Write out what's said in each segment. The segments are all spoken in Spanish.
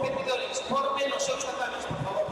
competidores, formen los seus tatamis, por favor.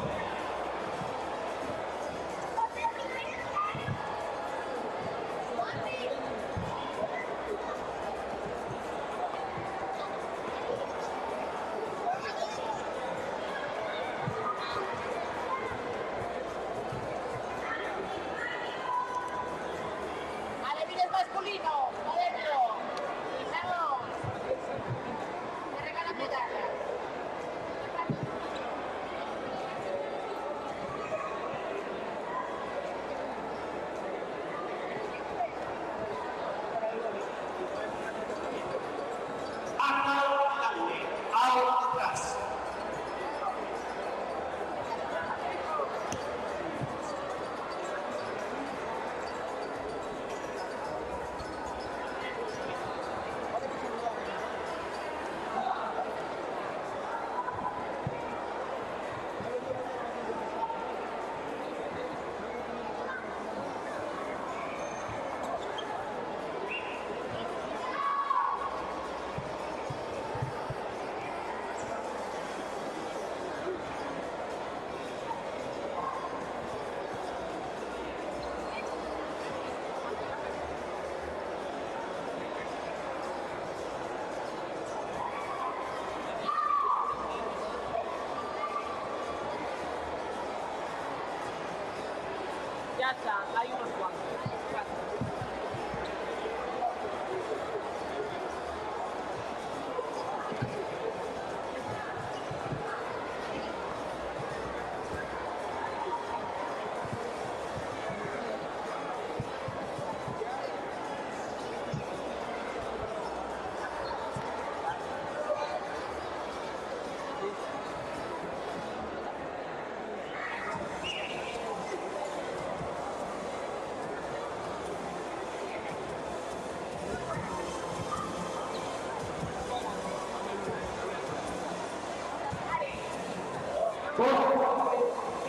Ya está, hay unos cuantos.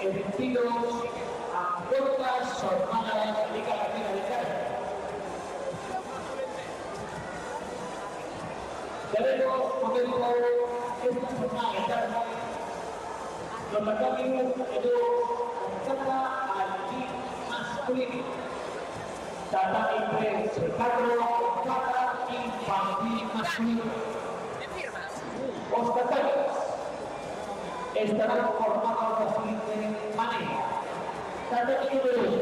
Elegidos a cortas jornadas de Liga Latinoamericana. Debemos comenzar esta jornada de tarde. Los tatamis cada al masculino. Tatami 3, cada infantil masculino. Los tatamis estarán formados de la siguiente manera. Tatami número 1,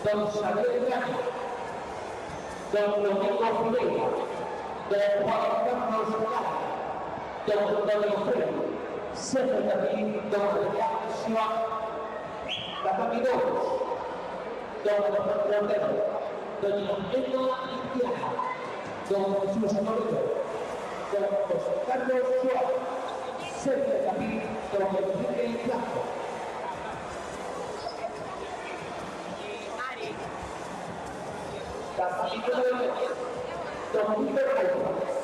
don Xavier Grande, don Domingo Figueira, don Juan Carlos Solana, don Donofredo, secretario don Adrián Xiuan, Tatami 2, don Rotero, doña Emma Indiana, don Jesús Moreno, don José Carlos Suárez, secretario don Enrique Blanco. Tatami número 2, don Víctor Gómez,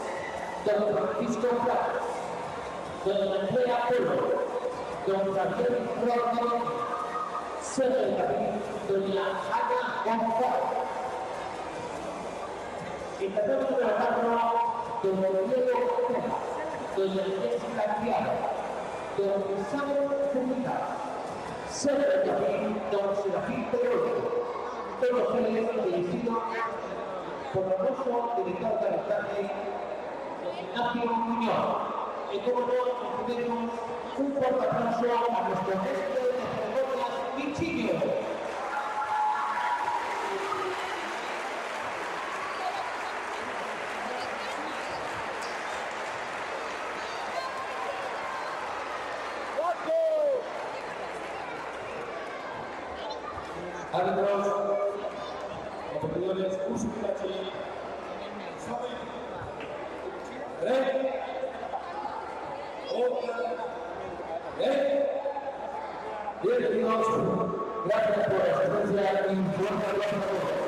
don Francisco Franco, don Andrea Polo, don Javier Rodríguez, secretario doña Ana González. Y también número 4, don Diego Correa, doña Jessica Criado, don Samuel Zúñiga, secretario don Serafín Pedroso, todos ellos dirigidos por el famoso director de la tarde, Ignacio Muñoz. Y como no, tenemos un fuerte aplauso a nuestro jefe de ceremonia, Michillo. Árbitros, competidores, Usucachi, Rey, bien, amigos, gracias por la asistencia y un fuerte abrazo a todos.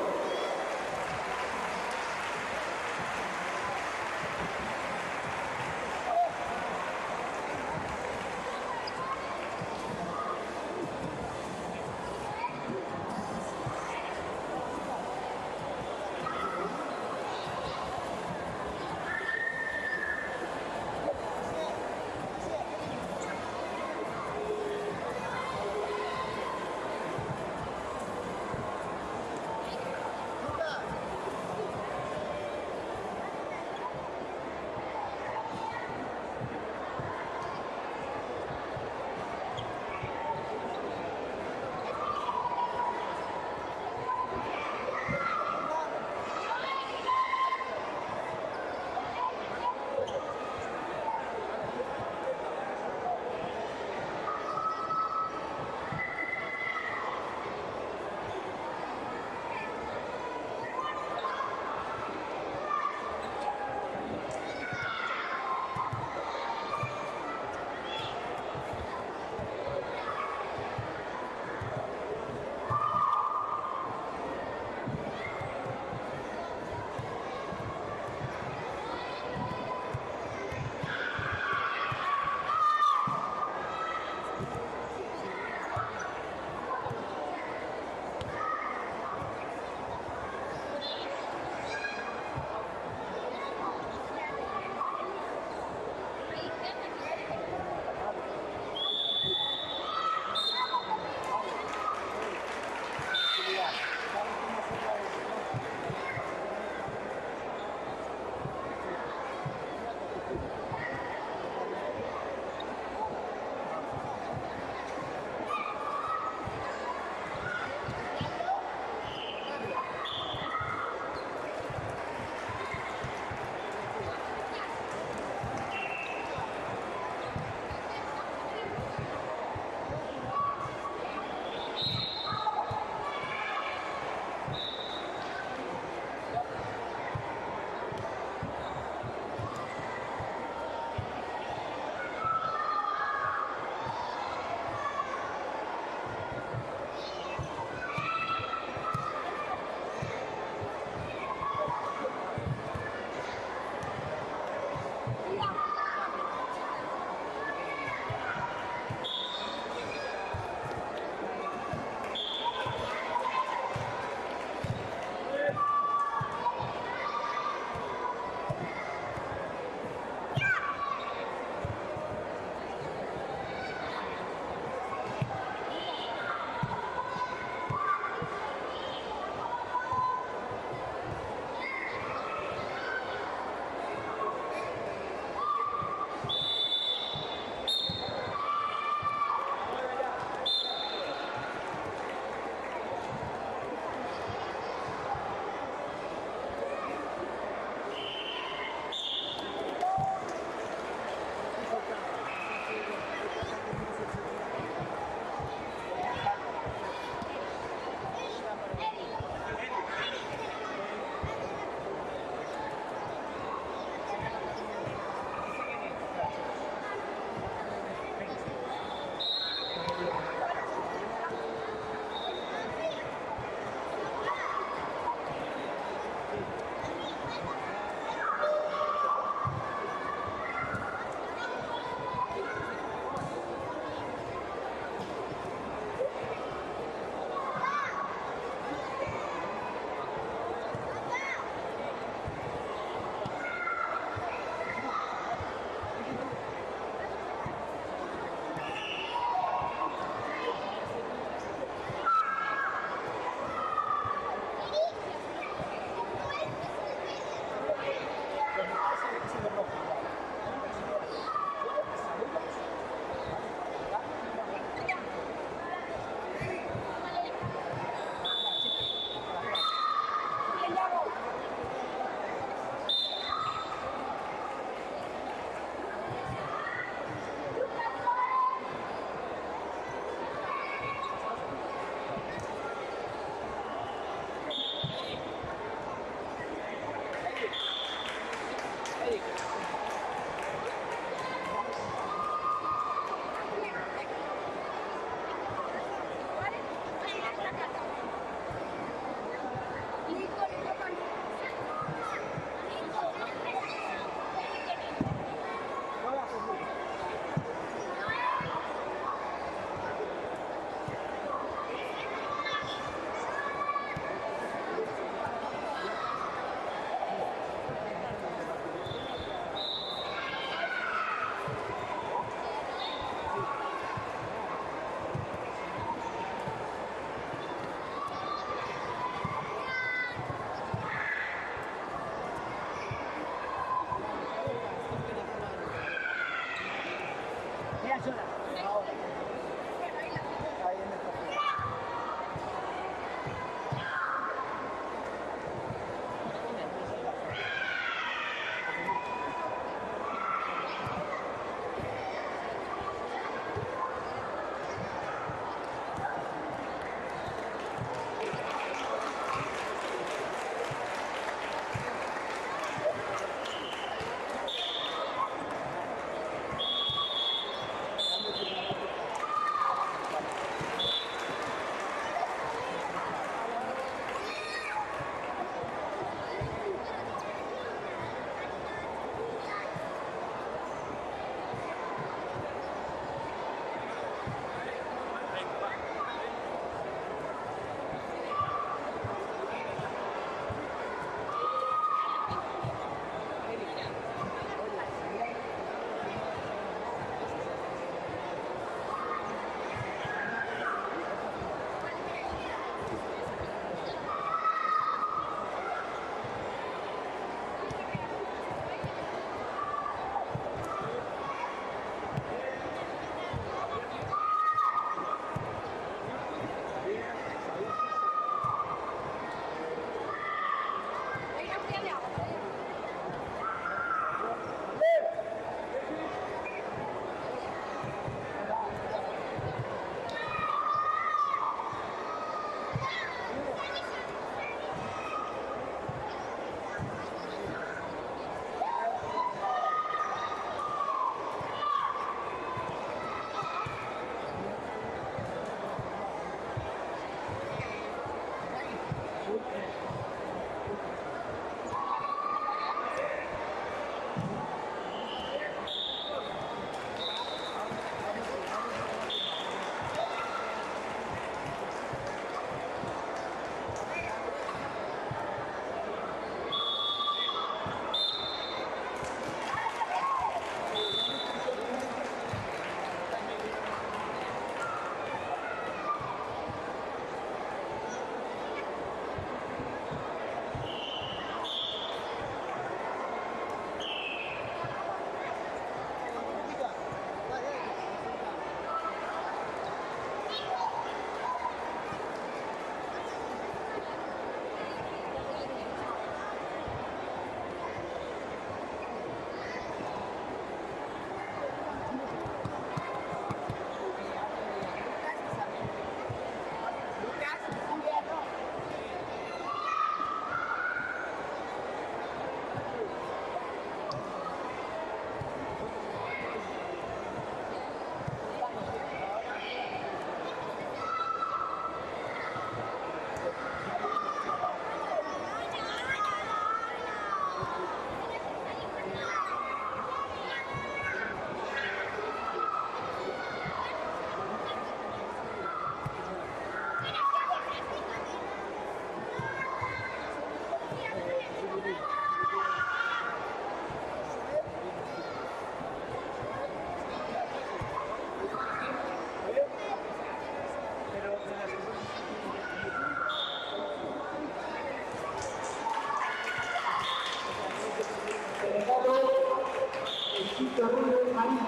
el sitio de Marino.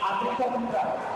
Atleta central.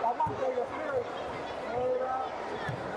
Aguanta, yo creo. Ahora.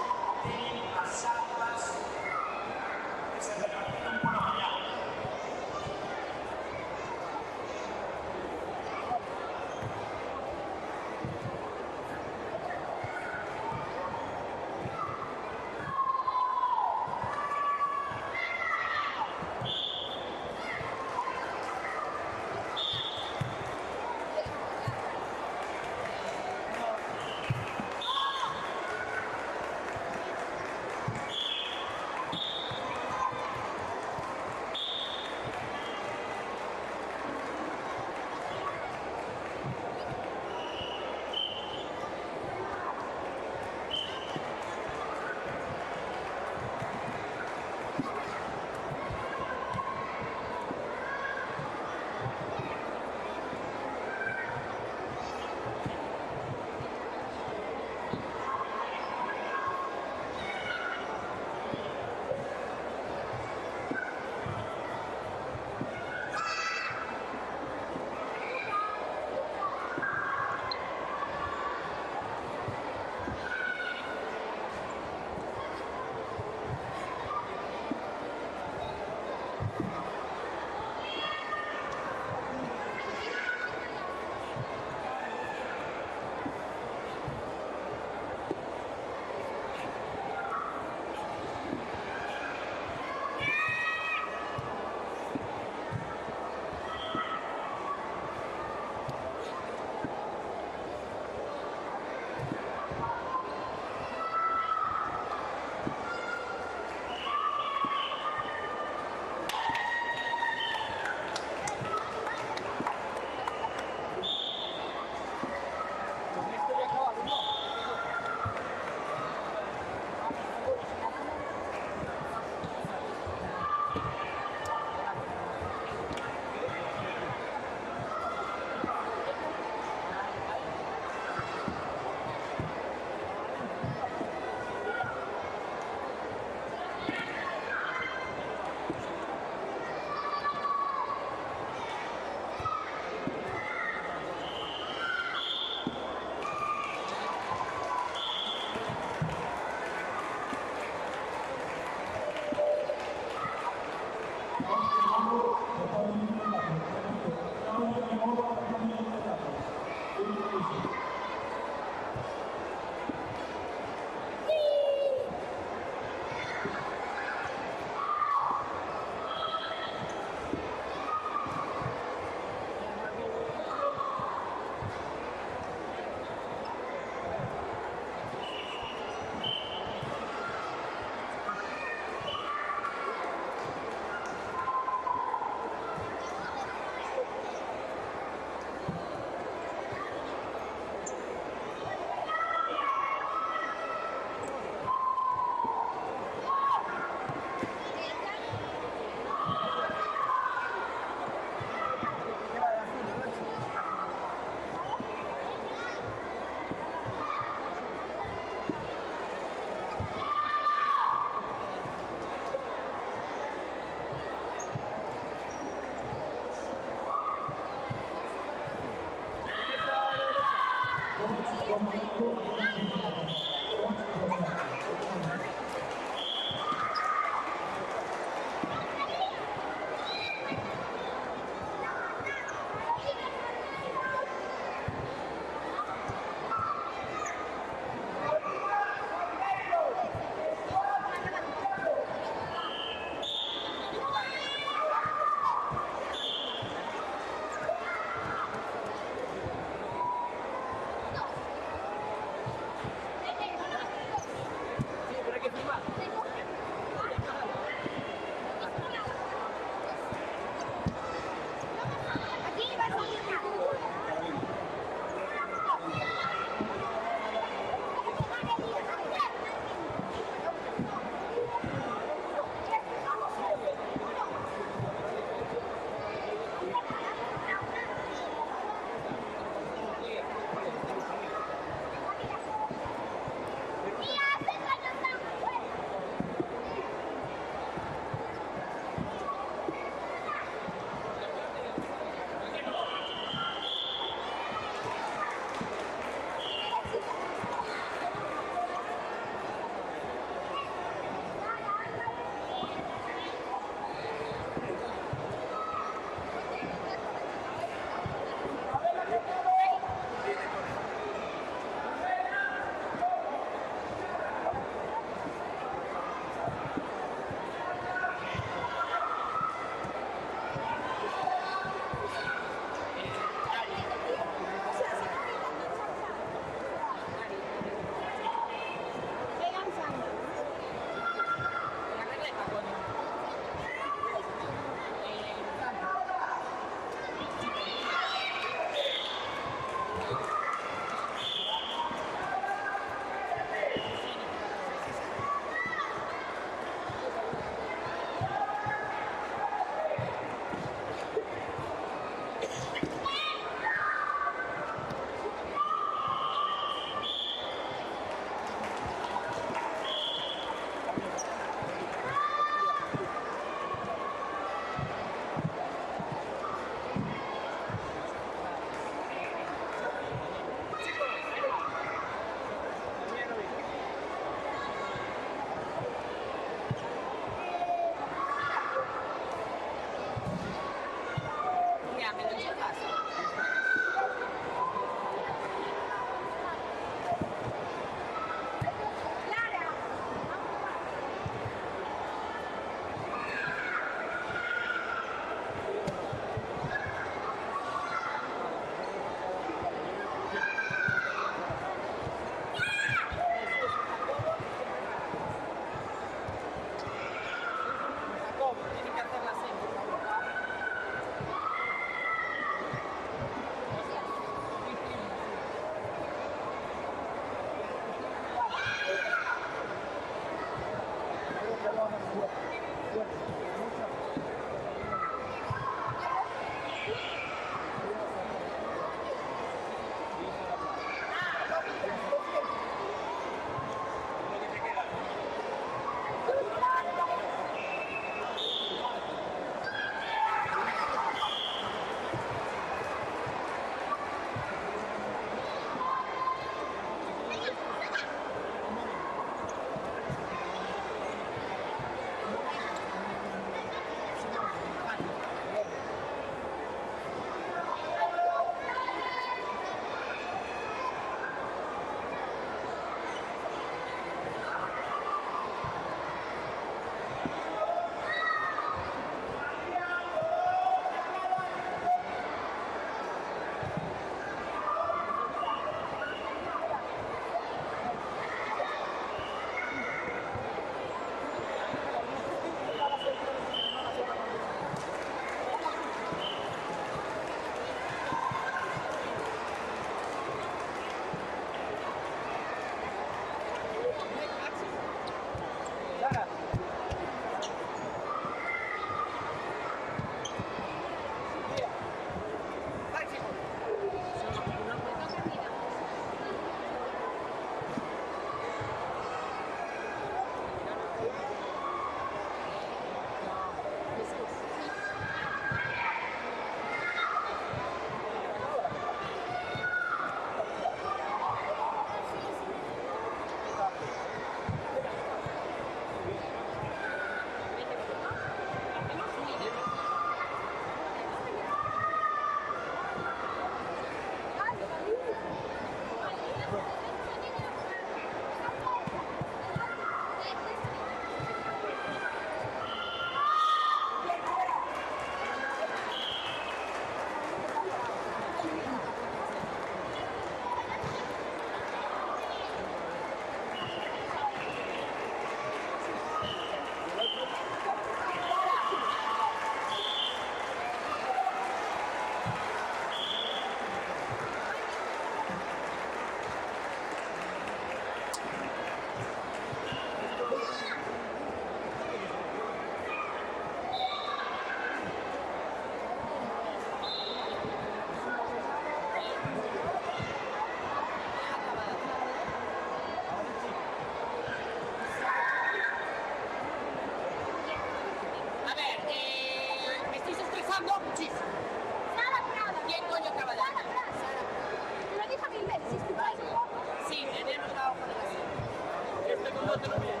Sí, tenemos la hoja de la sede. Este con dos te lo piden.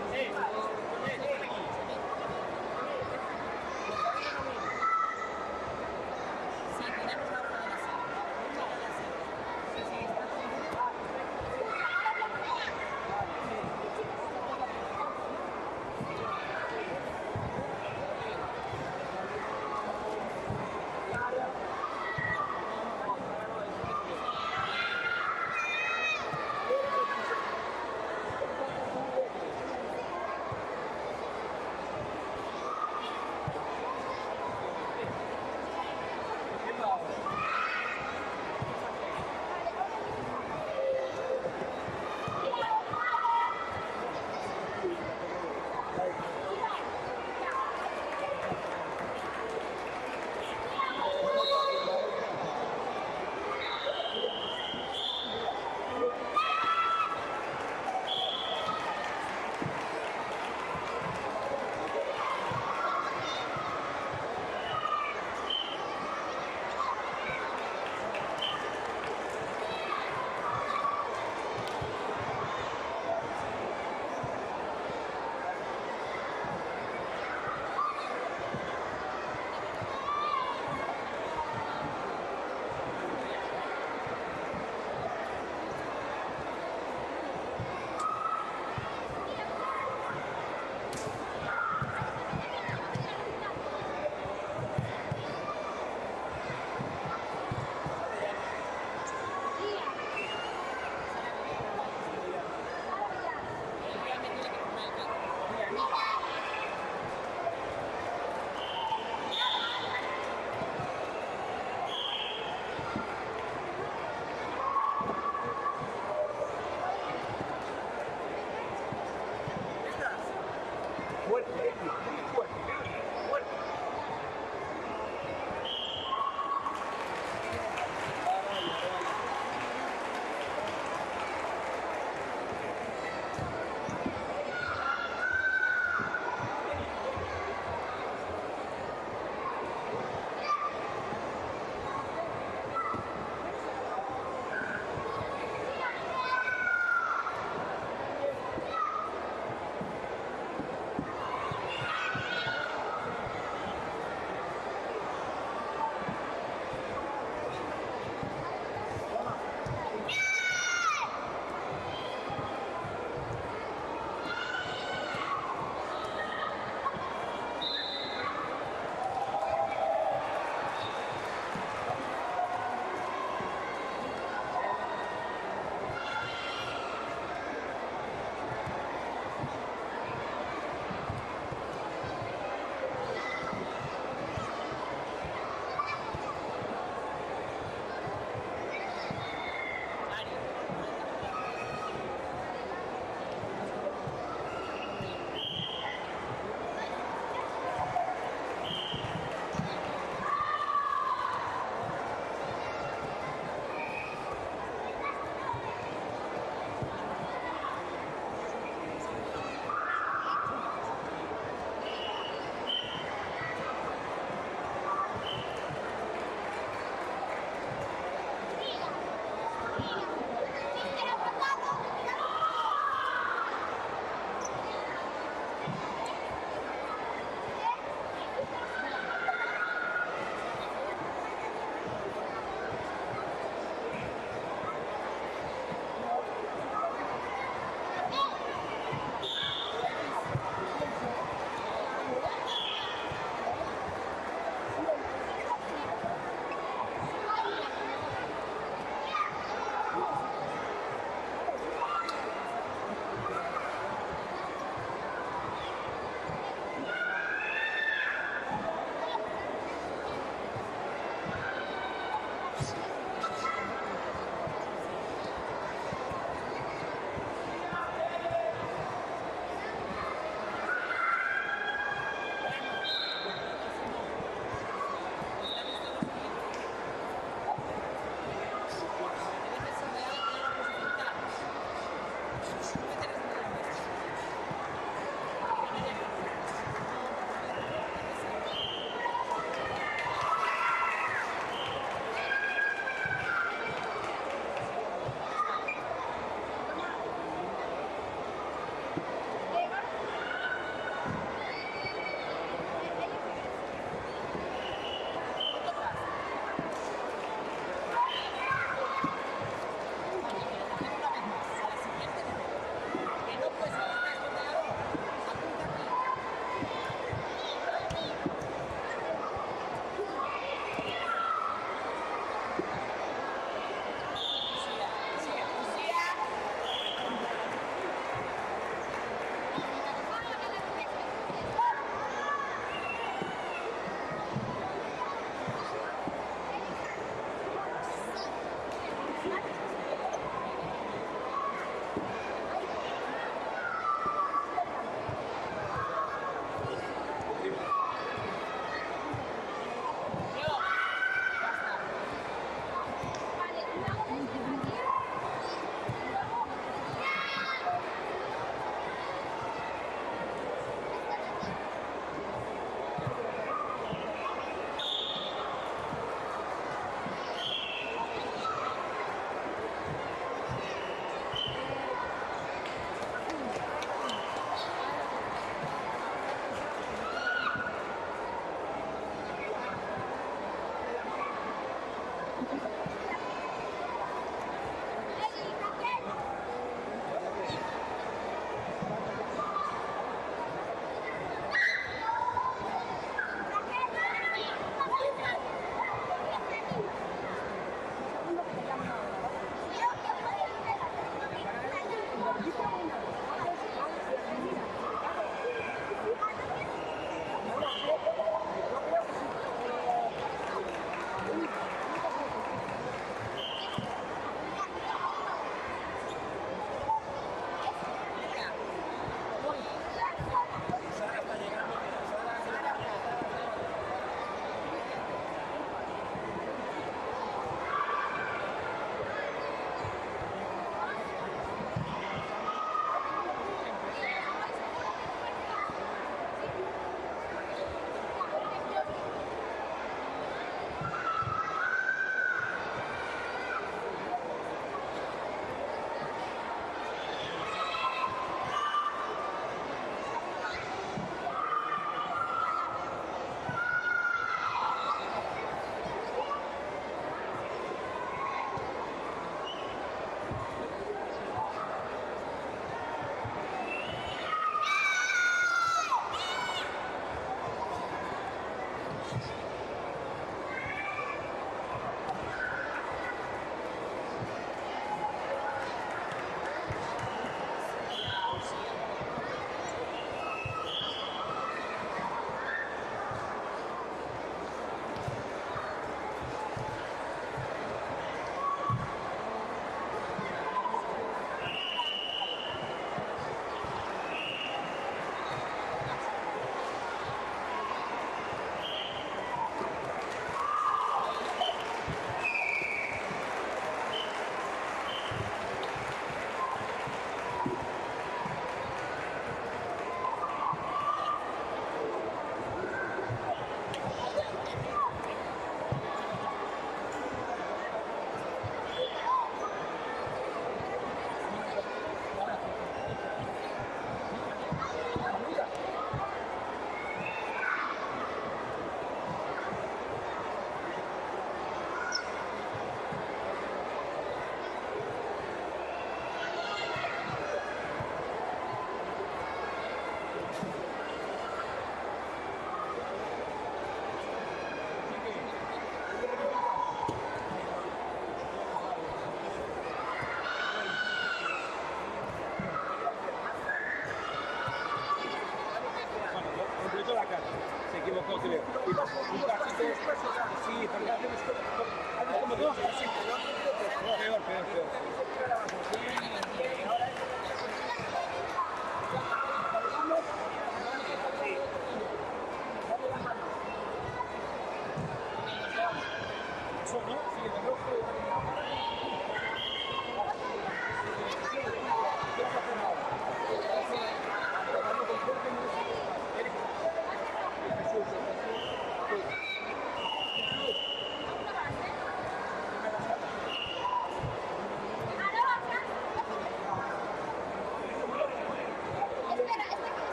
Sí, tenemos la hoja de la sede. Sí, sí, está todo.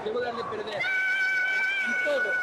Debo darle perder. En todo.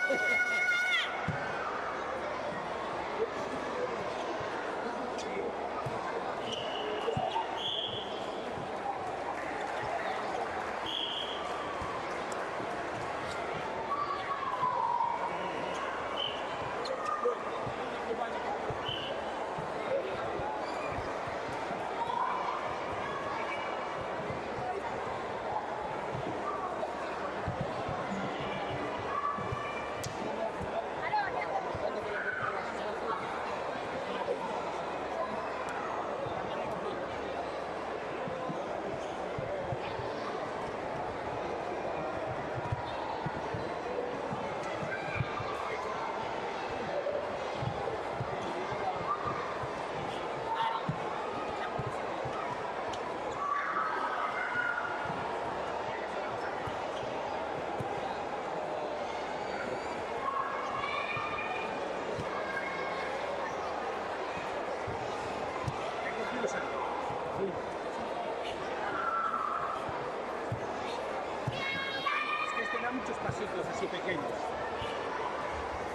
muchos pasitos así pequeños.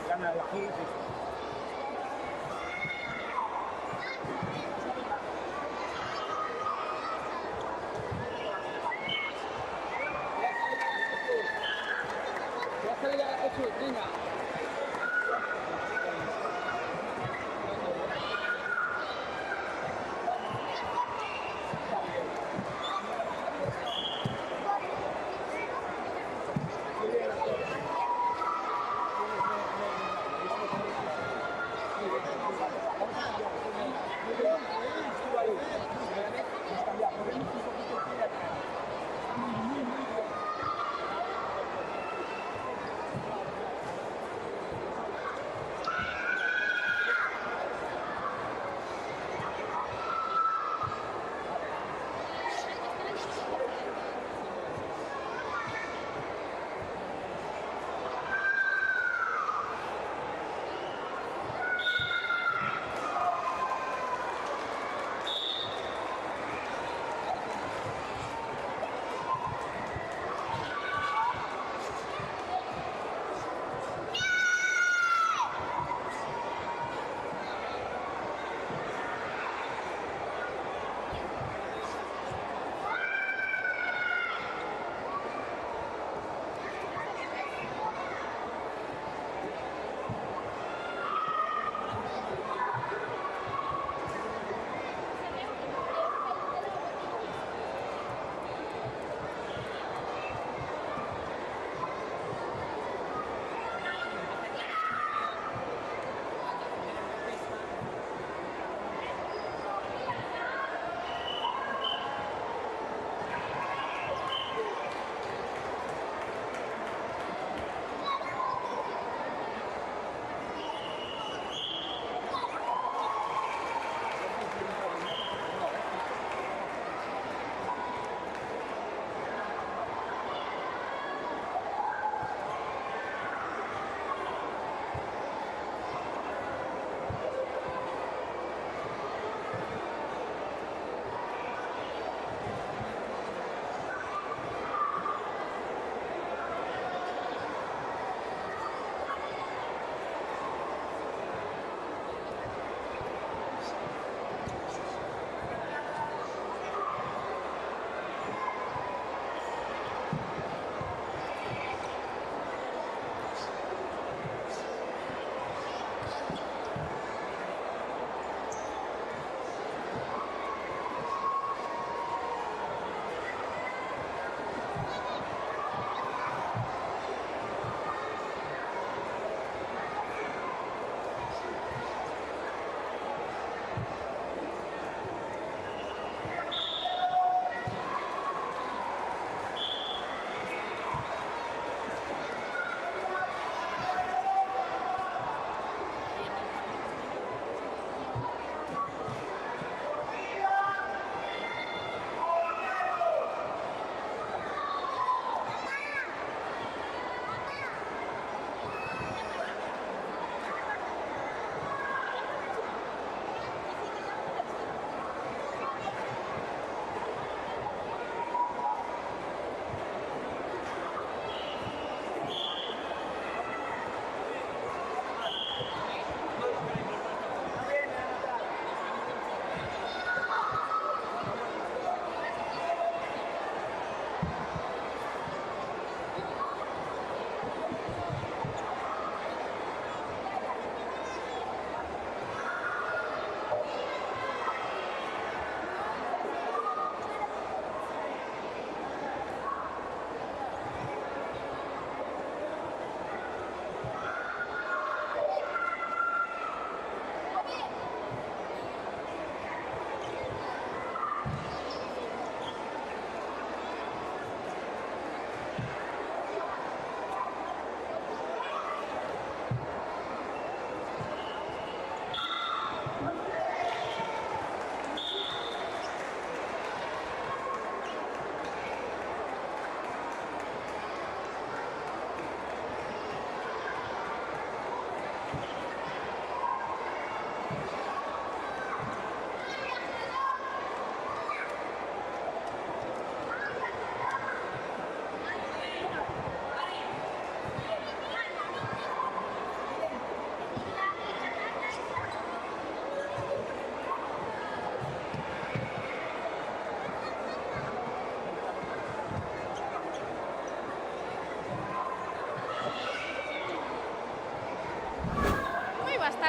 Gana la gente.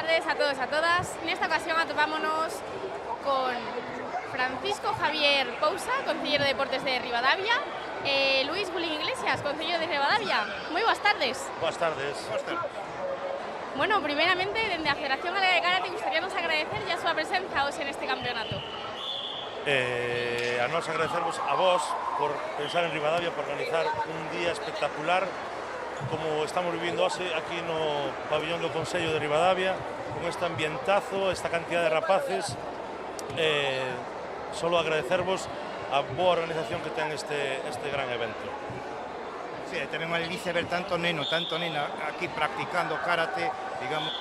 tardes a todos, a todas. En esta ocasión atopámonos con Francisco Javier Pousa, Concelleiro de Deportes de Ribadavia, Luís Bulín Iglesias, Concelleiro de Ribadavia. Moi boas tardes. Boas tardes. Bueno, primeiramente, dende a Federación Galega de Karate, gustaríanos agradecer a súa presenza hoxe neste campeonato. A nós agradecervos a vos por pensar en Ribadavia, por organizar un día espectacular como estamos vivindo hoxe aquí no pabillón do Concello de Ribadavia, con este ambientazo, esta cantidad de rapaces. Solo agradecervos a boa organización que ten este gran evento. Sí, tamén unha delicia ver tanto neno, tanto nena aquí practicando karate, digamos.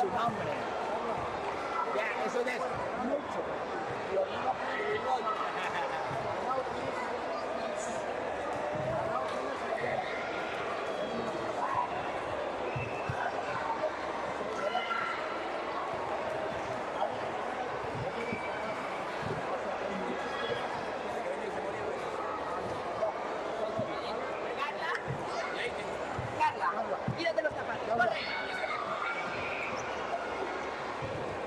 su nombre. Ya, eso es mucho. Lo mismo con el bigote. Carla, quítate los zapatos, corre.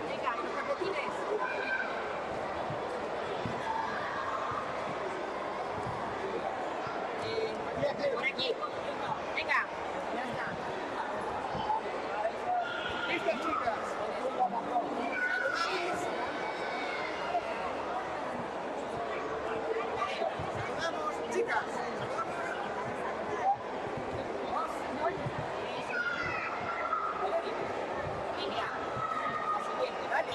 Venga, los calcetines. Por aquí. Venga. Ya está. Listo, chicas. Saludamos, chicas. Línea. La siguiente, ¿vale?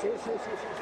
Sí, sí, sí, sí,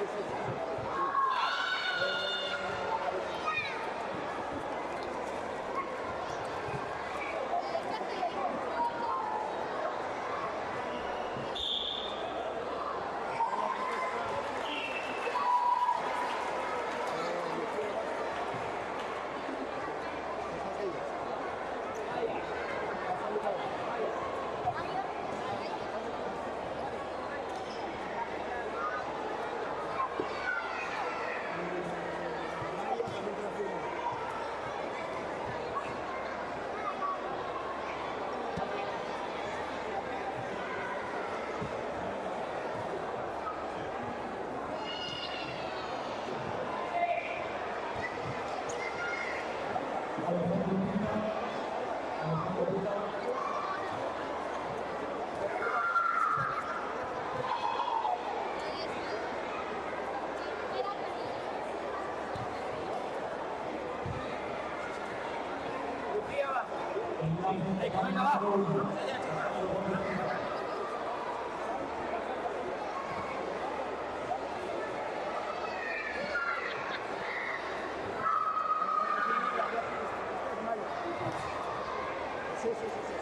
sí, sí, sí.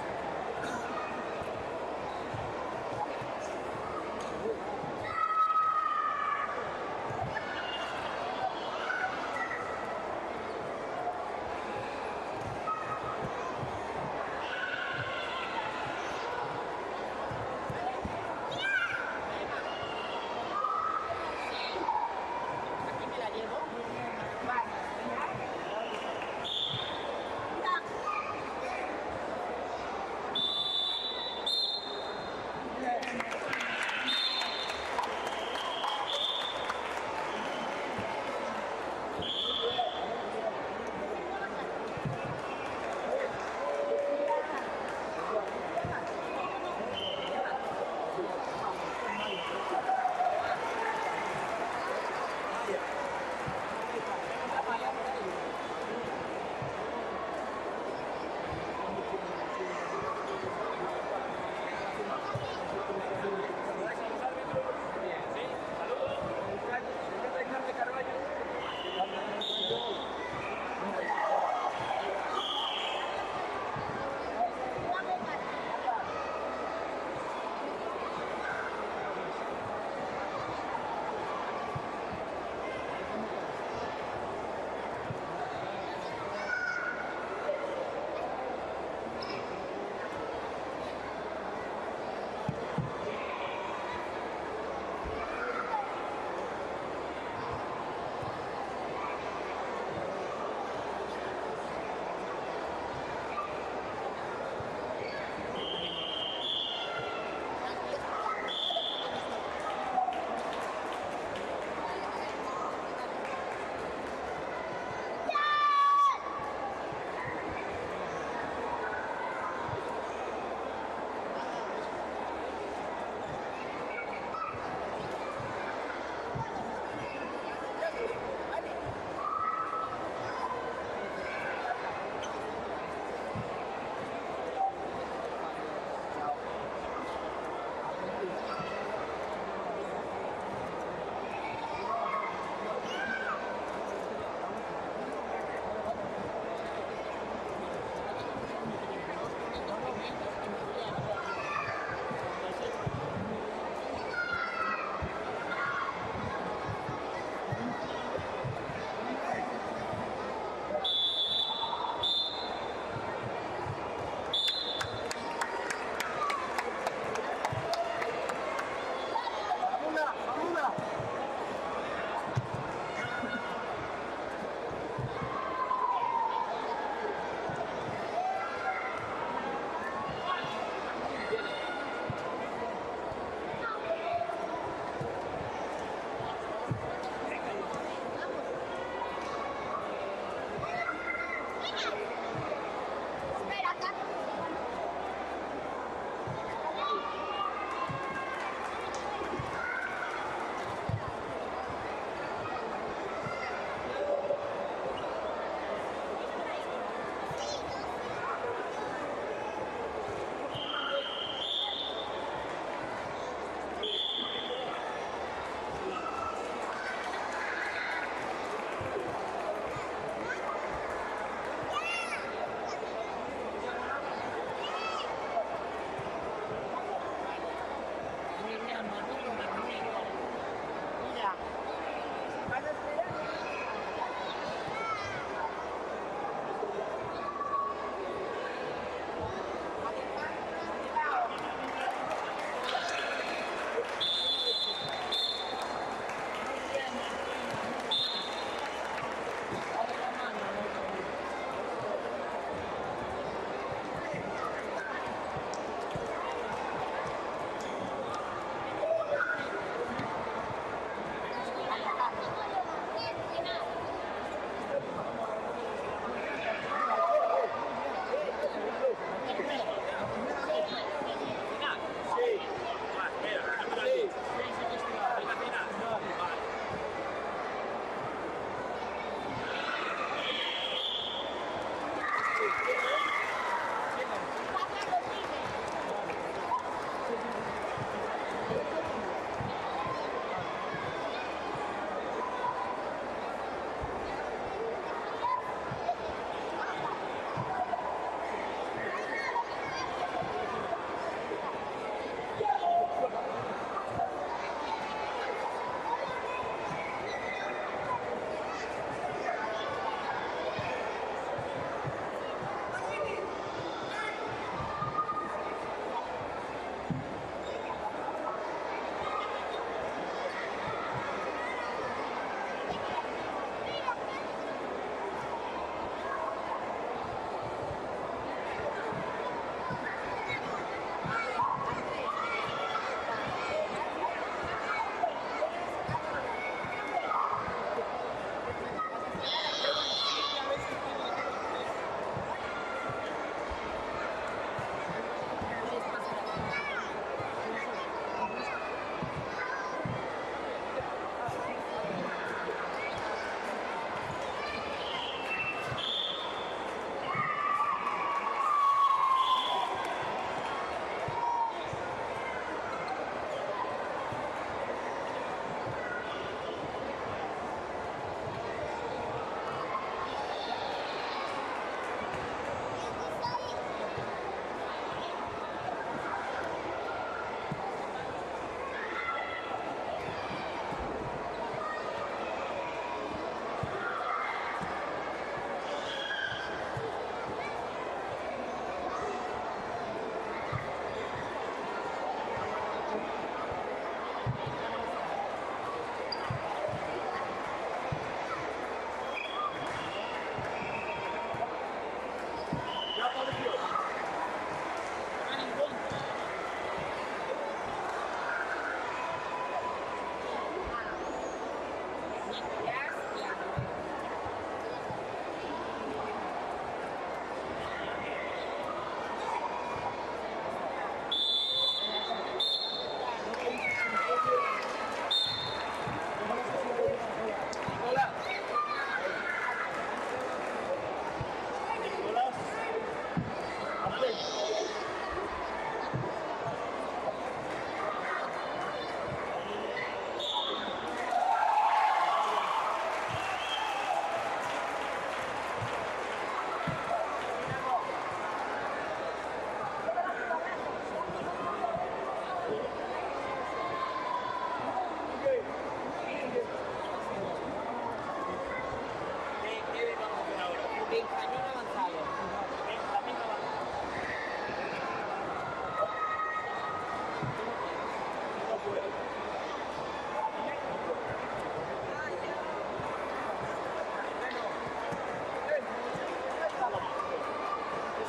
Benjamín avanzado.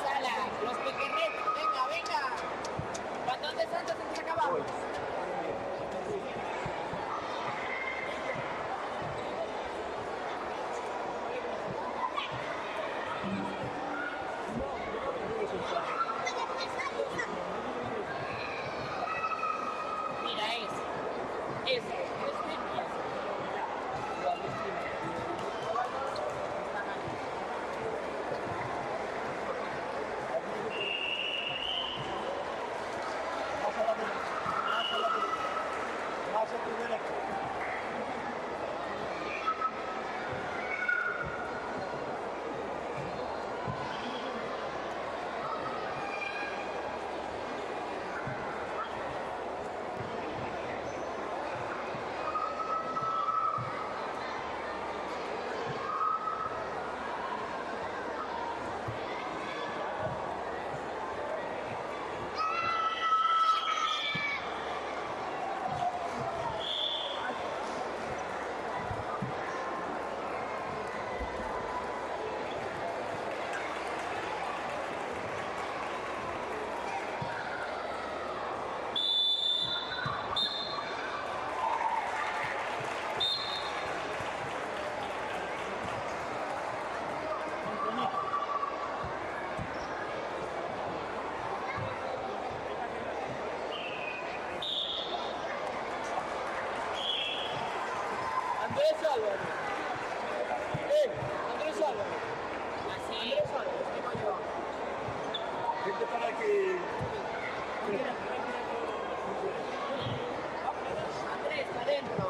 Sala, los pequeñitos, venga, venga. Batón de Santos se acabamos. Mira, es. Andrés Álvarez. Andrés Álvarez. Así. Andrés Álvarez, digo yo. Gente para que... Andrés, adentro.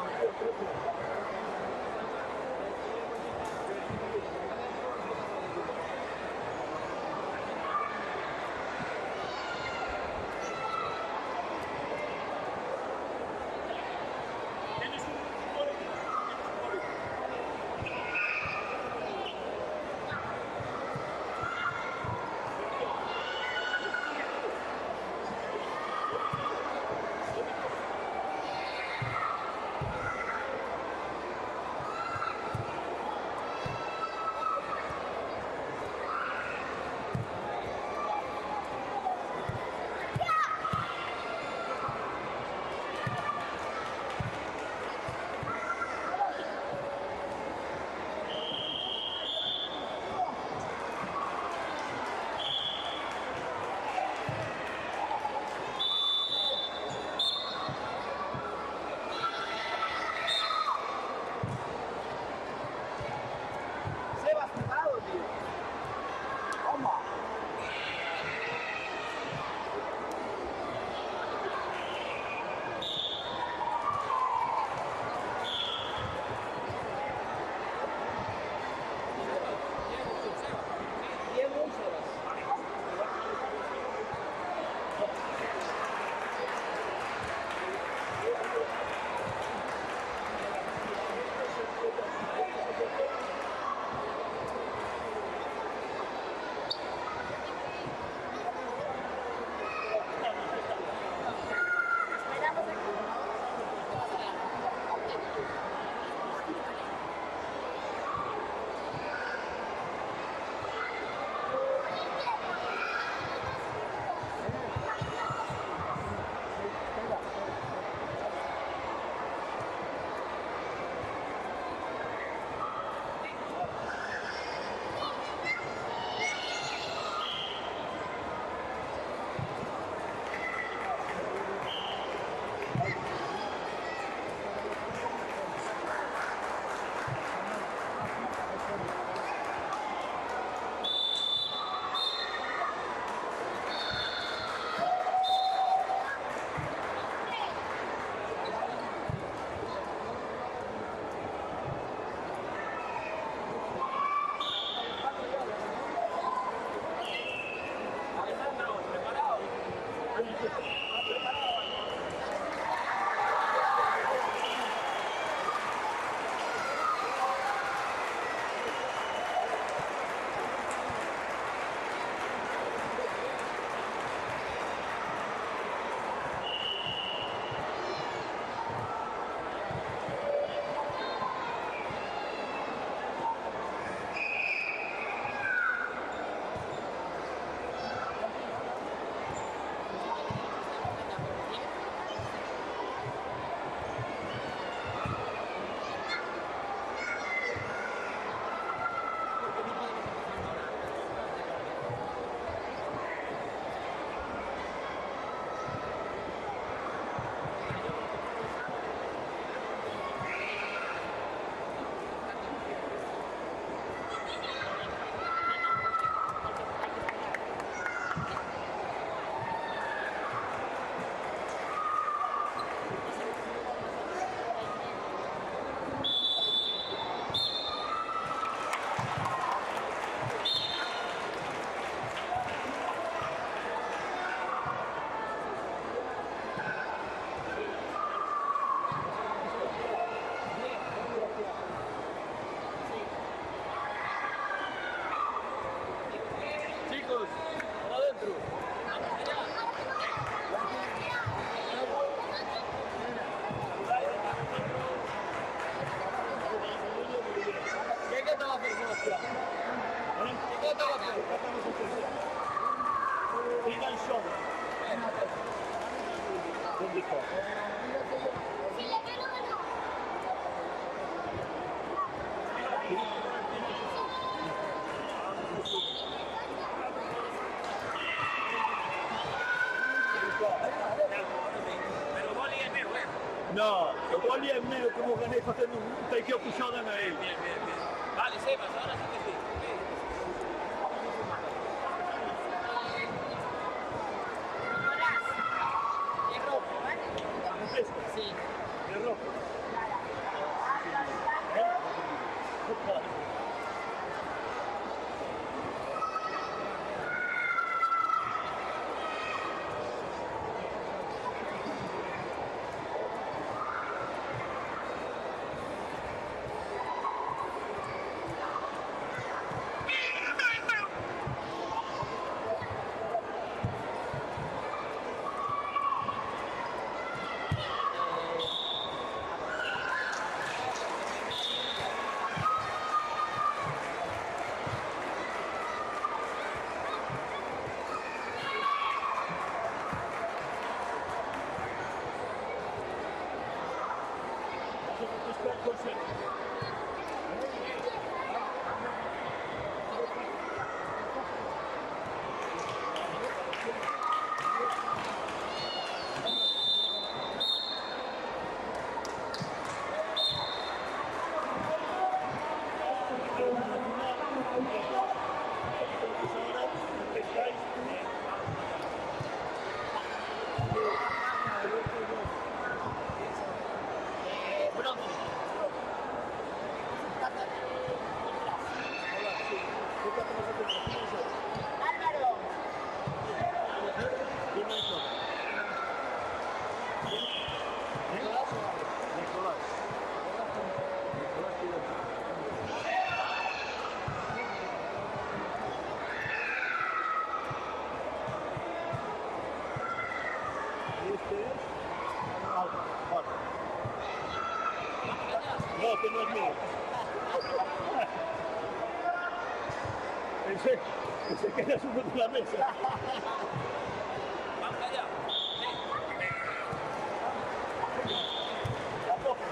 Fino al show. No, o gol é meio como ganhei fazendo tem que eu puxar da meio. Vale, Sebas, ahora sí que sí. Es rojo, ¿vale? Sí. É rojo. No, que no es mío. Pensé que eras uno de la mesa. Vamos allá. Tampoco.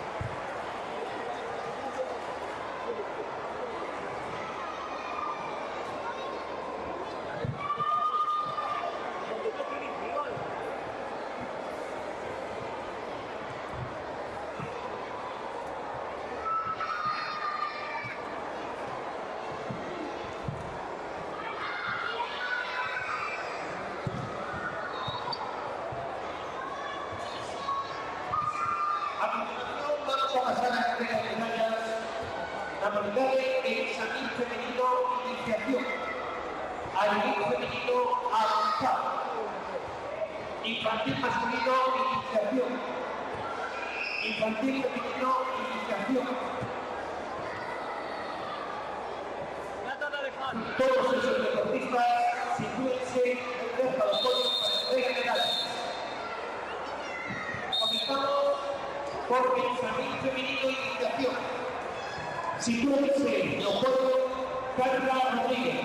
A continuación vamos a pasar a la entrega de medallas. La modalidad de examen femenino iniciación. Alumino femenino avanzado. Infantil masculino iniciación. Infantil femenino iniciación. Todos esos deportistas sitúense cerca de los podios para entrega de medallas. Comenzamos por el examen femenino iniciación. Sitúense en los podios Carla Rodríguez,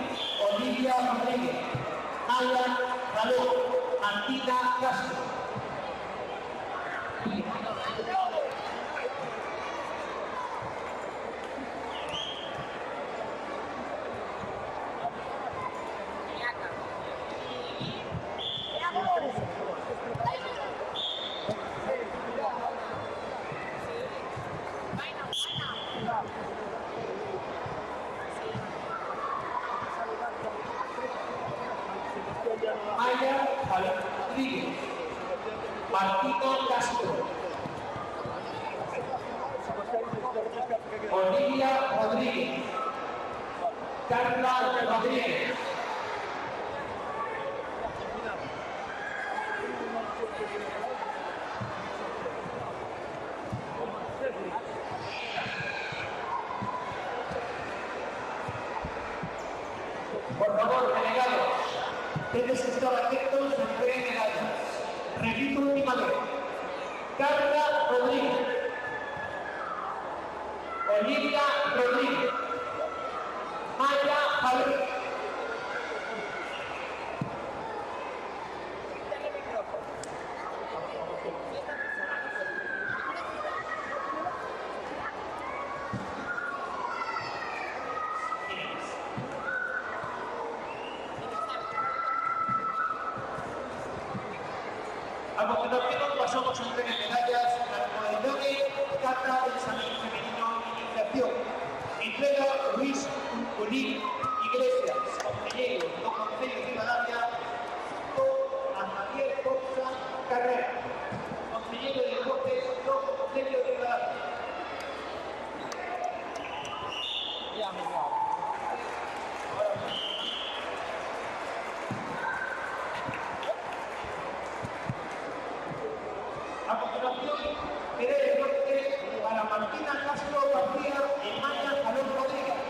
Olivia Rodríguez, Ala Caló, Antina Castro. Maya Rodríguez, Martino Castro, Olivia Rodríguez, Carla Rodríguez. Por favor, delegados, debes estar atentos a entrega de medallas. Repito última vez. Carla Rodríguez, Olivia Rodríguez, Maya Javier, A continuación pasamos a entregar medallas a la modalidad de cata del examen femenino iniciación. Entrega Luis Junín Iglesias, consejero do Concello de Ribadavia, a Javier Pousa Carrera, consejero de Deportes do Concello de Ribadavia. A continuación, queda el deporte para Martina Castro García y Maya Jalón Rodríguez.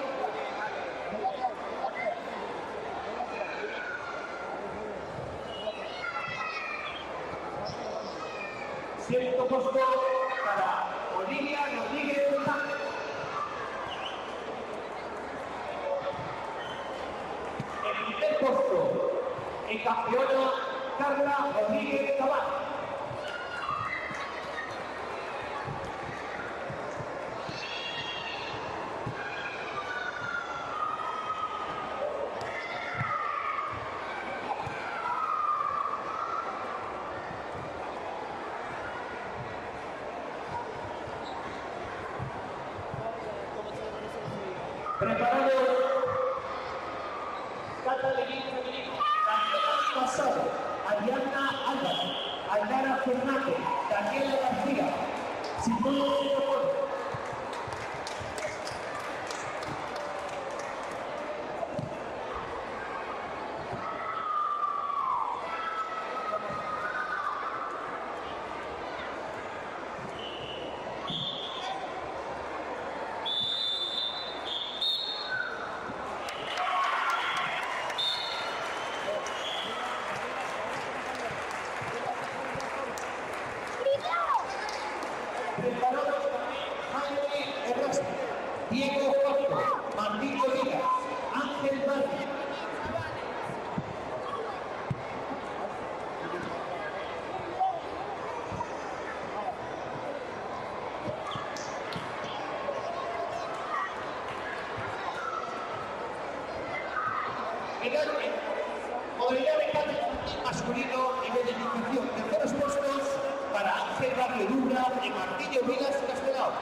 Sexto puesto para Olivia Rodríguez Fernández. El primer puesto en campeona Carla Rodríguez Cabal. Preparados, Cata Levín femenino, Daniela Pasado, Ariana Álvarez, Aldara Fernández, Daniela García, Simón Sotopol. Preparados también Jaime Herrasti, Diego Castro, Martín Rodríguez, Ángel Valle. Modalidad de cambio masculino nivel de iniciación. Terceros puestos para Ángel Barrio Dura y Martillo Vigas Castelao.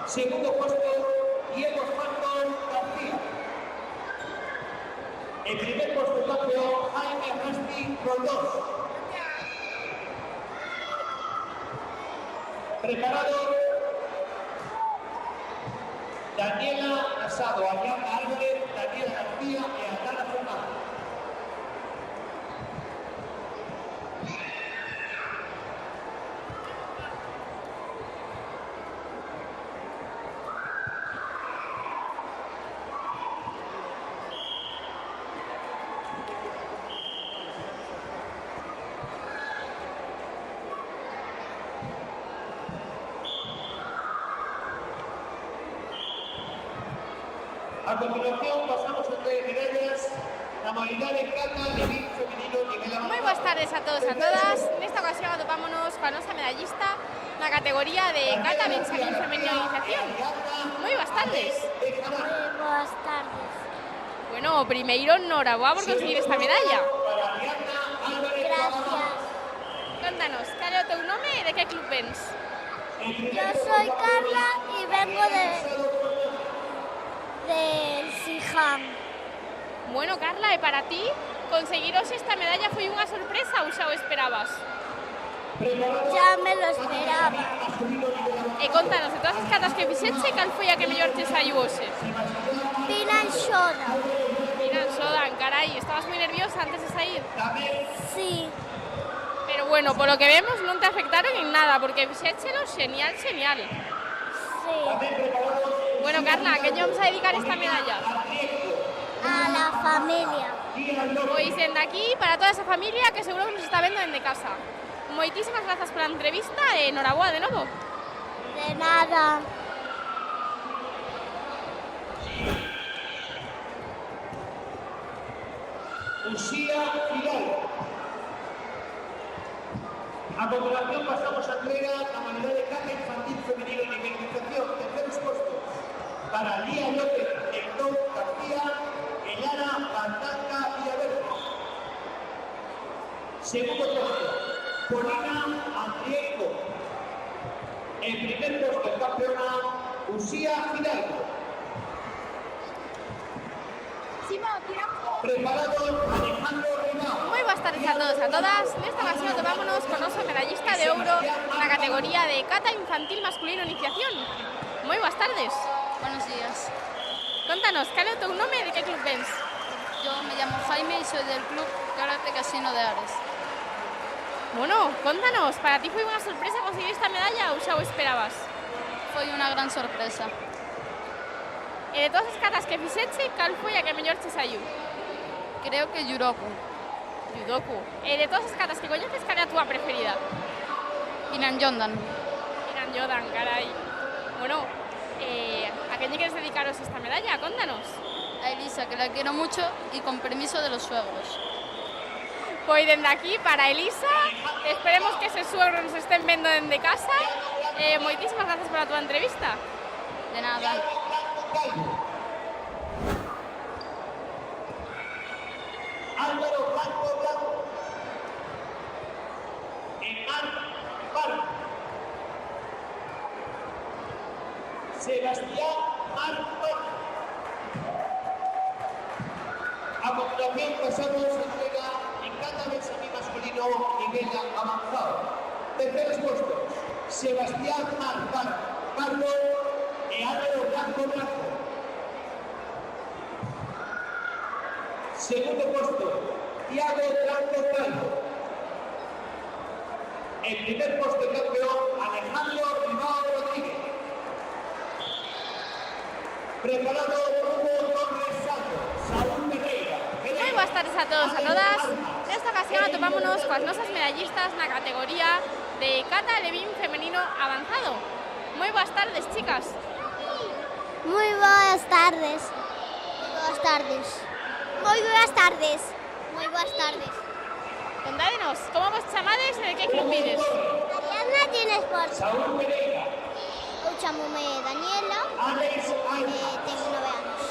Segundo puesto, Diego Fantón García. El primer puesto campeón, Jaime Rasti Roldós. Preparado, Daniela Casado, Ariana Álvarez, Daniela García y Aldana Fernández. A continuación pasamos a entregar medallas la modalidad de cata Levín femenino nivel avanzado. Moi boas tardes a todos e a todas. Nesta ocasión atopámonos coa nosa medallista na categoría de cata Benjamín femenino iniciación. Moi boas tardes. Boas tardes. Bueno, primeiro, noraboa por conseguir esta medalla. Gracias. Contanos, cal é o teu nome e de que club vens? Yo soy Carla y vengo del Sijam. Bueno, Carla, e para ti, conseguiros esta medalla foi unha sorpresa ou xa o esperabas? Ya me lo esperaba. E contanos, de todas as catas que fixeche, cal foi a que mellor te saiu hoxe? Pina Shoda. Mira, Sodan, carai, estabas moi nerviosa antes de sair? Sí. Pero bueno, polo que vemos non te afectaron en nada, porque fixéchelo xenial, xenial. Sí. Bueno, Carla, ¿a qué lle vamos a dedicar esta medalla? A la familia. Pois dende aquí, para toda esa familia que seguro que nos está vendo dende casa. Moitísimas grazas pola entrevista e noraboa de novo. De nada. Uxía Fidal. A continuación pasamos a entrega la modalidad de cata infantil femenino en nivelización. Terceros puestos para Lía López, Héctor García, Elara Bandanca Villaverde. Segundo puesto, Polina Andrienko. En primer puesto, el campeona, Usía Fidalgo. Preparado Alejandro Rimao. Muy buenas tardes a todos, a todas. En esta ocasión tomámonos con oso medallista de oro en la categoría de kata infantil masculino iniciación. Muy buenas tardes. Buenos días. Contanos, ¿cuál es tu nombre y de qué club vens? Yo me llamo Jaime y soy del club Karate Casino de Ares. Bueno, contanos, ¿para ti fue una sorpresa conseguir esta medalla o xa o esperabas? Foi una gran sorpresa. E de todas as catas que fixeche, cal foi a que mellor che saiu? Creo que Yuroku. Judoku. E de todas as catas que coñeces, cal é a túa preferida? Inan Yondan. Inan Yodan, carai. Bueno, ¿a qué quieres dedicaros esta medalla? Contanos. A Elisa, que la quiero mucho y con permiso de los suegros. Pois dende aquí para Elisa, esperemos que ese suegro nos estén vendo dende casa. Moitísimas gracias pola túa entrevista. De nada. Álvaro Blanco Blanco. Emar Barco. Sebastián Martón. A continuación pasamos a entrega en kata benjamín masculino nivel avanzado. Terceros puestos, Sebastián Marco y Álvaro Blanco Blanco. Segundo puesto, Thiago Blanco Calvo. En primer puesto el campeón, Alejandro Rimao Rodríguez. Preparado Hugo Torres Santos, Saúl Pereira. Moi boas tardes a todos, a todas. Nesta ocasión atopámonos coas nosas medallistas na categoría de kata levín femenino avanzado. Moi boas tardes, chicas. Muy buenas tardes. Muy buenas tardes. Muy buenas tardes. Muy buenas tardes. Contádenos, como vos chamades e de que club vides? Ariadna tiene sport. Saúl Pereira. Eu chamome Daniela. Alex Alba. Tengo 9 anos.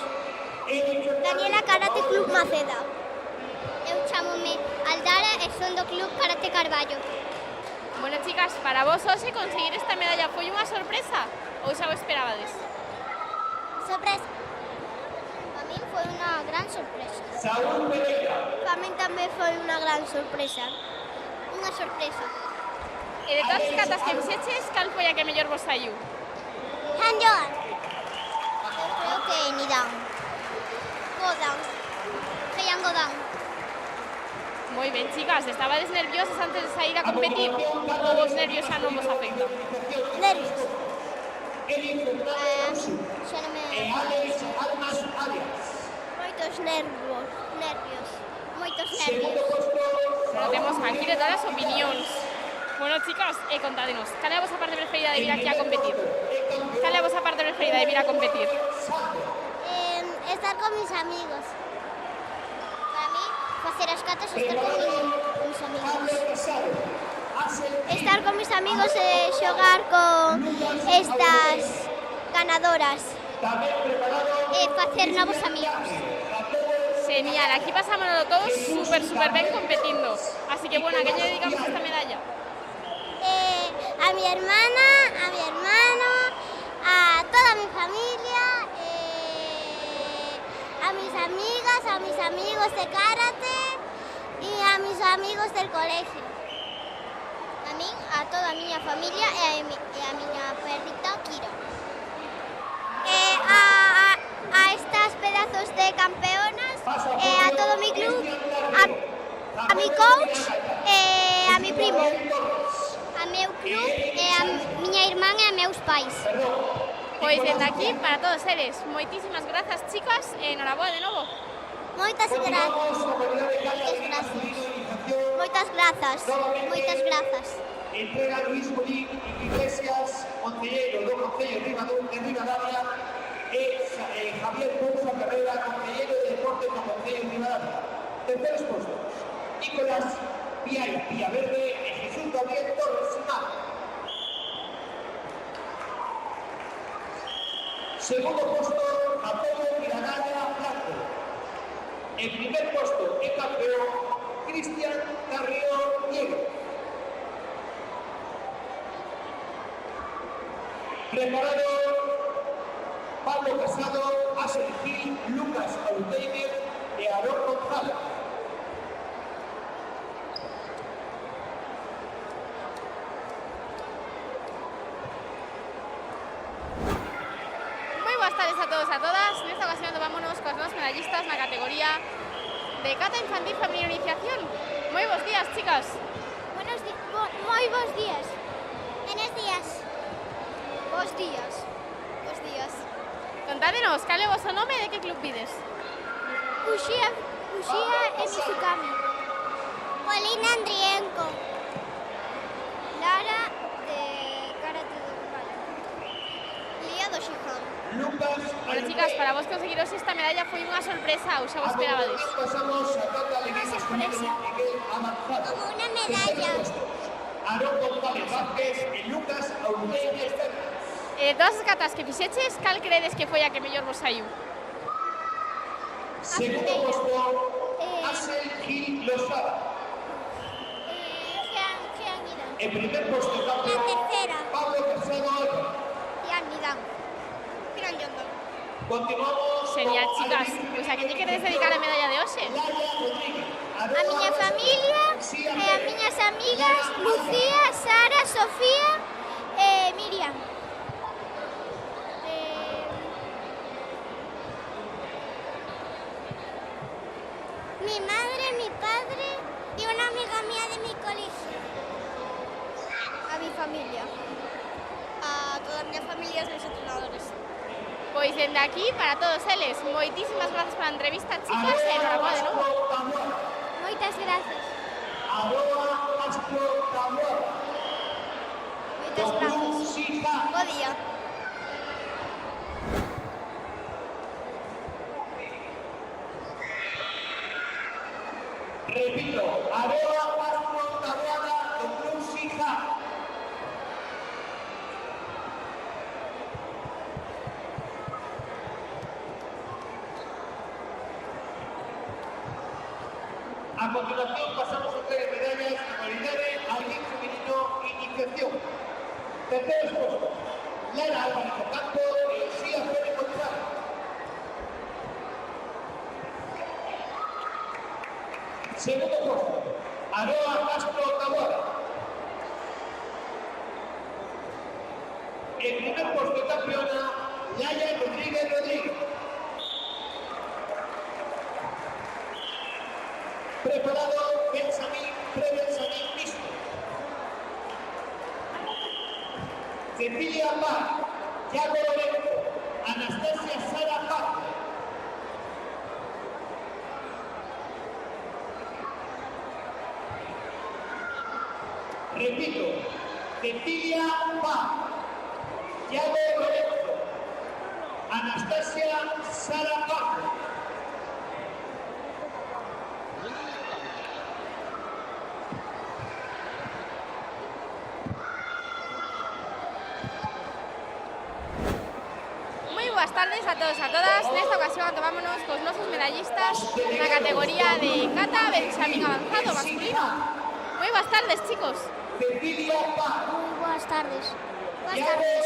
Eric Daniela Karate Club Maceda. Eu chamome Aldara e son do Club Karate Carballo. Bueno, chicas, para vos hoxe conseguir esta medalla foi unha sorpresa ou xa o esperabades? Sorpresa. Para mí foi unha gran sorpresa. Saúl Pereira. Para mí tamén foi unha gran sorpresa. Unha sorpresa. E de todas as catas que fixeches, cal foi a que mellor vos saiu? Hanjoan. Creo que Nidan. Godan. Heian Godan. Moi ben, chicas, estabades nerviosas antes de sair a competir ou vos nervios xa non vos afectan? Nervios. Eric Fernández. Xa non me... Alex Almas Arias. Moitos nervios. Moitos Segundo nervios. puesto, Pero temos aquí de todas as opinións. Bueno, chicas, contádenos, cal é a vosa parte preferida de vir aquí a competir? Cal é a vosa parte preferida de vir a competir? Estar con mis amigos. Para mí, facer as catas e estar con mis amigos. Estar con mis amigos e xogar con estas ganadoras. E facer novos amigos. Genial, aquí pasámonos todos super ben competindo. Así que bueno, ¿a qué le dedicamos esta medalla? A mi hermana, a mi hermano, a toda mi familia, a mis amigas, a mis amigos de karate y a mis amigos del colegio. A mí, a toda a miña familia e a miña perrita Kira. A estas pedazos de campeonas, a todo mi club, a mi coach e a mi primo. A meu club e a miña irmán e a meus pais. Pois dende aquí, para todos eles, moitísimas grazas, chicas, e enhoraboa de novo. Moitas grazas. Moitas grazas. Moitas grazas. Entrega Luis Molín Iglesias, concelleiro do Concello de Ribadavia, e Javier Pousa Carrera, concelleiro de Deportes do Concello de Ribadavia. Terceros postos, Nicolás Villaverde e Jesús Gabriel Torres Simán. Segundo puesto, Antonio Miradalla Blanco. En primer puesto, el campeón Cristian Carrió Diego. Preparado Pablo Casado, Axel Gil, Lucas Alteiner y Aarón González. Muy buenas tardes a todos y a todas. En esta ocasión tomámonos con los medallistas en la categoría de cata infantil femenino iniciación. Muy buenos días, chicas. Muy buenos días. Buenos días. Buenos días. Buenos días. Contádenos, ¿cuál es vuestro nombre y de qué club pides? Ushia Emizukami. Polina Andrienko. Lara de Karate de Urbana. Lía Doshihan. Bueno, chicas, para vos conseguiros esta medalla fue una sorpresa, ¿os lo esperabais? Pasamos a cata de Miguel Avanzado. Como una medalla. Aarón González Vázquez y Lucas Alteiner. Todas las catas que fixeches, ¿cal credes que foi a que mellor vos saiu? Segundo puesto, Axel Gil Lozada. En primer puesto, La tercera. Pablo Casado. Continuamos. Genial, chicas. Pues a quién lle queredes dedicar a medalla de hoxe? A miña familia, a miñas amigas, Lucía, Sara, Sofía e Miriam. Mi madre, mi padre y una amiga mía de mi colegio. A mi familia. A todas mis familias, mis entrenadores. Pois dende aquí, para todos eles, moitísimas gracias pola entrevista, chicas, e enhorabuena de novo. Moitas gracias. Moitas gracias. Bo día. Repito, Aroa Castro Taboada de Club Sija. A continuación pasamos a entrega de medallas de Marinare al League Femenino Iniciación. Terceros puestos, Lara Álvarez Ocampo y Lucía Pérez González. Segundo puesto, Aroa Castro Taboada. En primer puesto campeona, Yaya Rodríguez Rodríguez. Preparado pre-Benjamín mixto. Cecilia Paz, Yago Lorenzo, Anastasia Sara Paz. Repito, Cecilia Paz, Yago Lorenzo, Anastasia Sara Paz. Buenas tardes a todos y a todas. En esta ocasión tomámonos con nuestros medallistas en la categoría de cata Benjamín avanzado masculino. Muy buenas tardes, chicos. Cecilia Paz. Muy buenas tardes. Buenas tardes.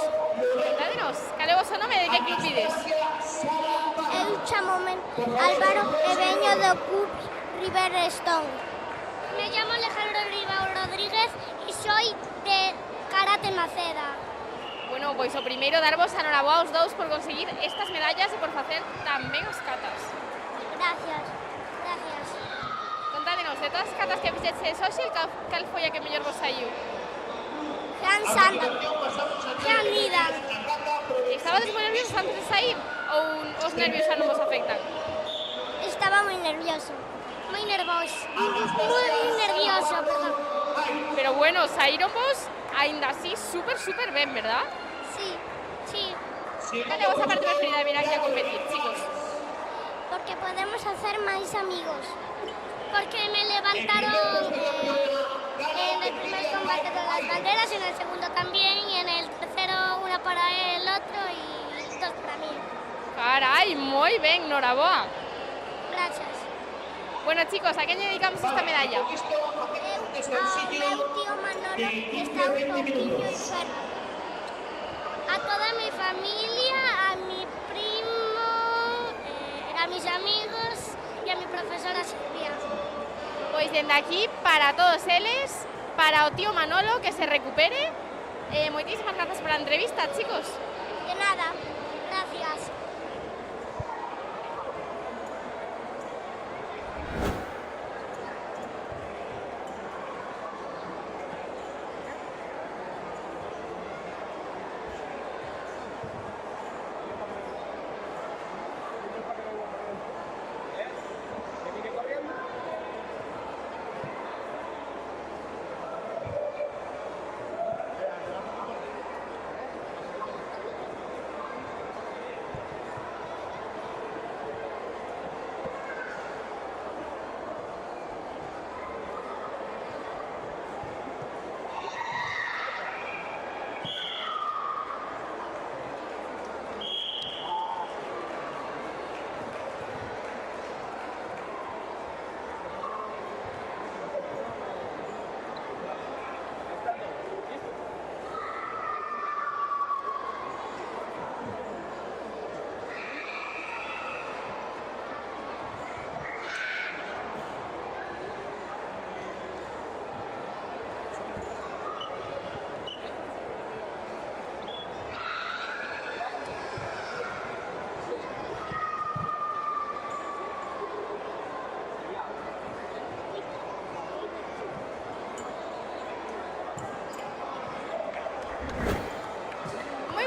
Contádenos, ¿cuál es vuestro nombre y de qué club pides? Eu chamome Álvaro e veño do Club Riverstone. Me llamo Alejandro Ribao Rodríguez y soy de Karate Maceda. Bueno, pois o primeiro darvos a enhoraboa aos dous por conseguir estas medallas e por facer tamén as catas. Gracias. Gracias. Contádenos, de todas as catas que fixeches hoxe, cal foi a que mellor vos saiu? Jean Santa. Jean Lida. Estabades moi nerviosos antes de sair ou os nervios xa non vos afectan? Estaba moi nervioso. Moi nervioso. Moi nervioso, perdón. Pero bueno, saíron vos ainda así super ben, ¿verdad? Sí, sí. ¿Cal é a vosa parte preferida de vir aquí a competir, chicos? Porque podemos hacer más amigos. Porque me levantaron en el primer combate de las banderas, en el segundo también, y en el tercero una para el otro y dos para mí. Carai, moi ben, noraboa. Gracias. Bueno, chicos, ¿a quién dedicamos esta medalla? Ao meu tío Manolo, que está un pouquinho enfermo. A toda mi familia, a mi primo, a mis amigos e a mi profesora Silvia. Pois dende aquí, para todos eles, para o tío Manolo, que se recupere. Moitísimas grazas pola entrevista, chicos. De nada, gracias.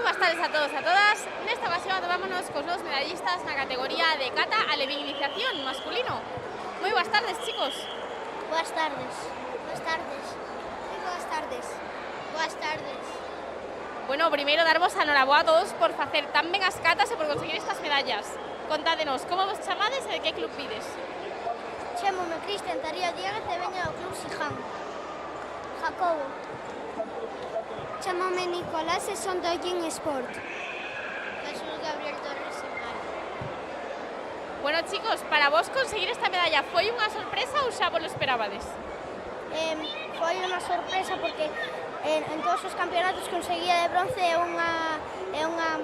Boas tardes a todos e a todas. Nesta ocasión atomámonos cos novos medallistas na categoría de kata alevín iniciación masculino. Moi boas tardes, chicos. Boas tardes. Boas tardes. Moi boas tardes. Boas tardes. Bueno, primeiro darvos a noraboa a todos por facer tan ben as catas e por conseguir estas medallas. Contádenos, como vos chamades e de que club pides? Chámome Cristian Taría Dieguez e veño do club Siján. Jacobo. Chámome Nicolás e son do Gin Sport. Jesús Gabriel Torres e Mario. Bueno, chicos, para vos conseguir esta medalla foi unha sorpresa ou xa vos lo esperabades? Foi unha sorpresa porque en todos os campeonatos conseguía de bronce e unha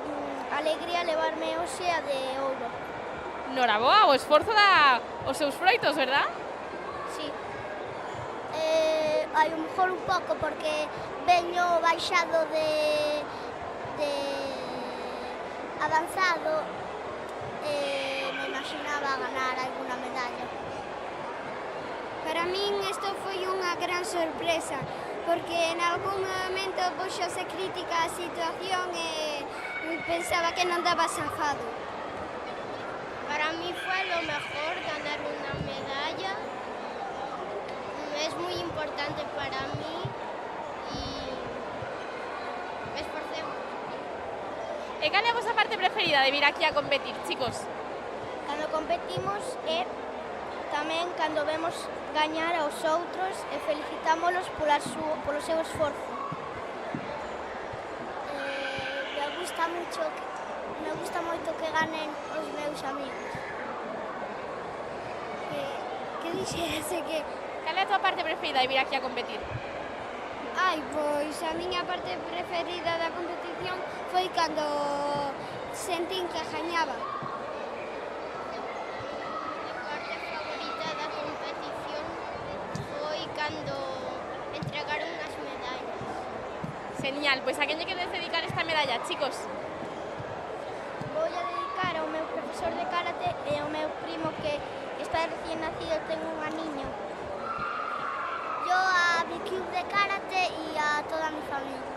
alegría levarme hoxe a de ouro. Noraboa, o esforzo dá os seus froitos, verdad? Sí. Hai un mellor un pouco porque veño baixado de avanzado me imaginaba ganar alguna medalla. Para min isto foi unha gran sorpresa porque en algún momento puxose crítica a situación e pensaba que non daba zafado. Para mí fue lo mejor ganar una medalla. Es muy importante para mí y me esforcé. E cal é a vosa parte preferida de vir aquí a competir, chicos? Cando competimos é tamén cando vemos gañar aos outros e felicitámolos polo seu esforzo. Me gusta moito que ganen os meus amigos. Que dixerase que... Cal é a tua parte preferida de vir aquí a competir? Pois a miña parte preferida da competición foi cando sentín que gañaba. A parte favorita da competición foi cando entregaron as medallas. Genial, pois a quen lle queres dedicar esta medalla, chicos? Vou a dedicar ao meu profesor de karate e ao meu primo que está recién nacido, ten un aniño. Yo a mi club de karate e a toda a mi familia.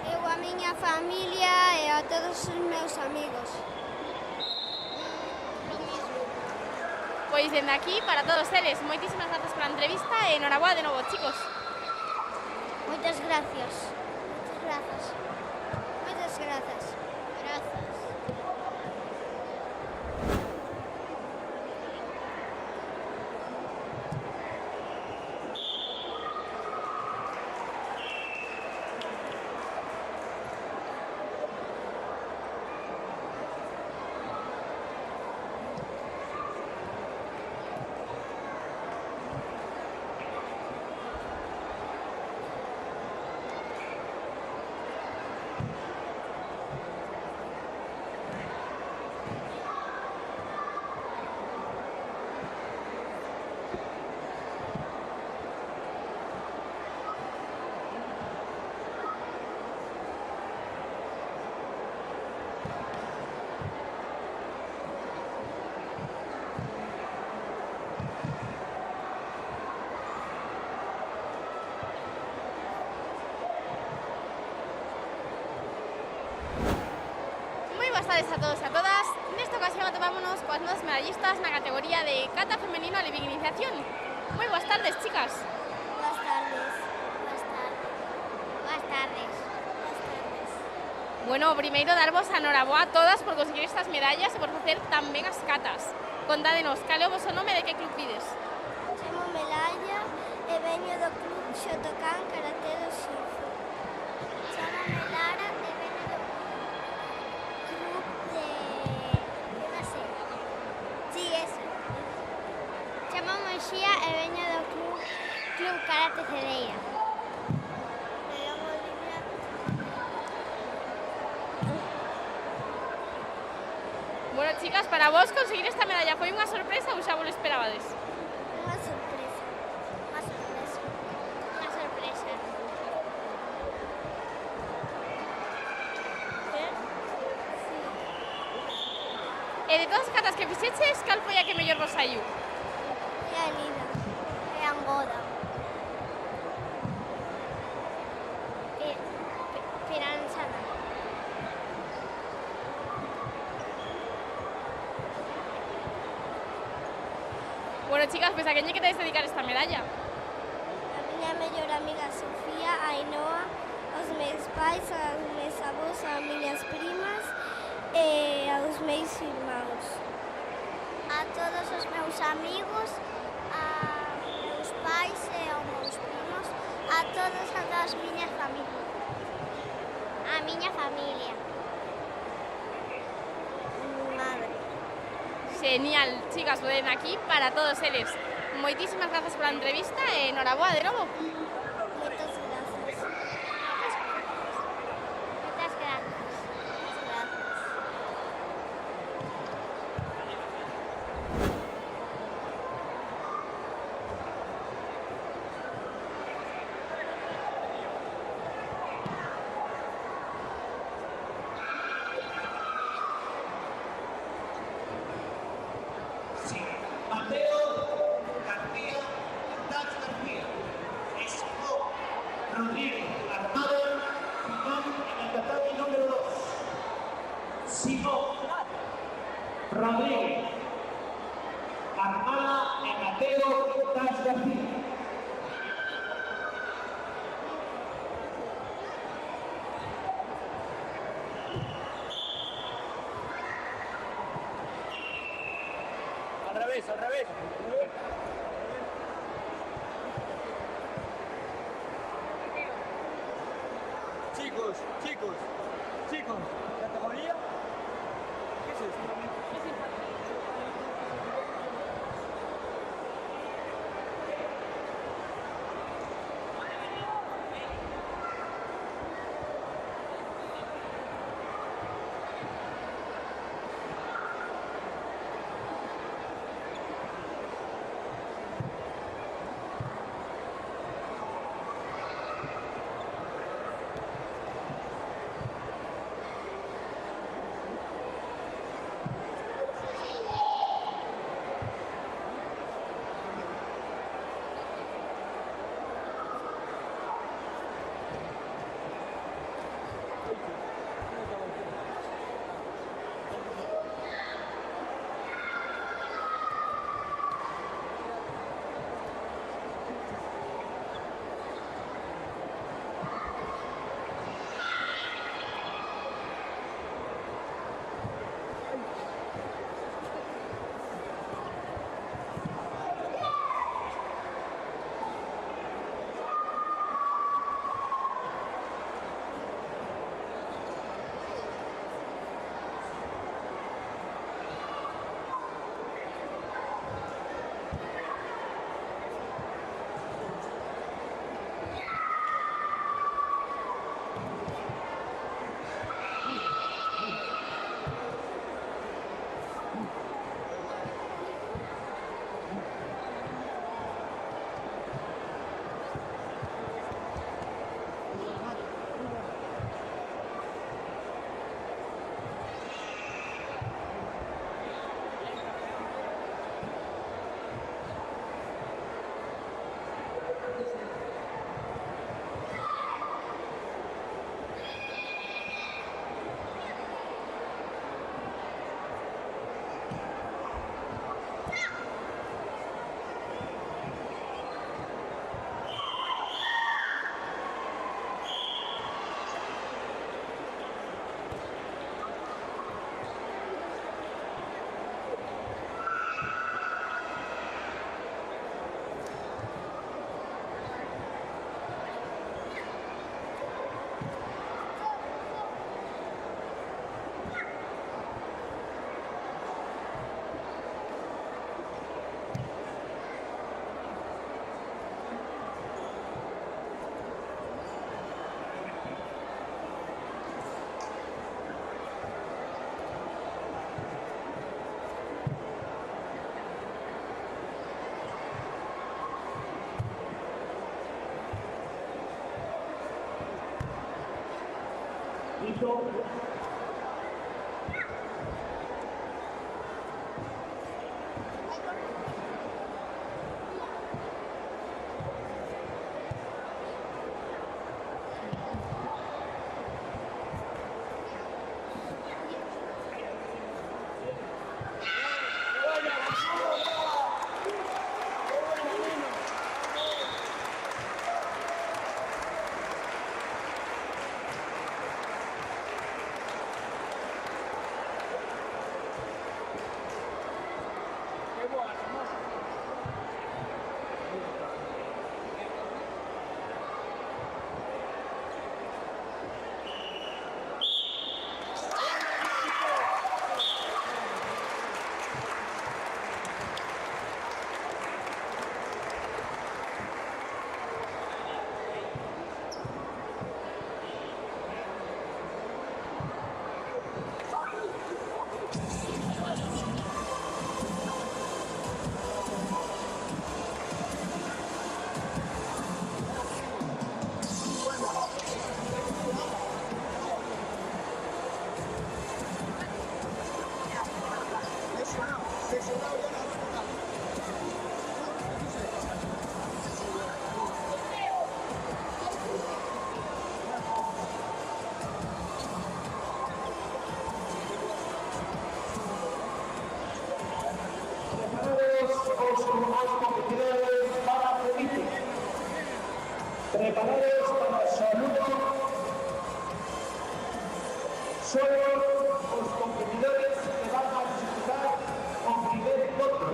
Eu a miña familia e a todos os meus amigos. Lo mismo. Pois dende aquí, para todos eles, moitísimas grazas pola entrevista e noraboa de novo, chicos. Moitas gracias. Moitas grazas. Moitas grazas. Grazas. tardes a todos e a todas. Nesta ocasión atopámonos coas novas medallistas na categoría de cata femenino a Living Iniciación. Moi boas tardes, chicas. Boas tardes. Boas tardes. Boas tardes. Boas tardes. Bueno, primeiro darvos a noraboa a todas por conseguir estas medallas e por facer tan ben as catas. Contádenos, cal é o voso nome e de que club pides? Chamo Melalla e veño do club Xotocan Karate do Xinfu. Chámame Lara e veño do club de... non sei. Sí, eso. Chamo Moxía e veño do club Karate Cedeira. Me llamo Olivia. Bueno, chicas, para vos conseguir esta medalla foi unha sorpresa ou xa vos lo esperabades? Unha sorpresa. Unha sorpresa. Unha sorpresa. E de todas as catas que fixeches, cal foi a que mellor vos saiu? E a Lida. E a Angoda. Piranzana. Bueno, chicas, pues a quen lle queréis dedicar esta medalla? A miña mellor amiga Sofía, a Ainhoa, aos meus pais, aos meus avós, ás miñas primas e aos meus irmáns. A todos os meus amigos, a meus pais e aos meus primos, a todas as miñas familias. A miña familia. Madre. Genial, chicas, pues aquí para todos eles. Moitísimas grazas pola entrevista e noraboa de novo. Moitas grazas. Moitas grazas. Sí, Mateo García, Tach García, Espo Rodríguez, Armada, final en el tatami número 2. Simón Rodríguez, Armada y Mateo Tach García. Al revés, al revés. Chicos, chicos, chicos, ¿categoría? ¿Qué es esto? 1. Preparados para el saludo. Solo los competidores que van a disputar con primer potro.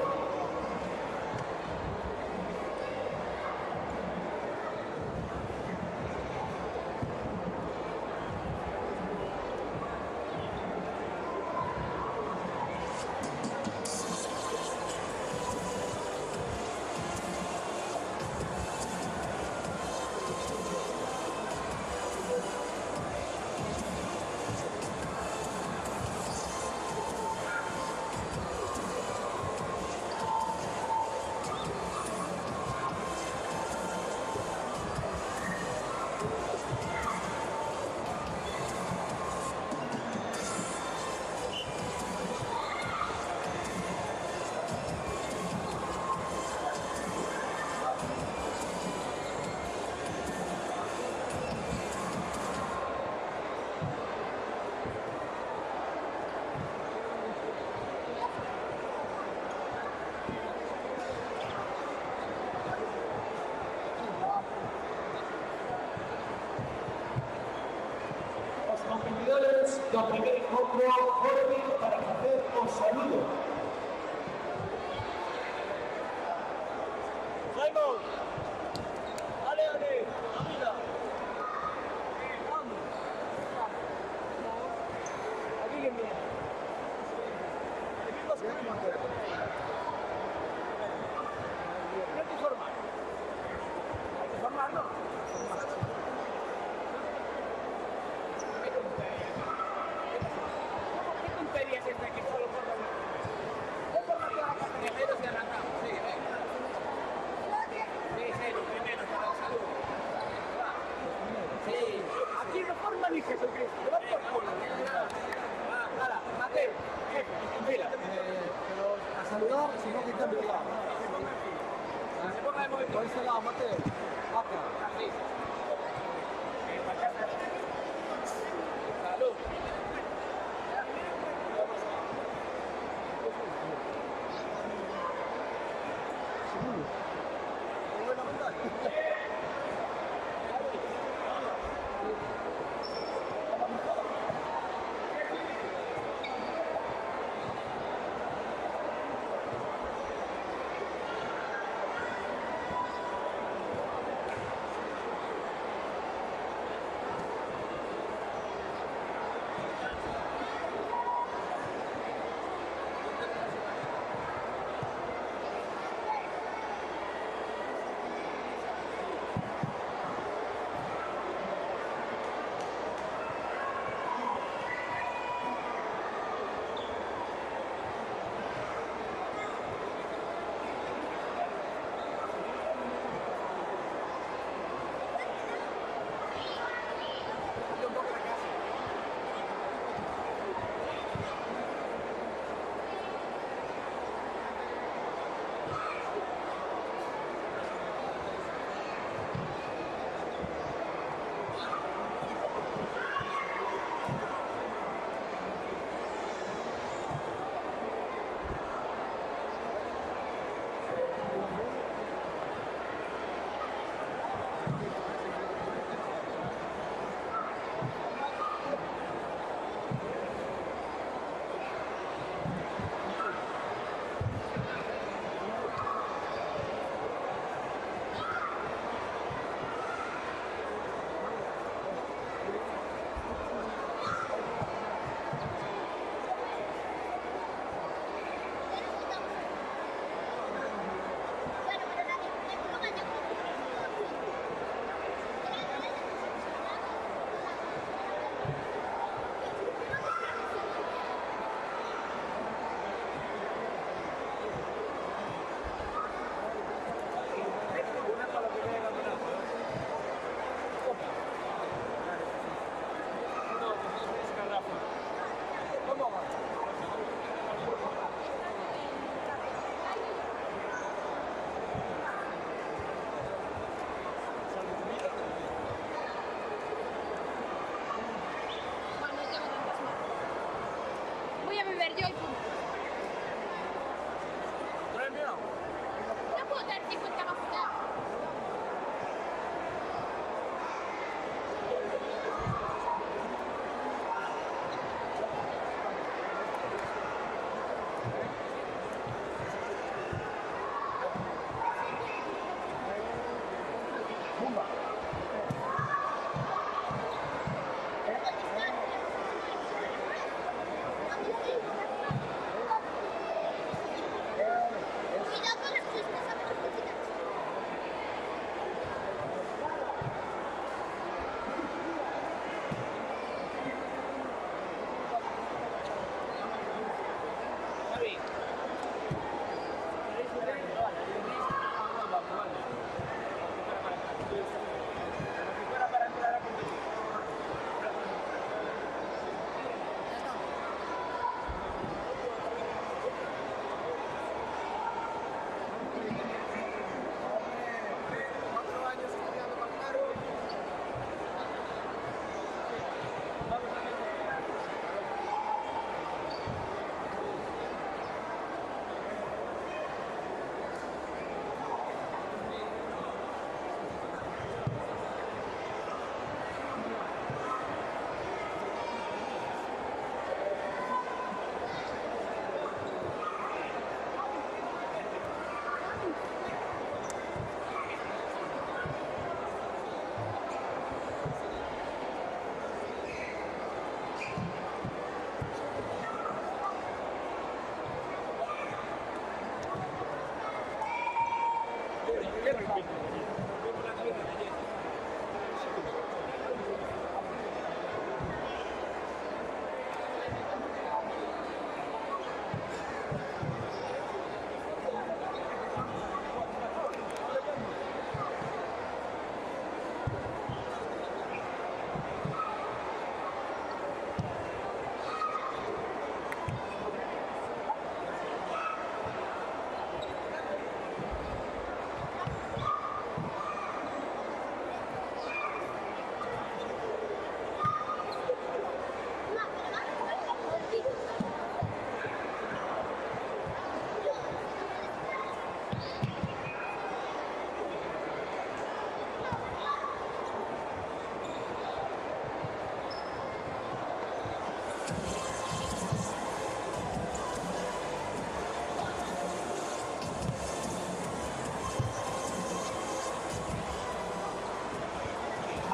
Los primeros potro orden para hacer un saludo. Simon, dale, amiga. Vamos. Aquí que viene. Aquí los que vienen. Hay que formar. Hay que formarlo. ¿Qué es que solo forman? ¿Qué formación a la casa de primeros y arrancamos? Sí, venga. Sí, lo primero para el saludo. Sí, aquí no forma ni Jesucristo, te va por culo. Nada, Mateo, mira. Pero a saludar, si no, que cambie de lado. Se ponga de movimiento. Por ese lado, Mateo. Acá. Así. Salud.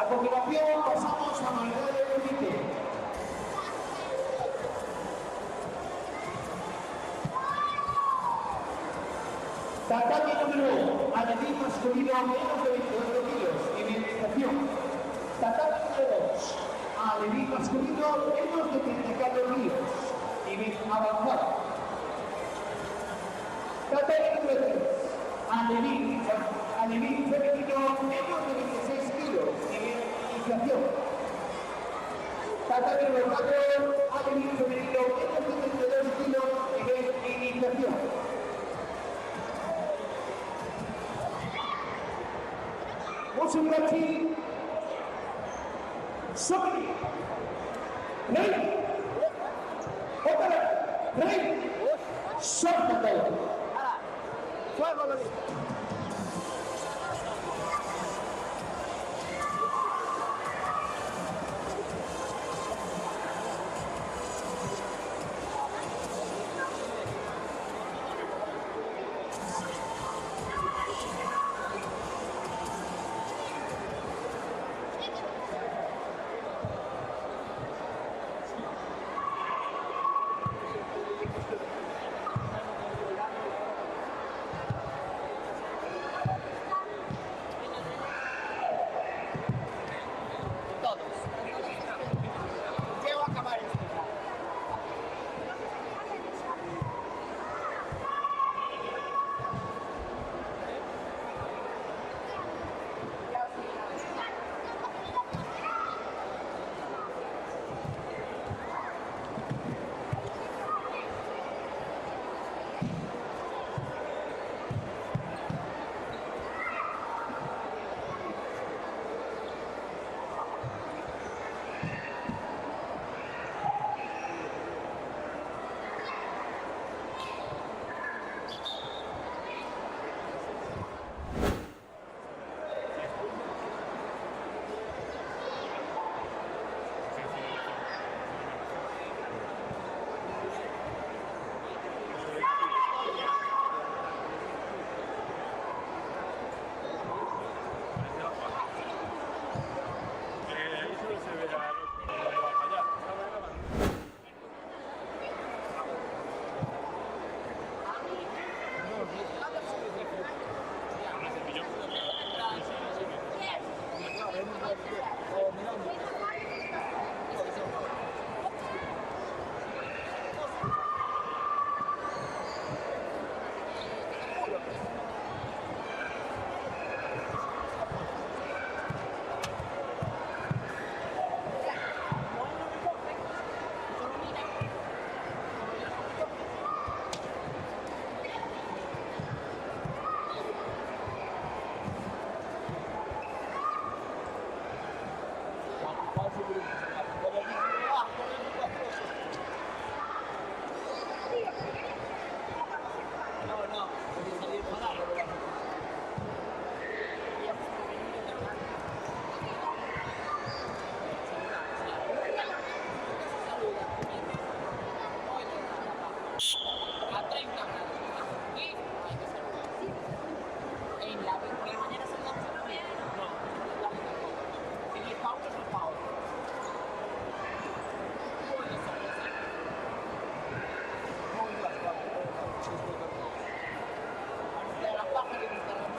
A continuación pasamos a manualidades de élite. Tatami número 1, aledín masculino menos de 28 kilos, identificación. Tatami número 2, aledín masculino menos de 34 kilos, nivel avanzado. Tatami número 3, aledín femenino menos de 26 kilos, nivel iniciación. Tatami número 4, aledín femenino menos de 32 kilos, nivel iniciación. Musulachi, Sobri, Rey, Otara, Rey, Sócrates. Fuego, bajar en Instagram.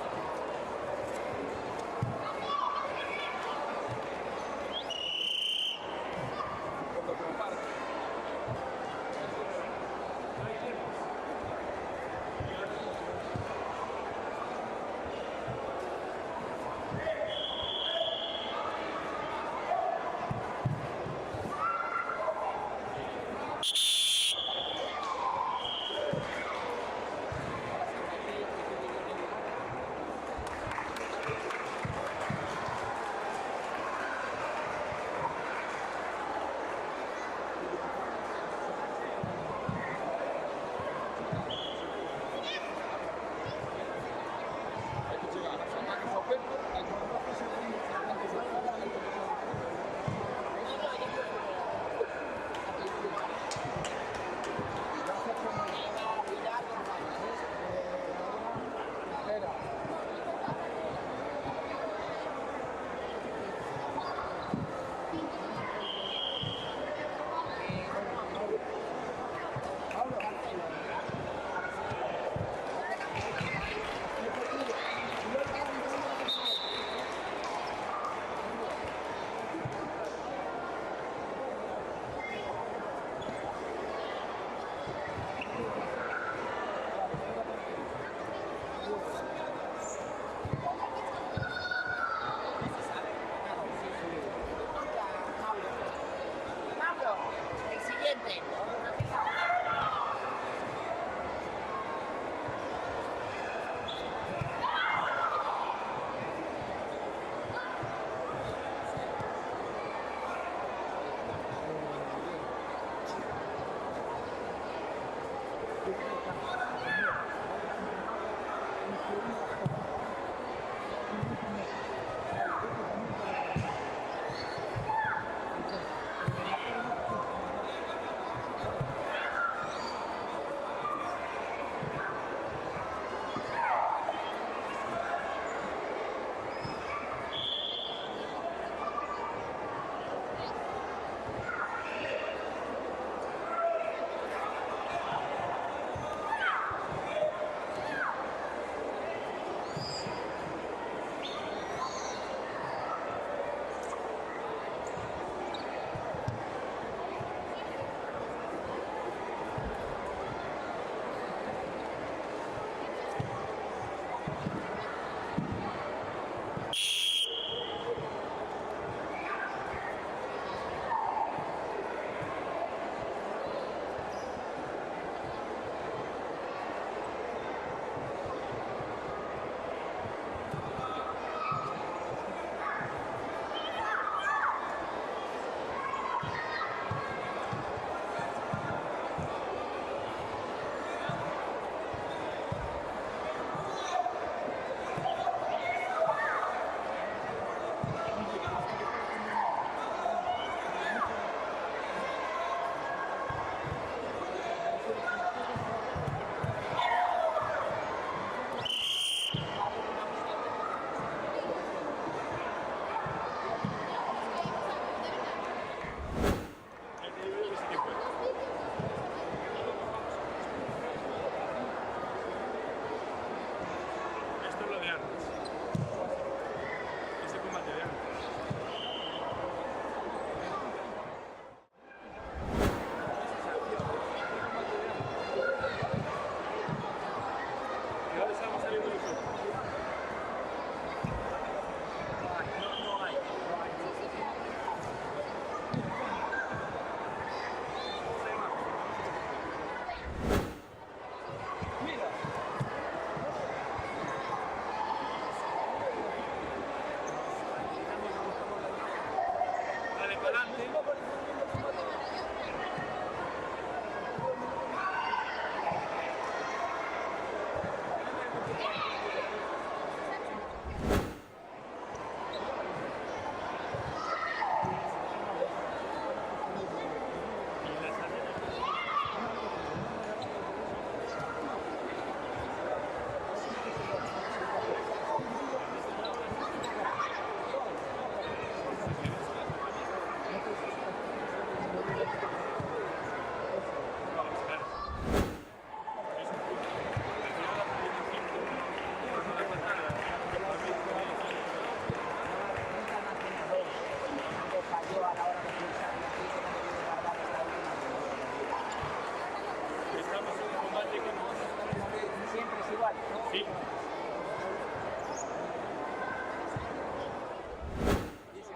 Madrid.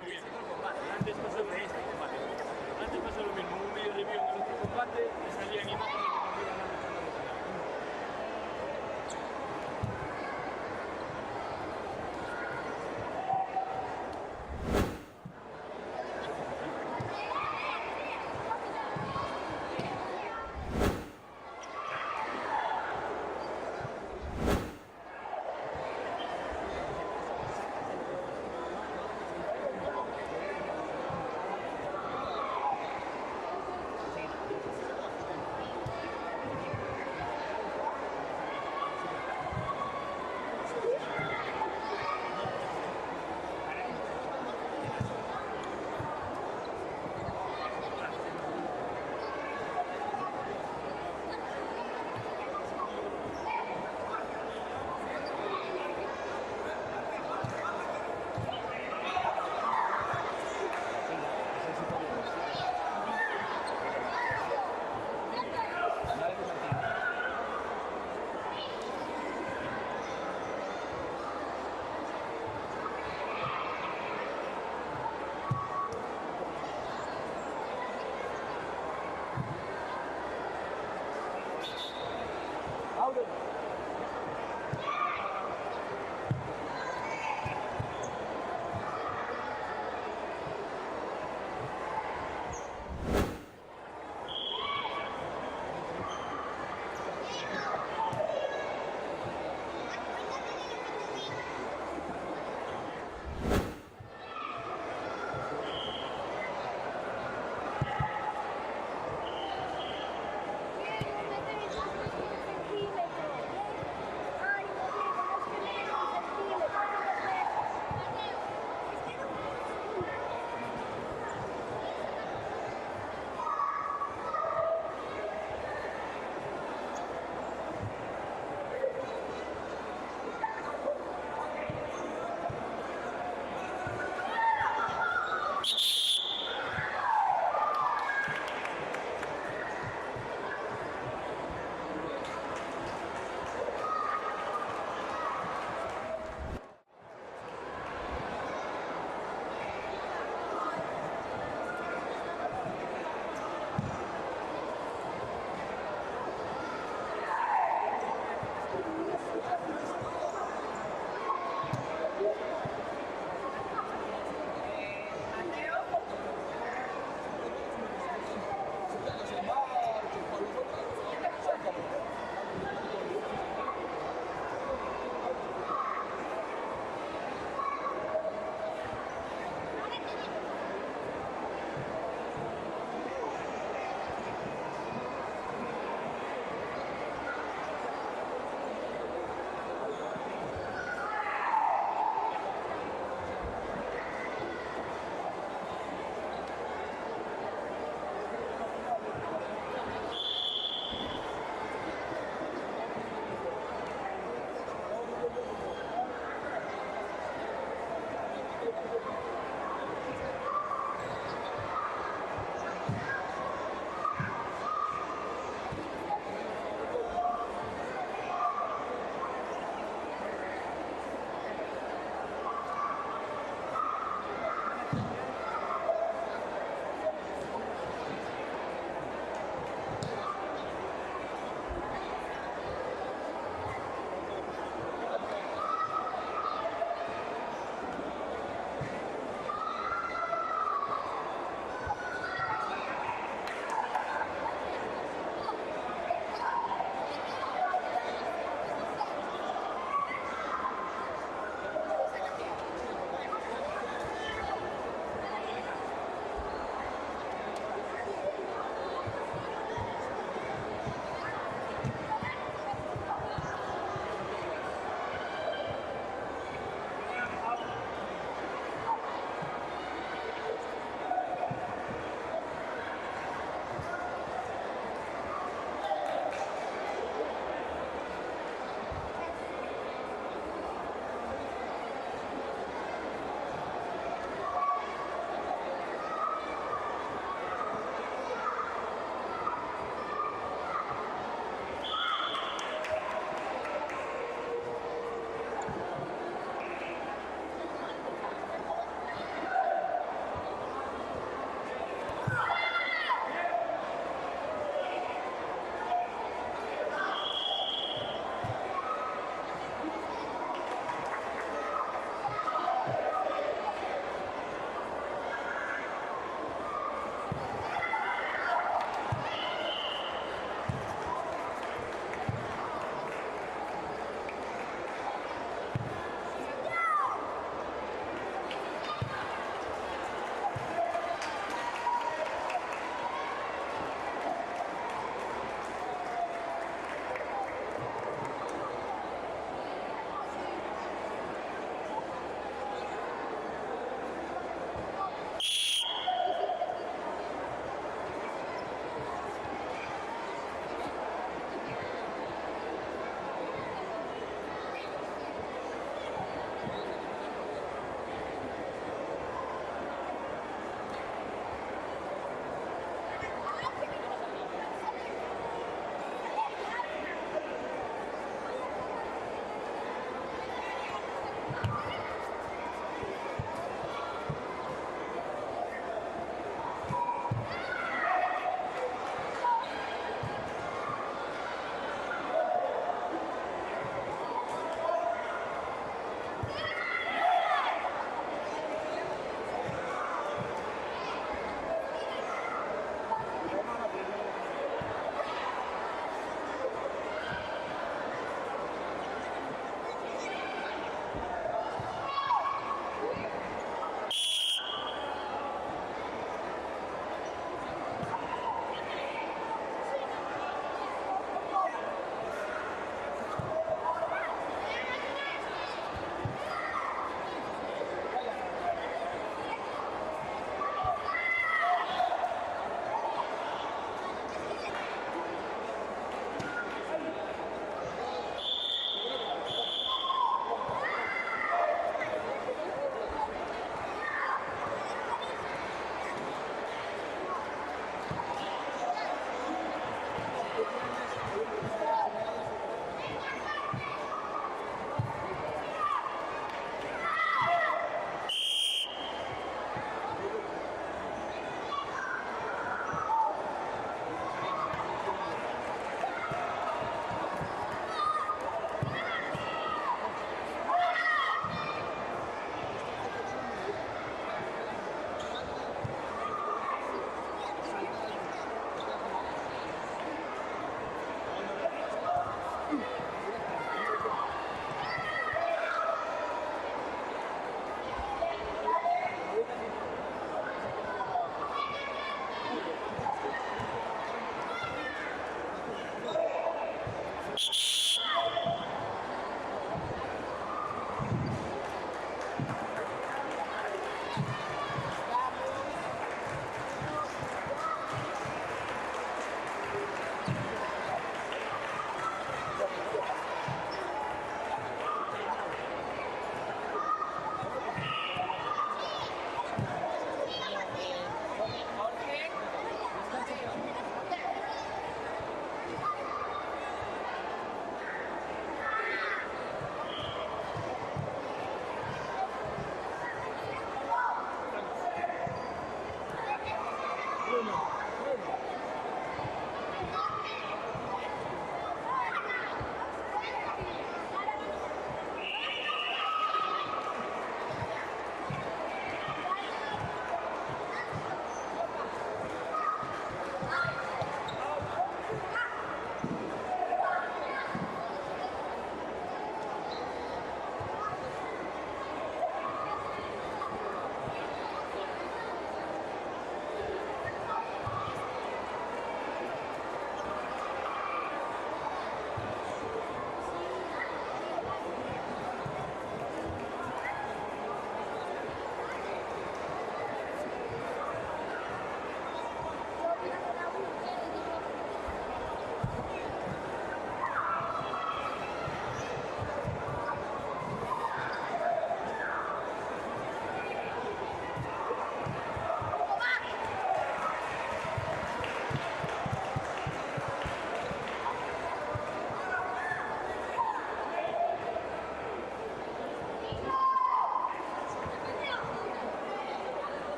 Muy bien. Antes pasó de este combate. Antes pasó lo mismo, un medio review en el otro combate, le salían imágenes de cómo iban a luchar los dos.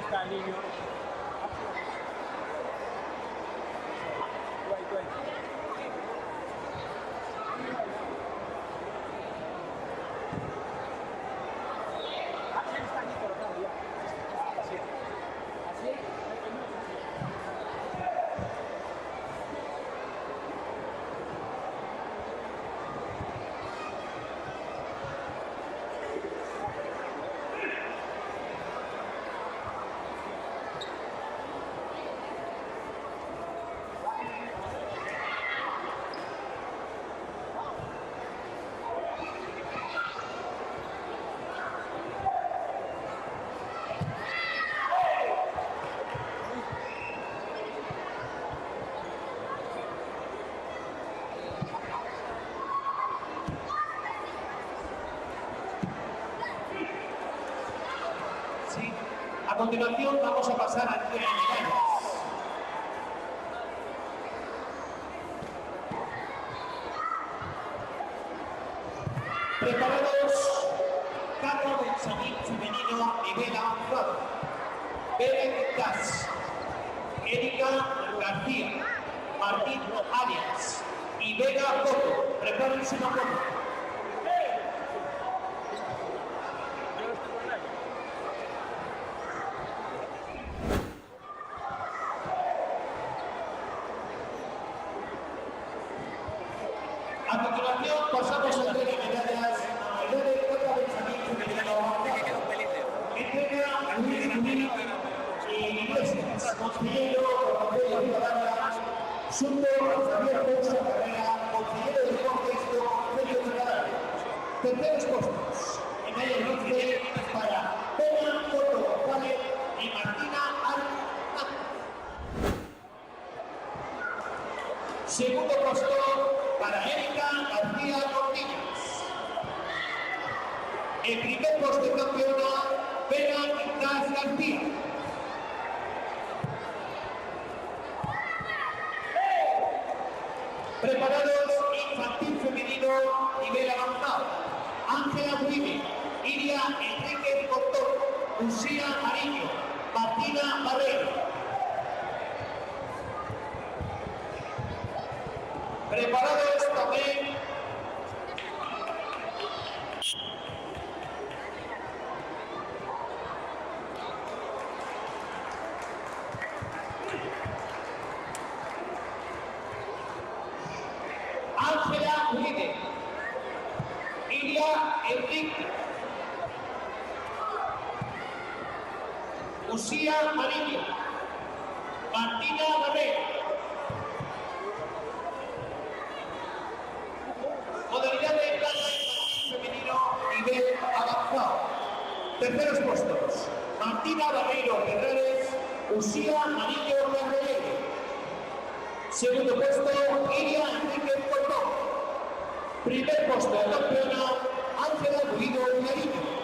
está el niño. A continuación vamos a pasar al tiro de medallas. Preparados, carro del Samil femenino nivel avanzado. Belén Cas, Erika García, Martín Arias y Vega Coto. Prepárense una foto. A continuación pasamos a entrega de medallas a nivel de carro del Samil femenino avanzado. Entrega a Luis Gulín y Iglesias, consejero de Rivadavia, Sundo Javier Pousa Carrera, consejero de contexto Concello de Rivadavia. Terceros puestos, en el bronce para Pena Coto González y Martina Alcántara. Segundo puesto para Erika García Cortiñas. El primer puesto de campeona, Pena García. Preparados, infantil femenino, nivel avanzado. Ángela Uribe, Iria Enrique Cotón, Lucía Mariño, Martina Barreiro. Preparados también. Ángela Uribe, Iria Enrique, Lucía Mariño, Martina Barreiro. Modalidad de plata femenino nivel avanzado. Terceros puestos, Martina Barreiro Ferreres, Lucía Mariño Ferreres. Segundo puesto, Iria Enrique Cotón. Primer puesto de campeona, Ángela Pulido Mariño.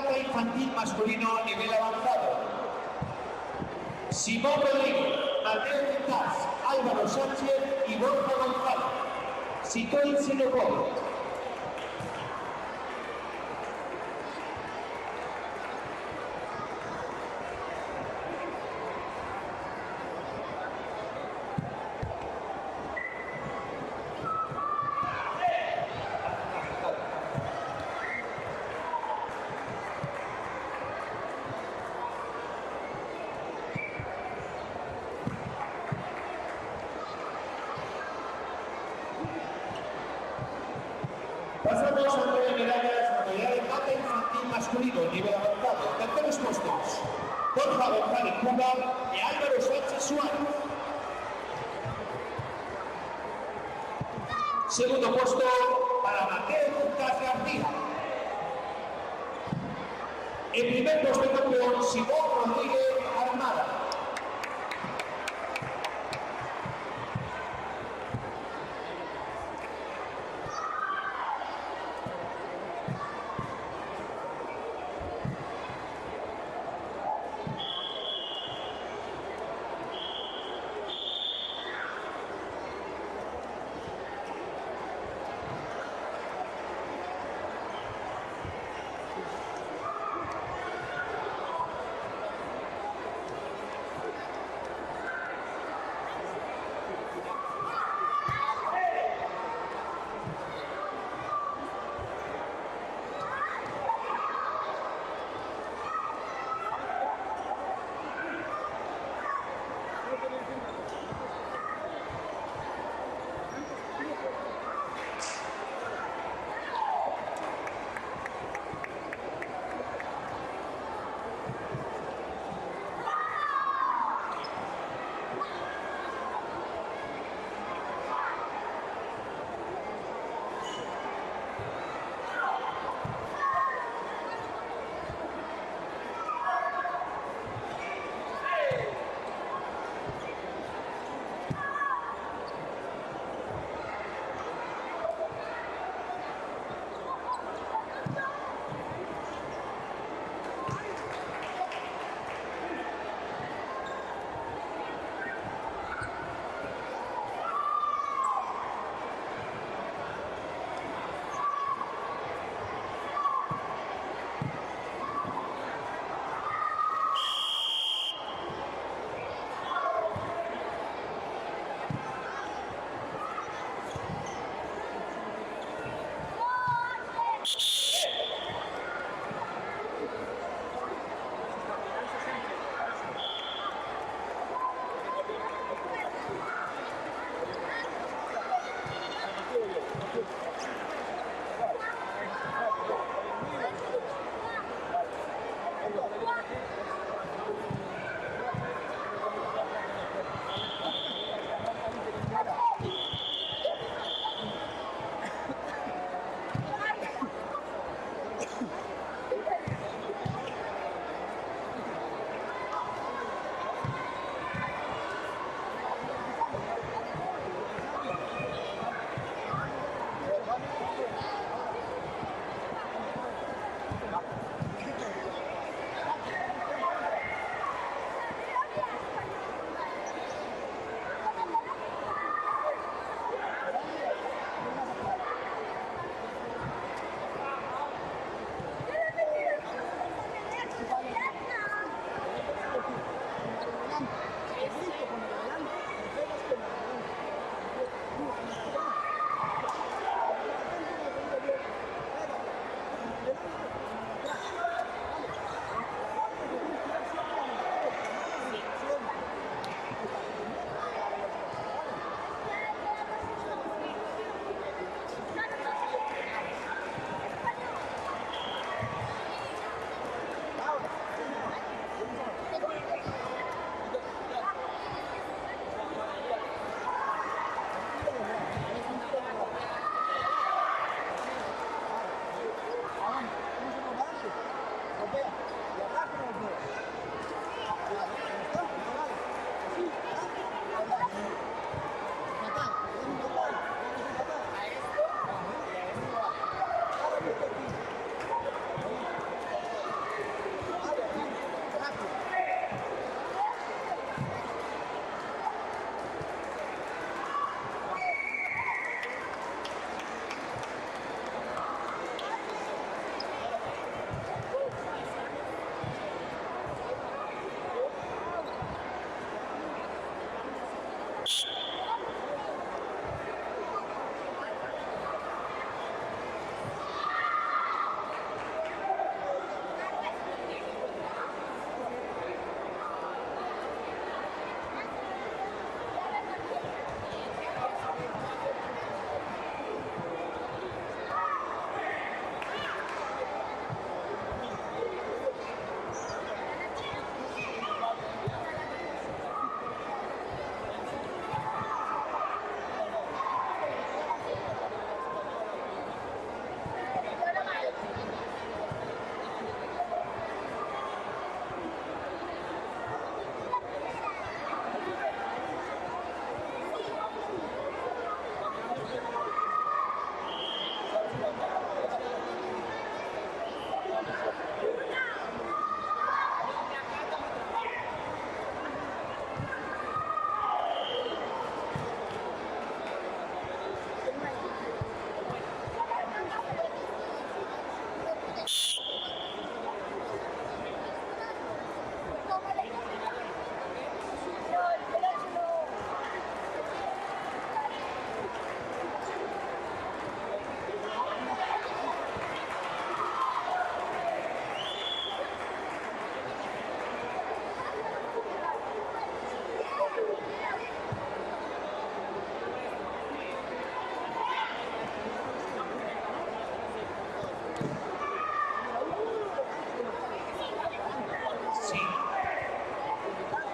Plata infantil masculino nivel avanzado. Simón Rodríguez, Mateo Quintás, Álvaro Sánchez y Borja González. Sitoy Sinopol. Pasamos a 9 medallas, la medalla de plata infantil masculino, nivel avanzado. Terceros puestos, Borja González Cuba y Álvaro Sánchez Suárez. Segundo puesto para Mateo Quintás García. En primer puesto campeón, Simón Rodríguez Armada.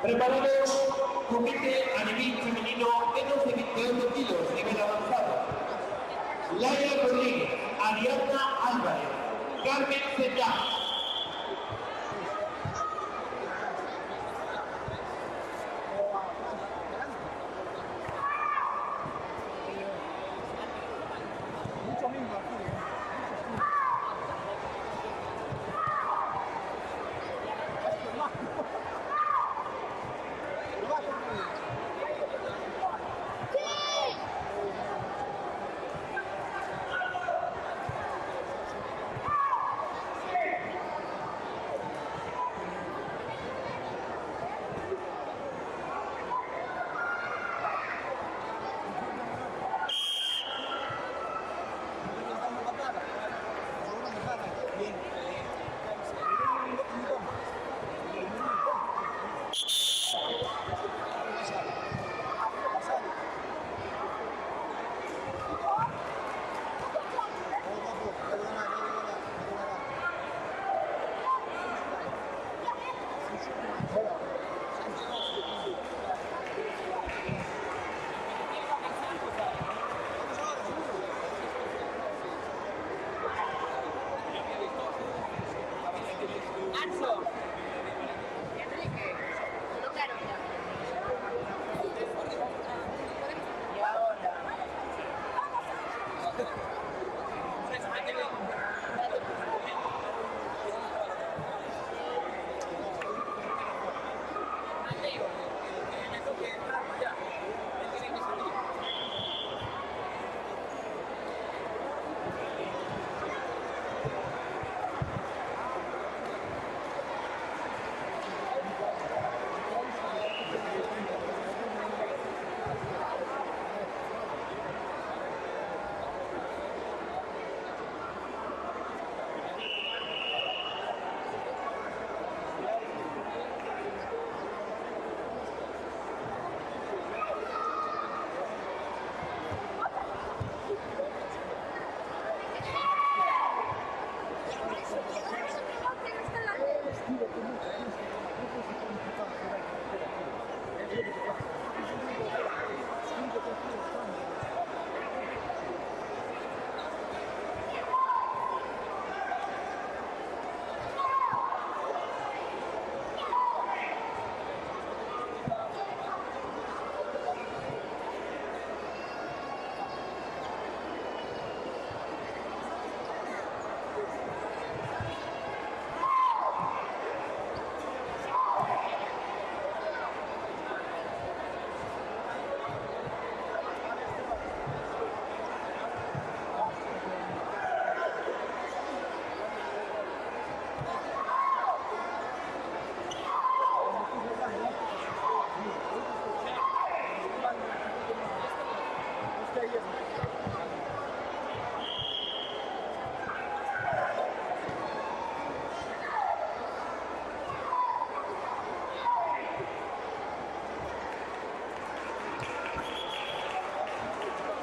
Preparados, compite a nivel femenino menos de 28 kilos, nivel avanzado. Laia Rodríguez, Ariadna Álvarez, Carmen Zeta.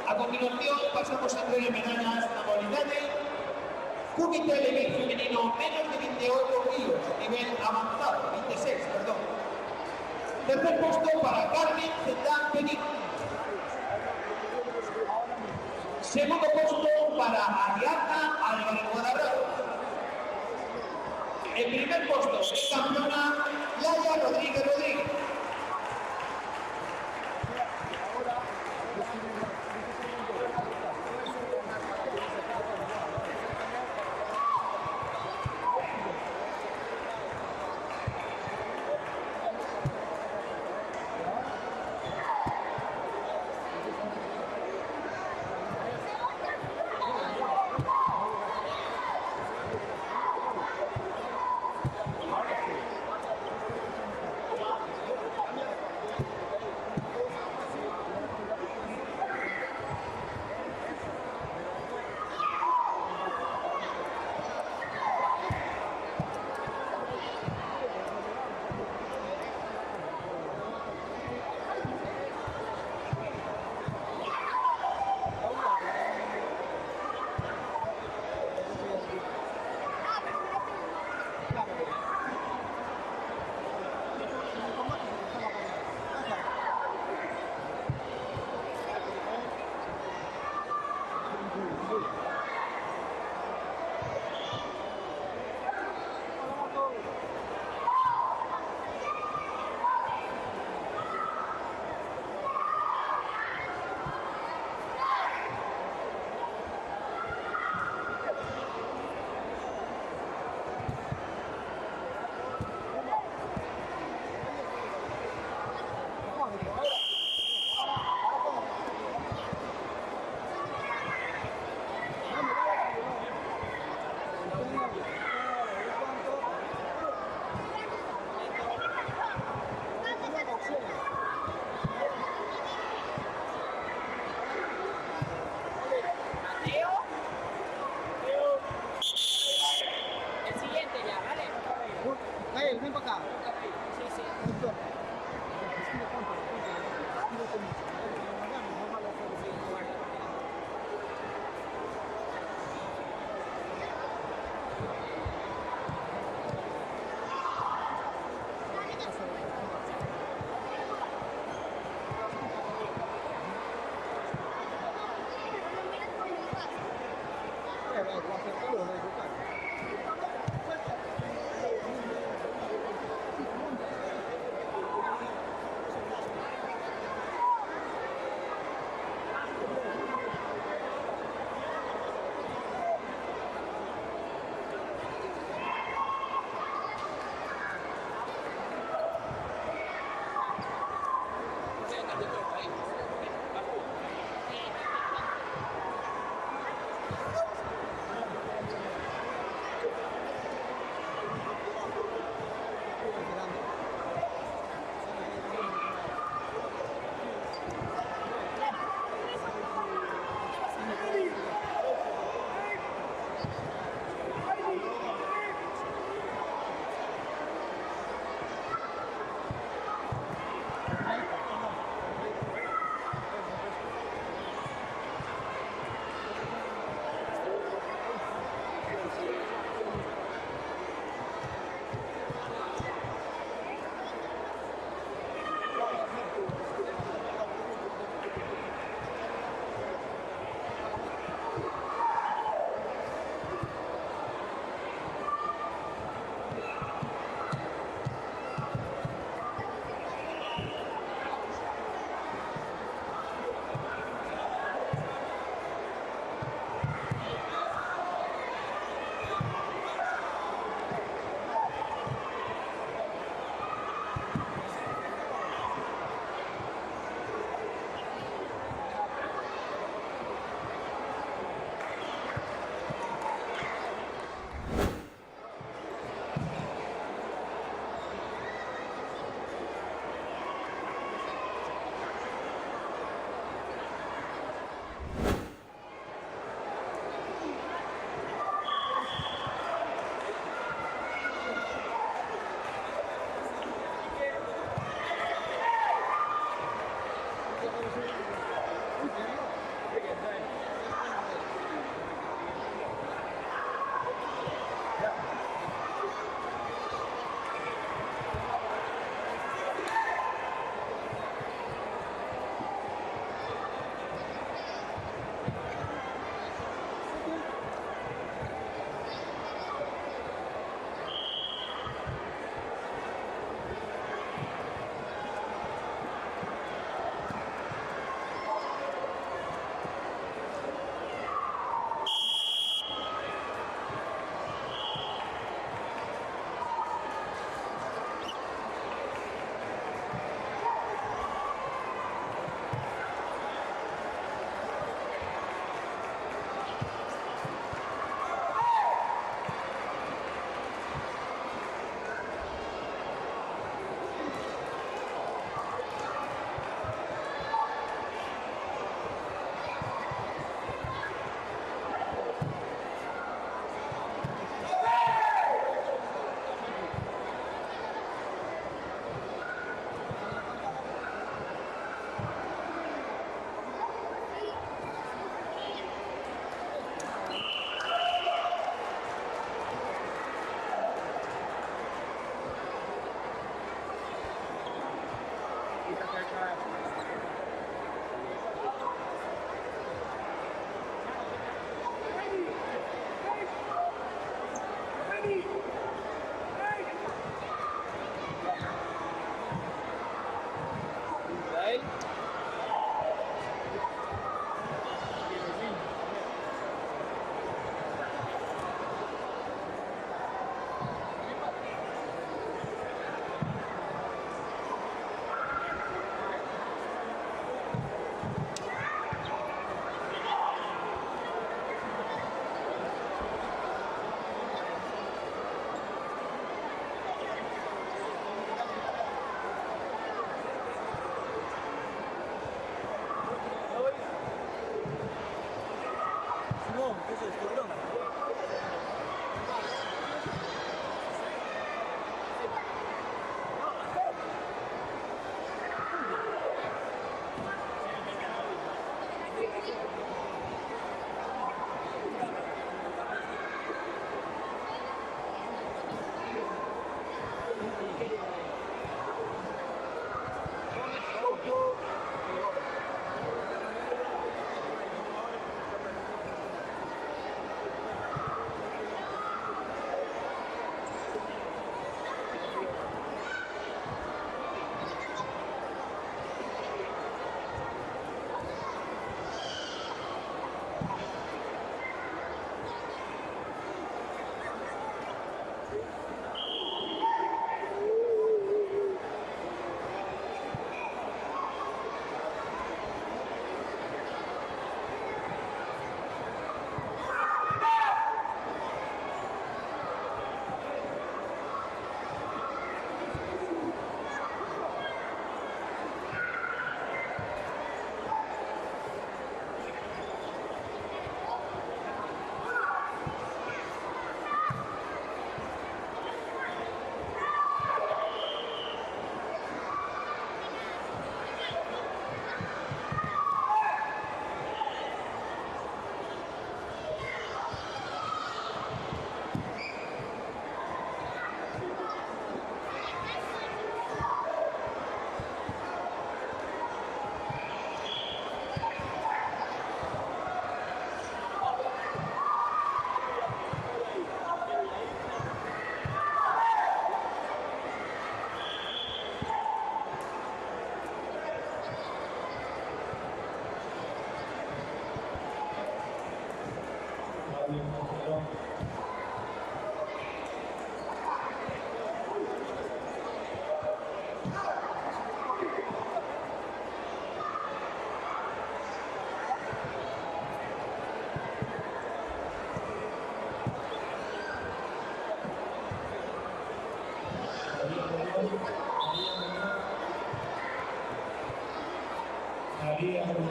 A continuación pasamos a entregar medallas a modalidades Comité Elite femenino menos de 28 kilos, nivel avanzado, 26, perdón. Tercer puesto para Carmen Zeta Benito. Segundo puesto para Ariadna Álvarez Guadarrado. El primer puesto es campeona Laia Rodríguez Rodríguez.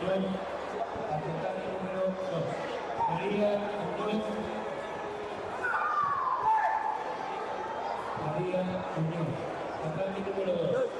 atacante número 2. María Muñoz. María Muñoz, atacante número 2.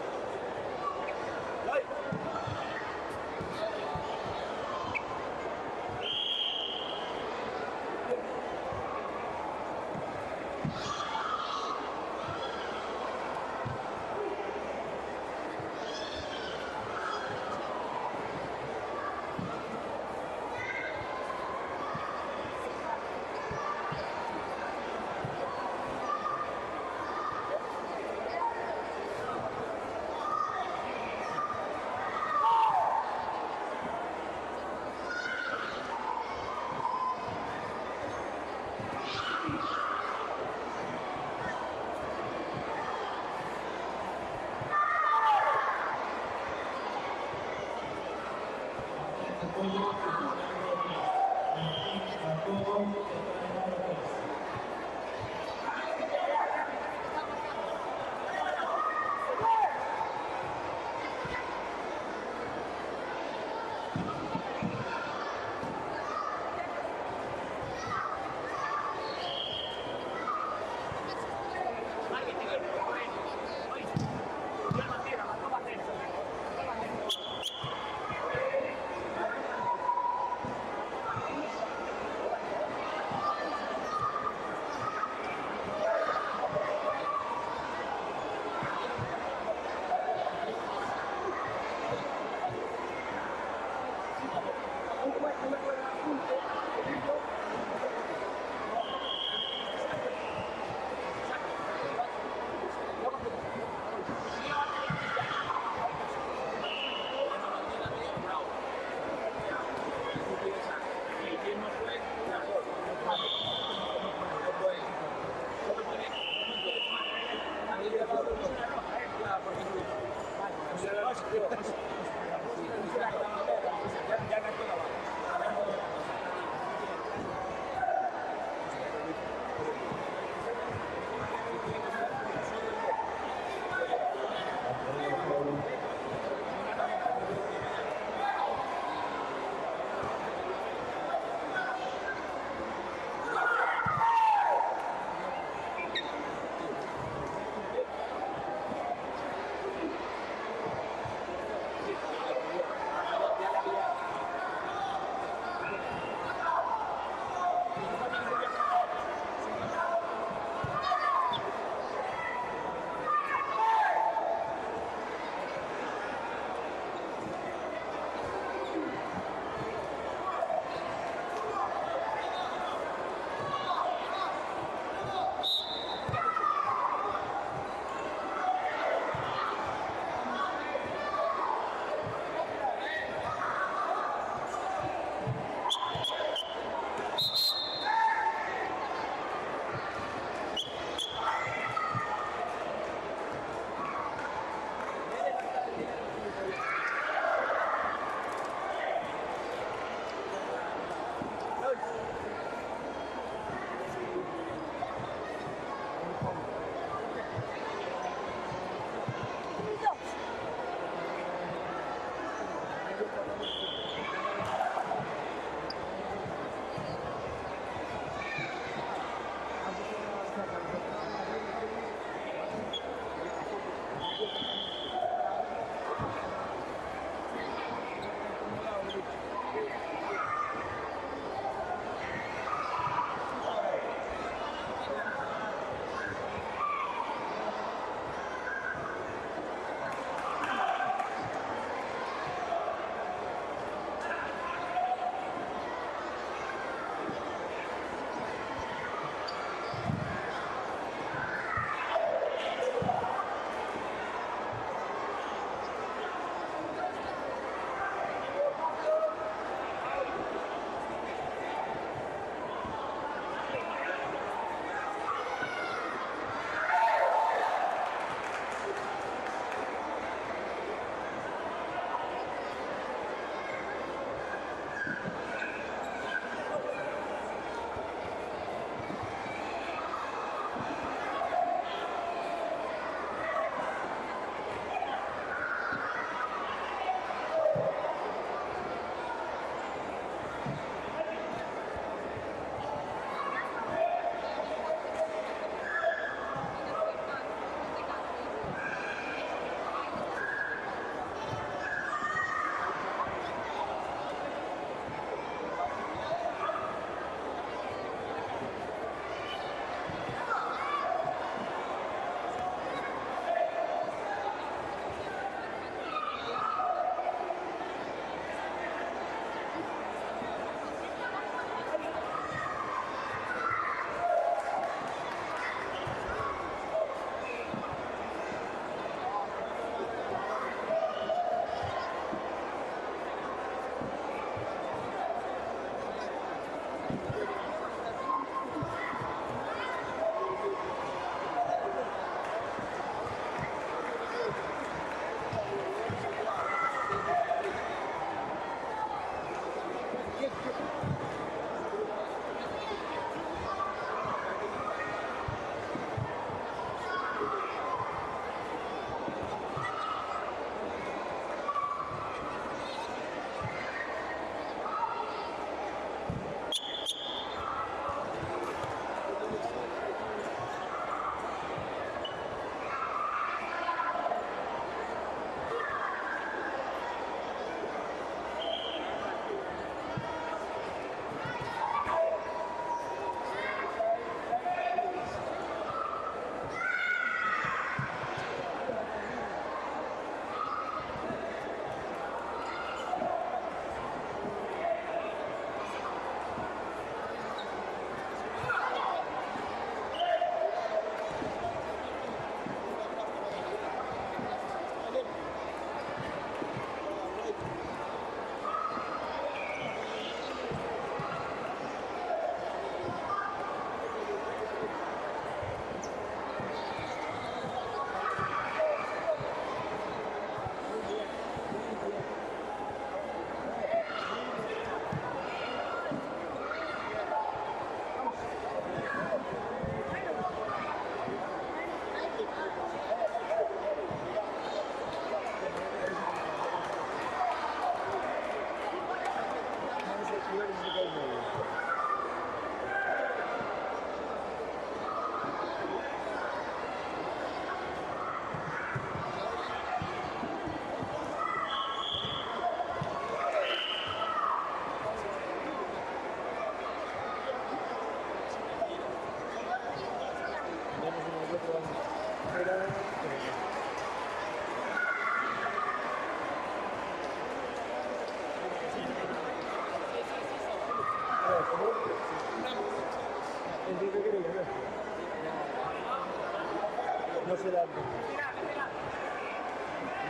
se da. No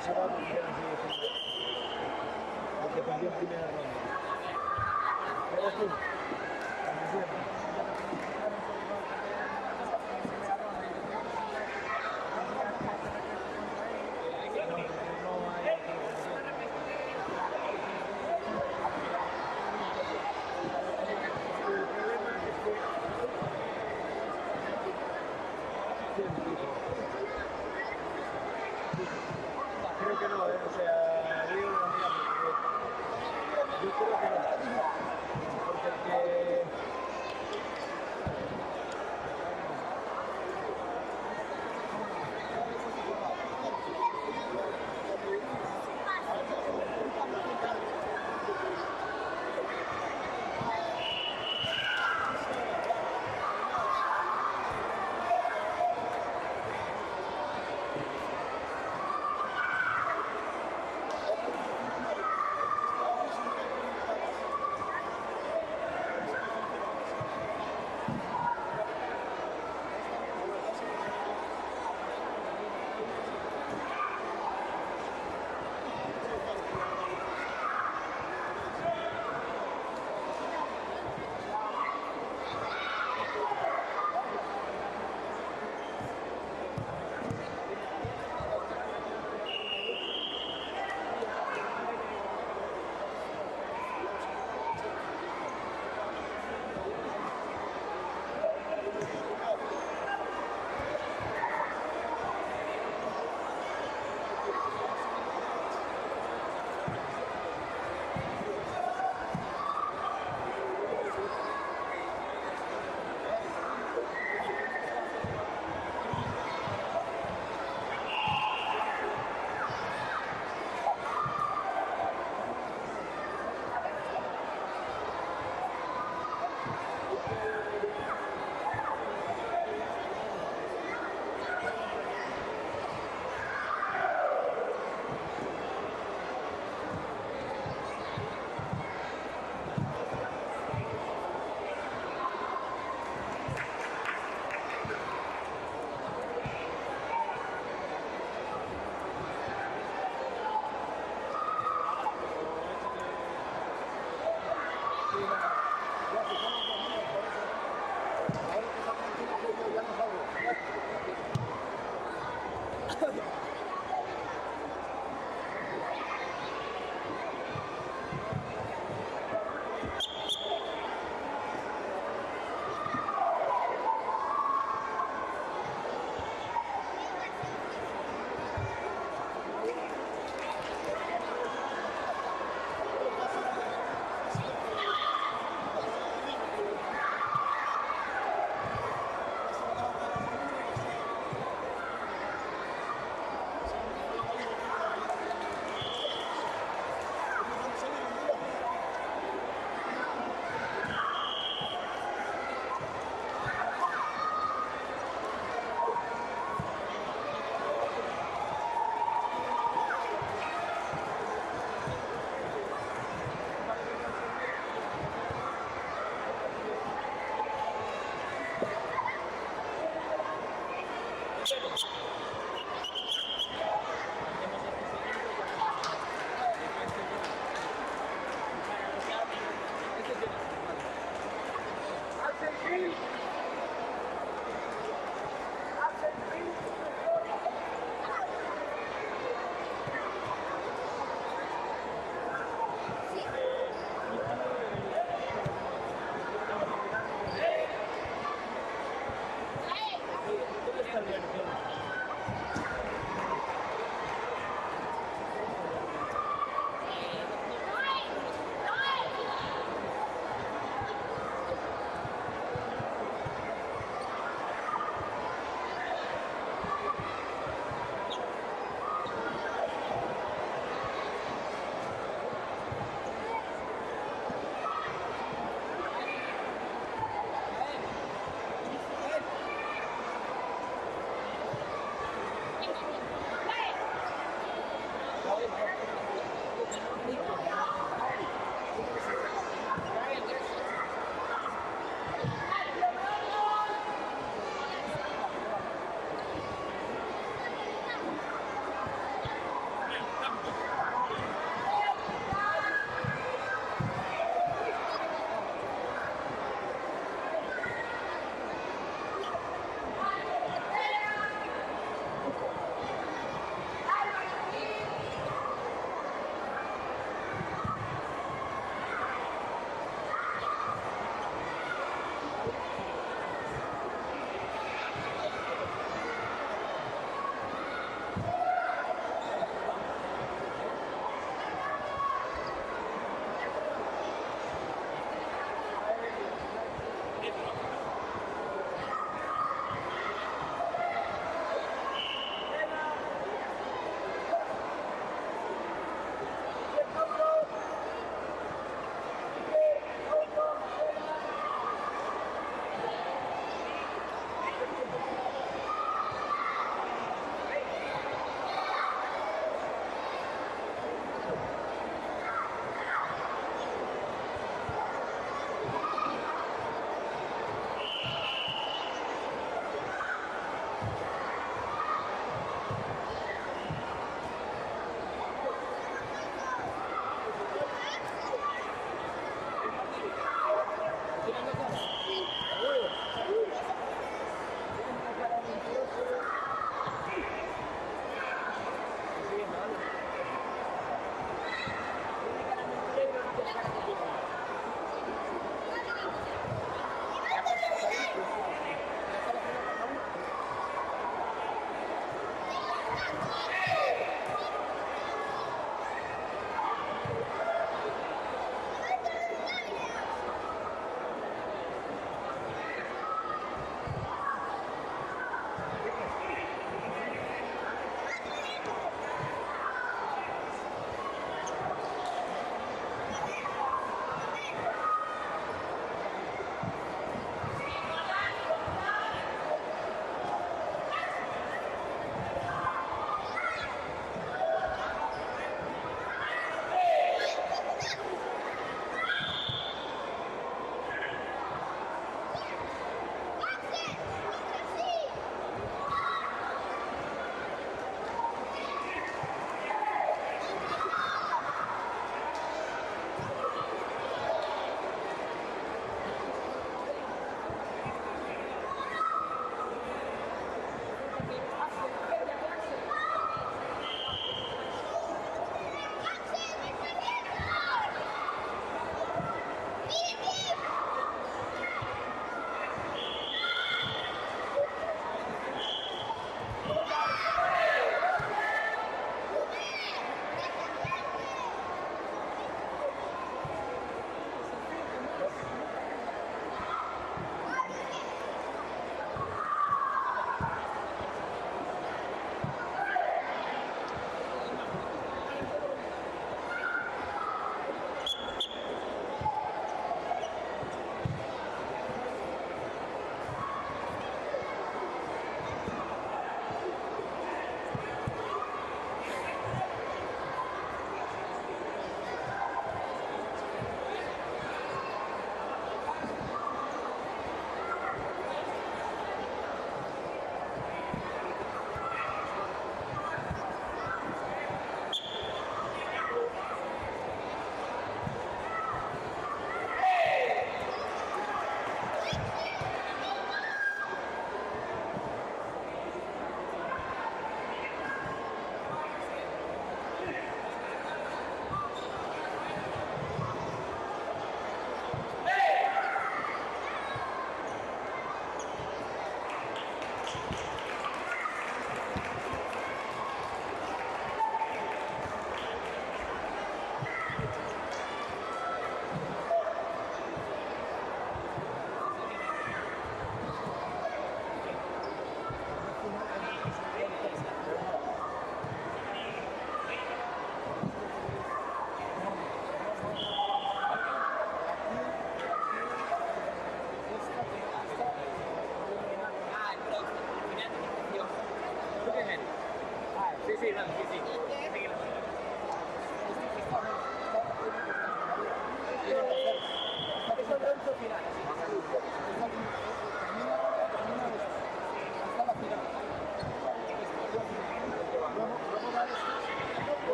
se da porque quedan así de fondo. Porque perdió en primera ronda. Eres tú. Como siempre. Creo que no, o sea, digo una mía porque yo creo que no. Porque el que...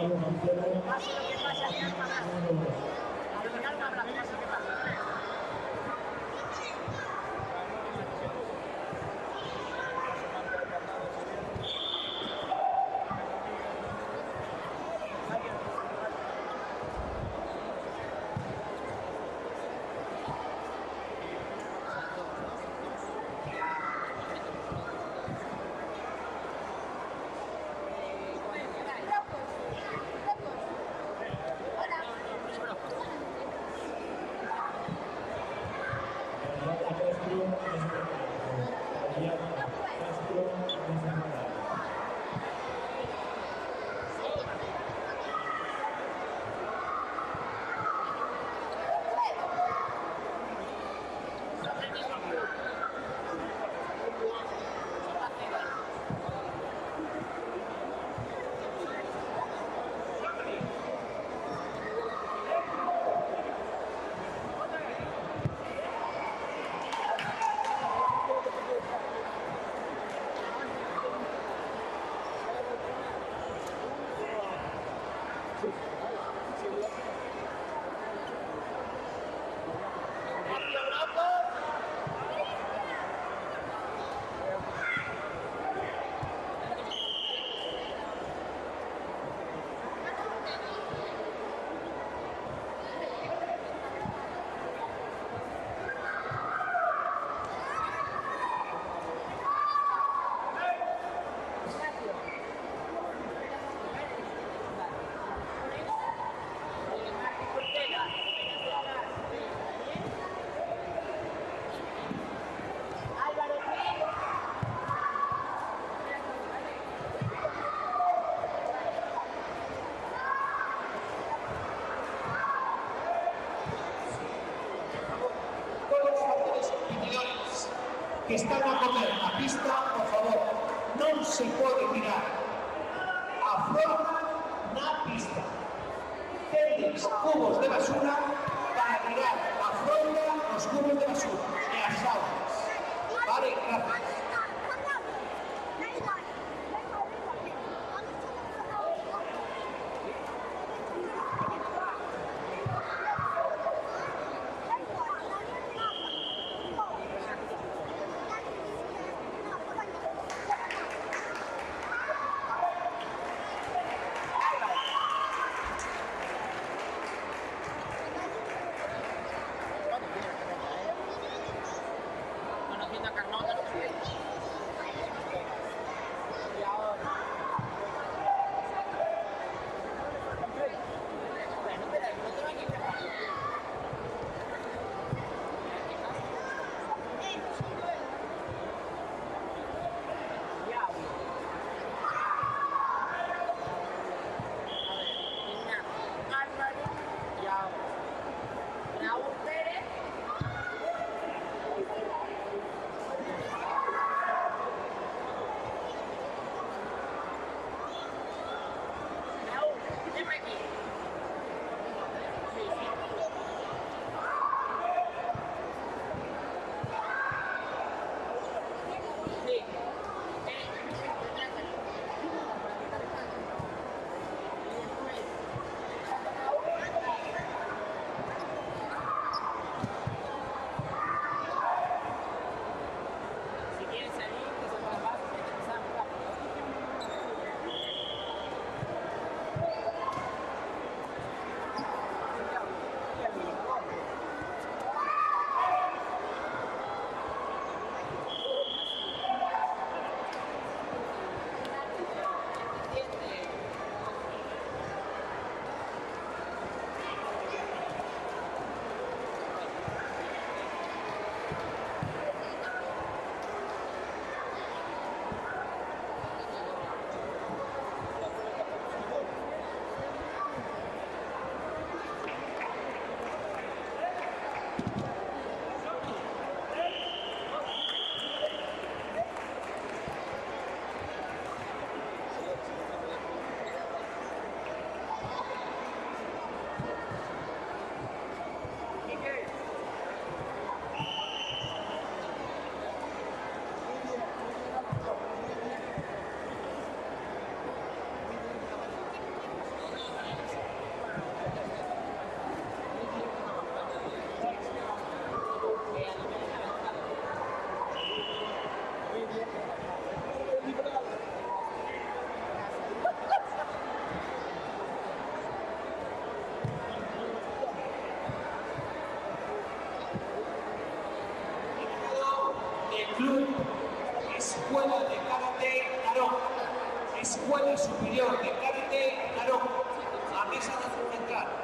Pase lo que pase, al final pagas. Al final un abrazo, pase lo que pase. Que están a comer na pista, por favor, non se pode tirar a fronda na pista. Tedes cubos de basura para tirar a fronda os cubos de basura e as aulas. Vale, gracias. Conociendo a Carnota, no sé. Club Escuela de Karate Narón, Escuela Superior de Karate Narón, a mesa central.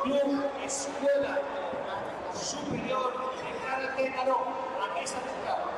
Club Escuela Superior de Karate Narón, a mesa central.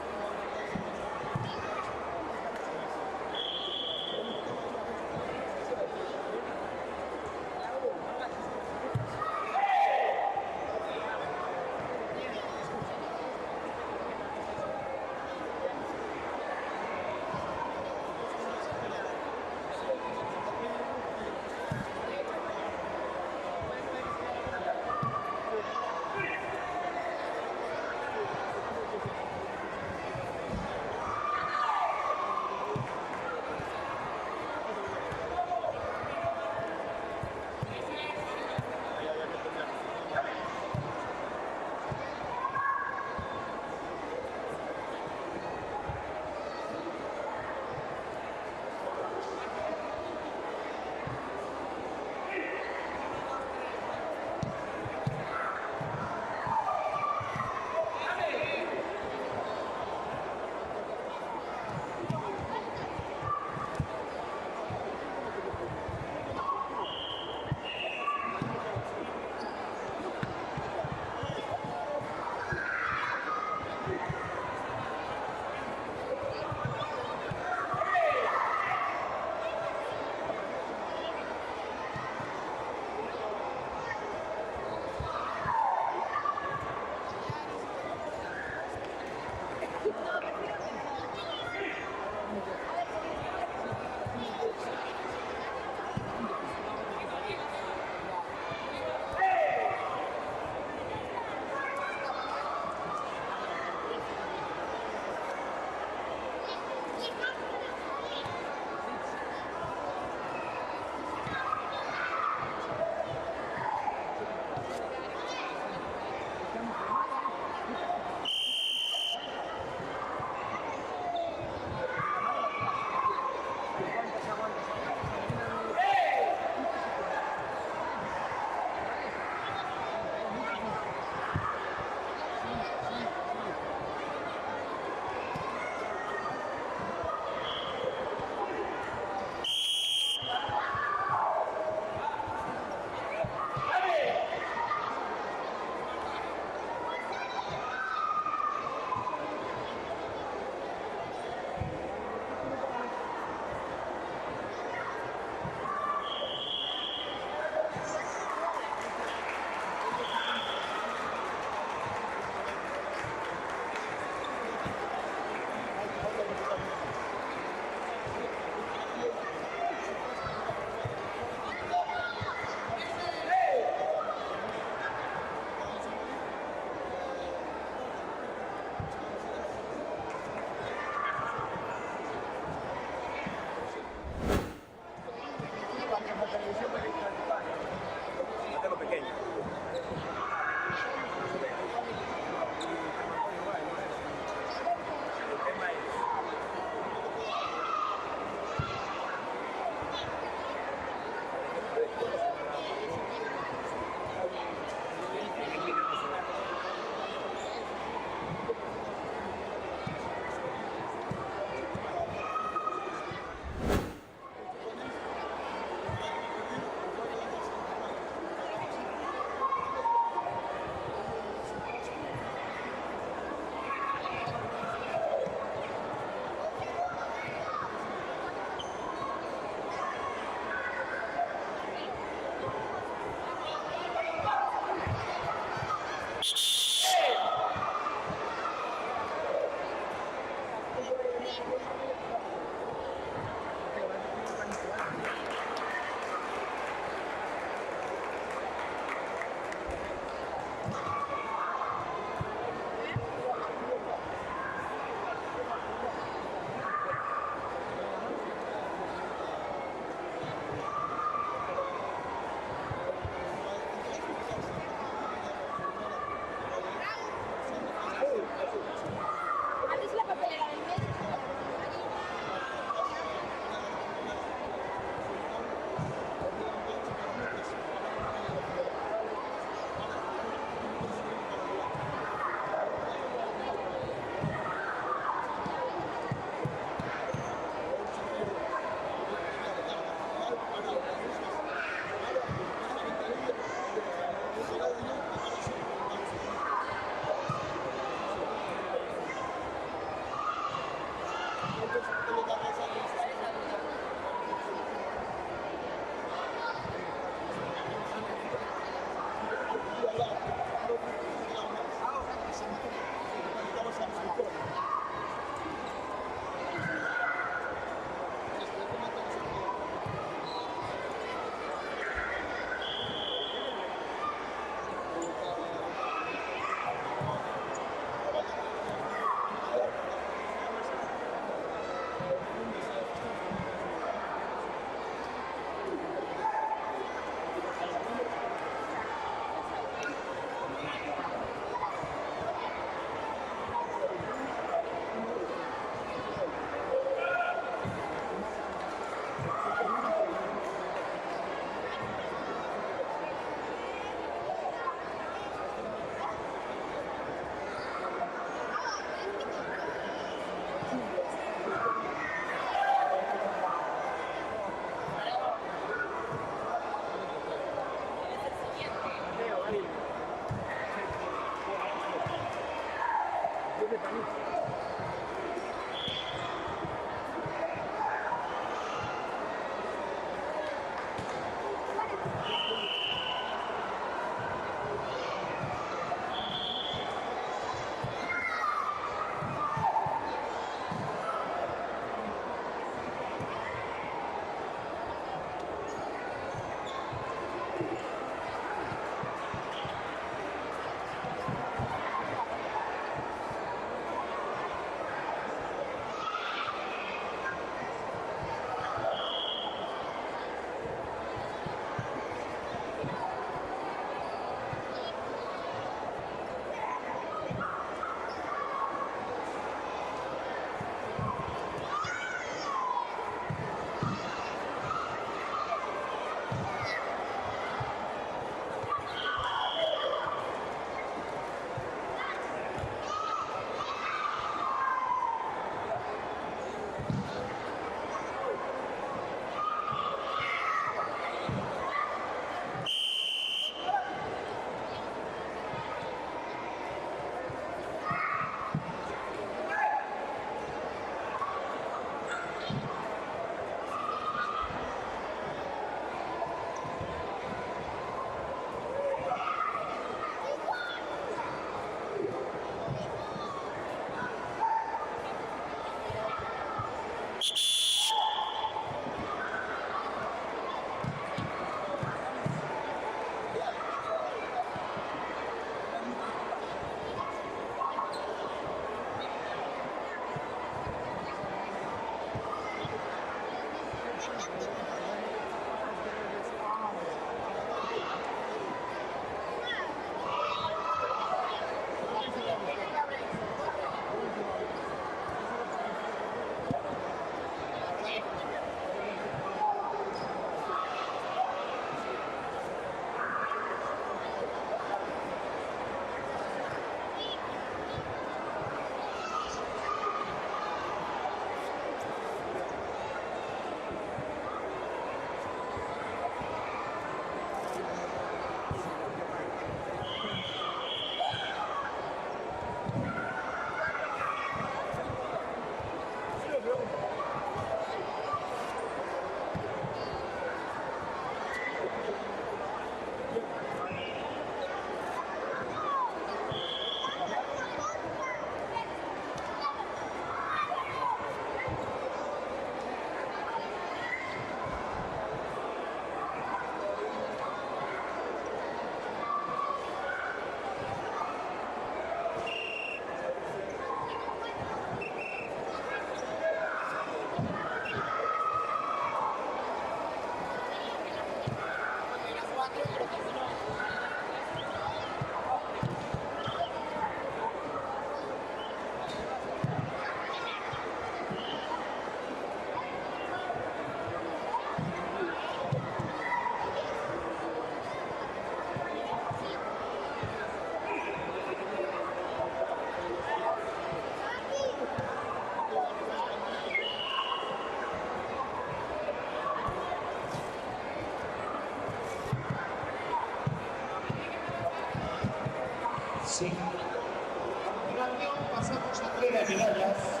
Sí. A continuación pasamos a entrega de medallas.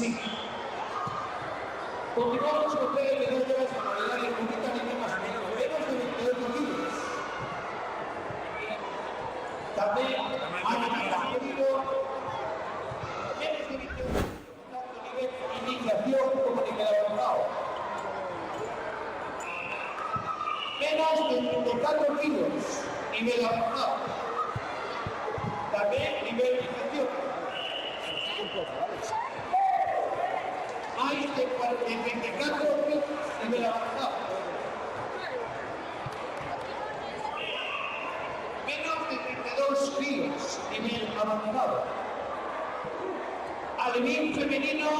Sí. Continuamos con 3 medallas para medalla única nivel masculino, menos de 28 kilos. También han conseguido menos de 28 kilos tanto nivel iniciación como nivel avanzado. Menos de 34 kilos nivel avanzado. También nivel iniciación. Más de 34 kilos nivel avanzado. Menos de 32 kilos nivel avanzado. Alevín femenino,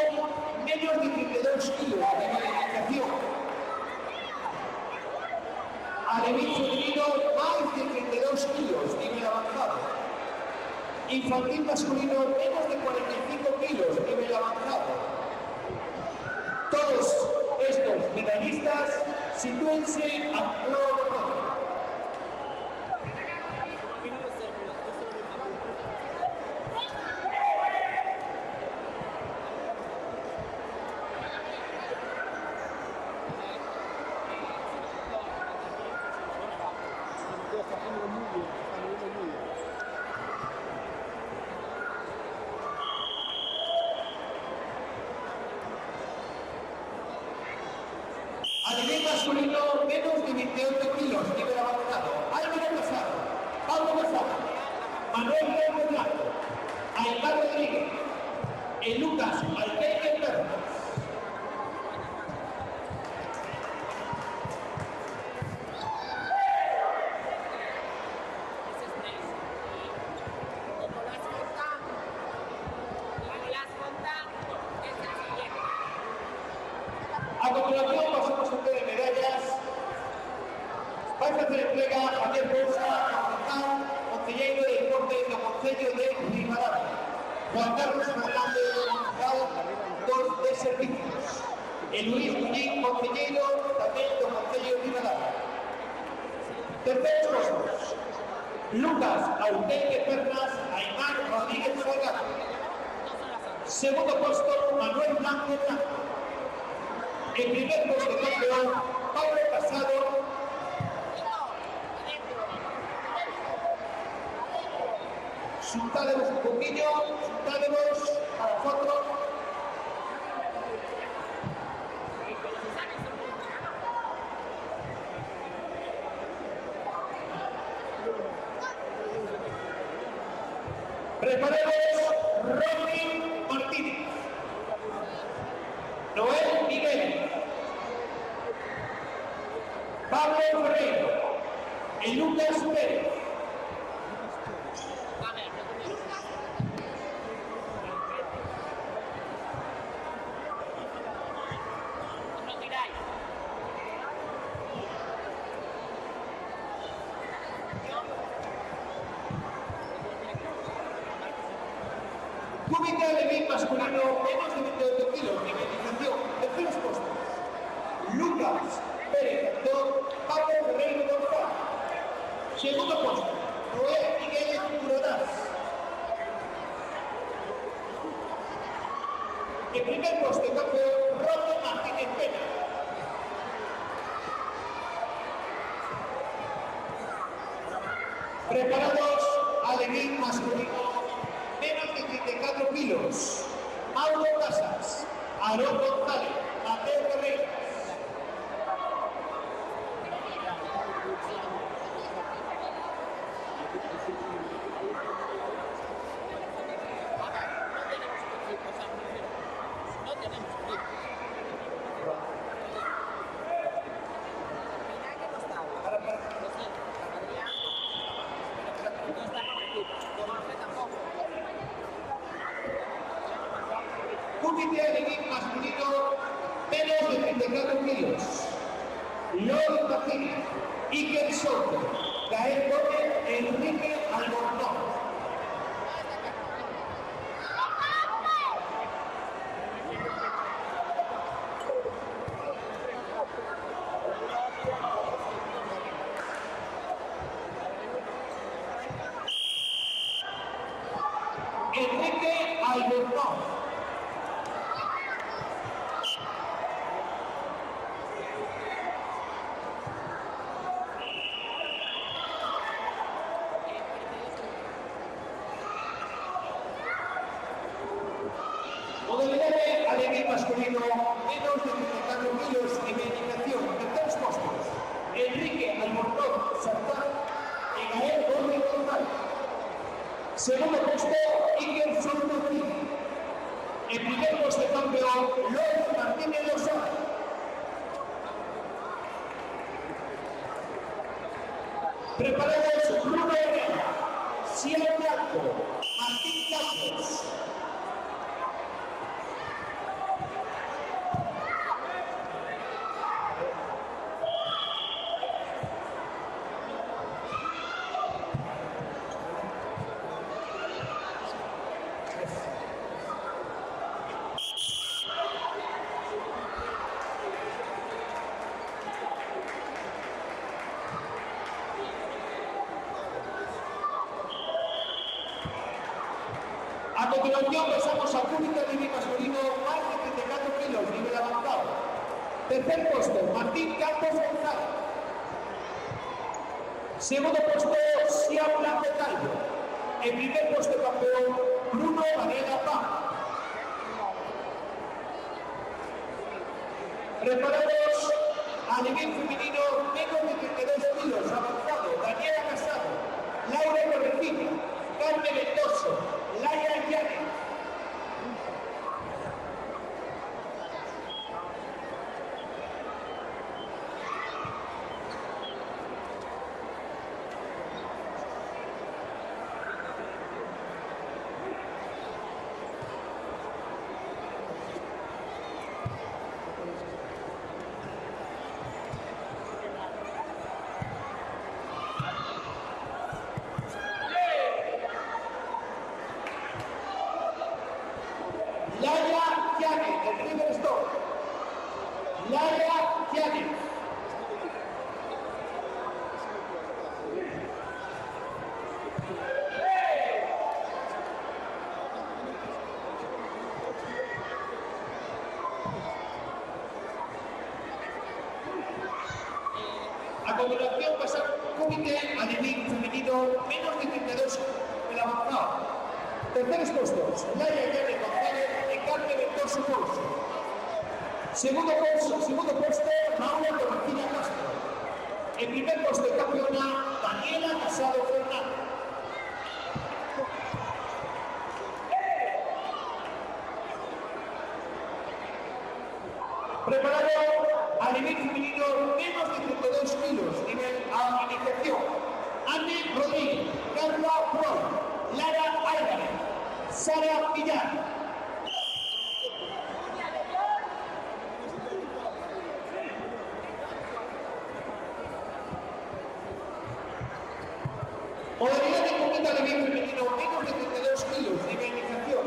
menos de 32 kilos nivel iniciación. Alevín femenino, más de 32 kilos nivel avanzado. Infantil masculino, menos de 45 kilos nivel avanzado. Todos estos medallistas sitúense a prueba. Alevín masculino, menos de 28 kilos, nivel avanzado. Álvaro Casado, Pablo Casado, Manuel Reyes Blanco, Aymar Rodríguez, Lucas Alpeque Pernas. A continuación pasamos a de medallas. Vais a hacer entrega a Javier Pousa, concejal, concelleiro de deporte do Concello de Ribadavia. Juan Carlos Fernández, concejal de servicios. E Luis Muñiz, concelleiro tamén do Concello de Ribadavia. Terceros postos: Lucas Alpeque Pernas, Aymar Rodríguez Salgado. Segundo puesto, Manuel Blanco Blanco. En primer puesto campeón, Pablo Casado. Xuntádemos un poquillo, xuntádemos para foto. Preparemos Robin Martínez, Noel Miguel, Pablo Ferreiro y Lucas Pérez. Cúbica Alevín masculino, menos de 28 kilos, nivelización, terceros puestos: Lucas Pérez Cantón, Pablo Ferreiro González. Segundo puesto, Noel Miguel Curonás. En primer puesto, campeón, Roberto Martínez Pena. Preparados, Alevín masculino, menos de 34 kilos. Mauro Casas, Aarón González, Mateo Ferreira. Cúbite Alevín masculino, menos de 34 kilos. Lord Martínez, Iker Soto, Gael Gómez, Enrique Albornoz. Enrique Albornoz. Arnaud Sartán y Gael Gómez González. Segundo puesto, Iker Soltocini. En primer puesto campeón, López Martínez Lozano. Preparados Bruno Herrera, Cielo Blanco, Martín Campos. A continuación pasamos a pública de nivel masculino, más de 34 kilos, nivel avanzado. Tercer puesto, Martín Campos González. Segundo puesto, Sia Blanco Calvo. En primer puesto campeón, Bruno Varela Paz. Preparados a nivel femenino, menos de 32 kilos, avanzado, Daniela Casado, Laura Corregina, Carmen Mendoza, Laia Llanes. Laia Llanes, del River Stone. Laia Llanes. A continuación pasamos comité a nivel femenino menos de 32 el avanzado. Terceros puestos, Laia Llanes González y Carmen Mendoza Pulso. Segundo puesto, Maura Corregina Castro. En primer puesto de campeona, Daniela Casado Fernández. Preparado a nivel femenino menos de 32 kilos, nivel a iniciación. Anne Rodríguez, Carla Juan, Lara Álvarez, Sara Villar. Modalidad de comida de bien femenino menos de 32 kilos, nivel iniciación.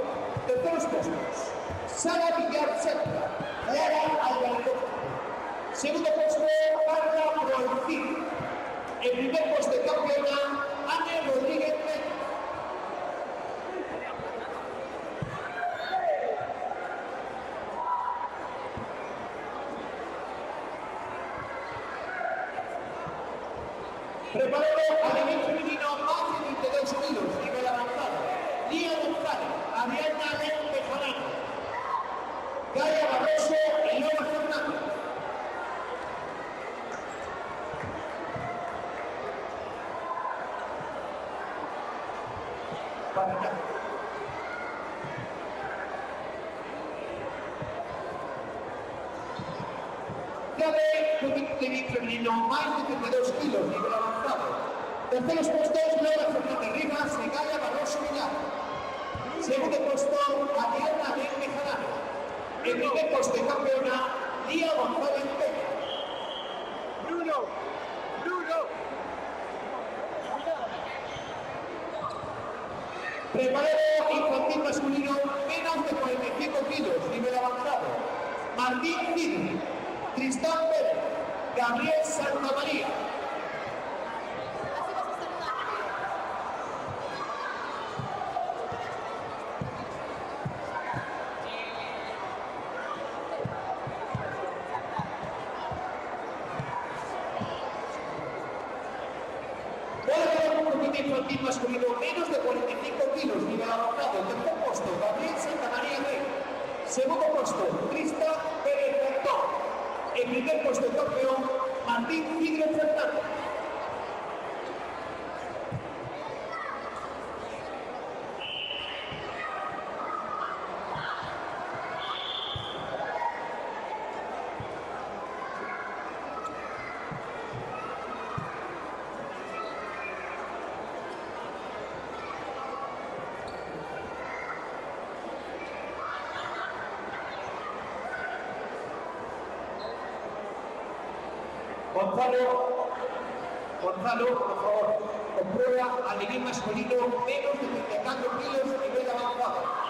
Terceros puestos, Sara Villar Serra, Lara Álvarez. Segundo puesto, Carla Proalcín. En primer puesto de campeona, Anne Rodríguez Pérez. Preparado a nivel femenino más de 32 kilos, nivel avanzado. Lía González, Adriana León Bejarano, Gaia Barroso y Lola Fernández. Para allá. De bien femenino, más de 32 kilos, nivel avanzado. Terceros puestos, Lola Fernández Rivas y Gaia Barroso Villar. Segundo puesto, Adriana León Bejarano. En primer puesto de campeona, Lía González Peña. Bruno. Preparado infantil masculino, menos de 45 kilos, nivel avanzado. Martín Cidri, Tristán Pérez, Gabriel Santamaría. Infantil masculino, menos de 45 kilos, nivel avanzado. El tercer puesto, Gabriel Santamaría Rey. Segundo puesto, Tristán Pérez Bertón. En primer puesto, campeón, Martín Cidre Fernández. Gonzalo, por favor, comprueba al nivel masculino menos de 34 kilos nivel avanzado.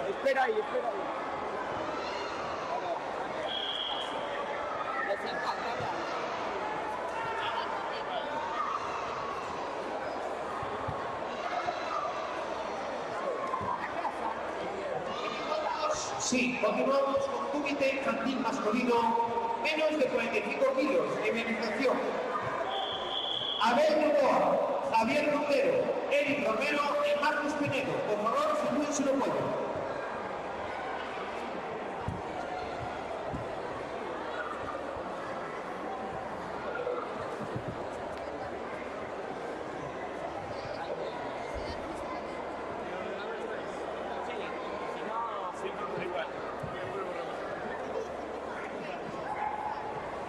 Espera ahí. Sí, continuamos con túbite infantil masculino, menos de 45 kilos en medicación. Abel Novoa, Javier Montero, Eric Romero y Marcos Pinedo. Por favor, si se lo pueden.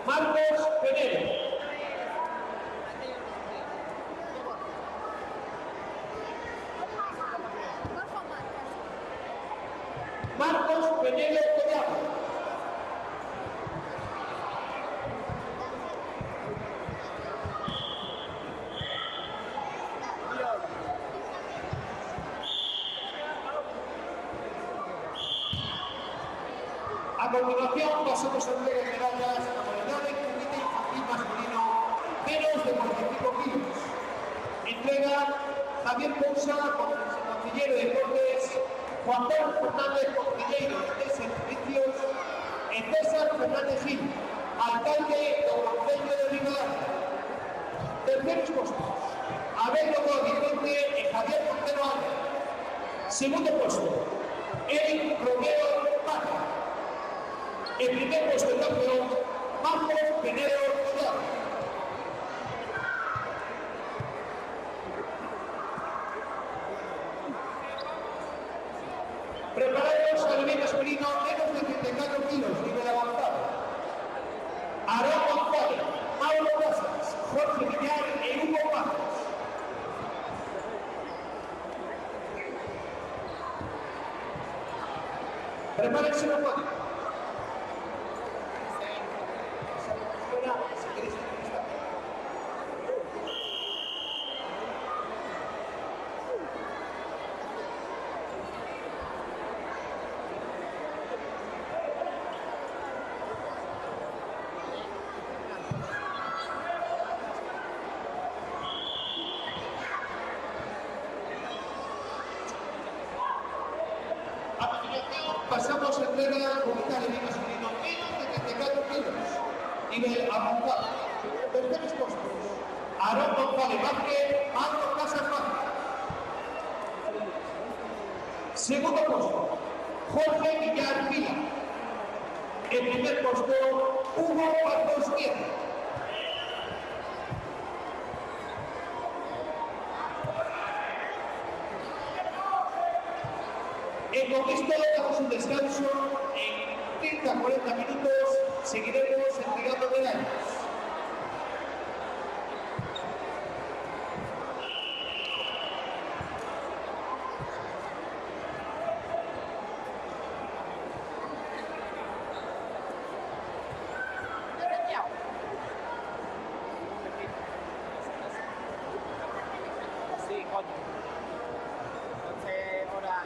Marcos Pinedo. Marcos Penedo Collado. A continuación pasamos a entrega de medallas a la modalidad de comité infantil masculino menos de 45 kilos. Entrega Javier Pousa, consejero de deportes, Juan Carlos Fernández, consejero de servicios, y César Fernández Gil, alcalde del Concello de Rivadavia. Terceros puestos, Abel Novoa Vicente y Javier Montero Álvarez. Segundo puesto, Eric Romero Paja. El primer puesto de campeón, Marcos Pinedo Collado. Preparados al nivel masculino, menos de 34 kilos, nivel avanzado. Aarón González, Mauro Casas, Jorge Villar y Hugo Pazos. Prepárense los cuatro. pasamos a entrega comunitaria de masculino menos de 34 kilos. Nivel avanzado. Terceros puestos. Aarón González Vázquez, Marco Casas Vázquez. Segundo puesto, Jorge Villar Vila. En primer puesto, Hugo Barros Nieto. Con esto damos un descanso. En 30-40 minutos seguiremos entregando medallas. Sí, coño. Entonces, ahora,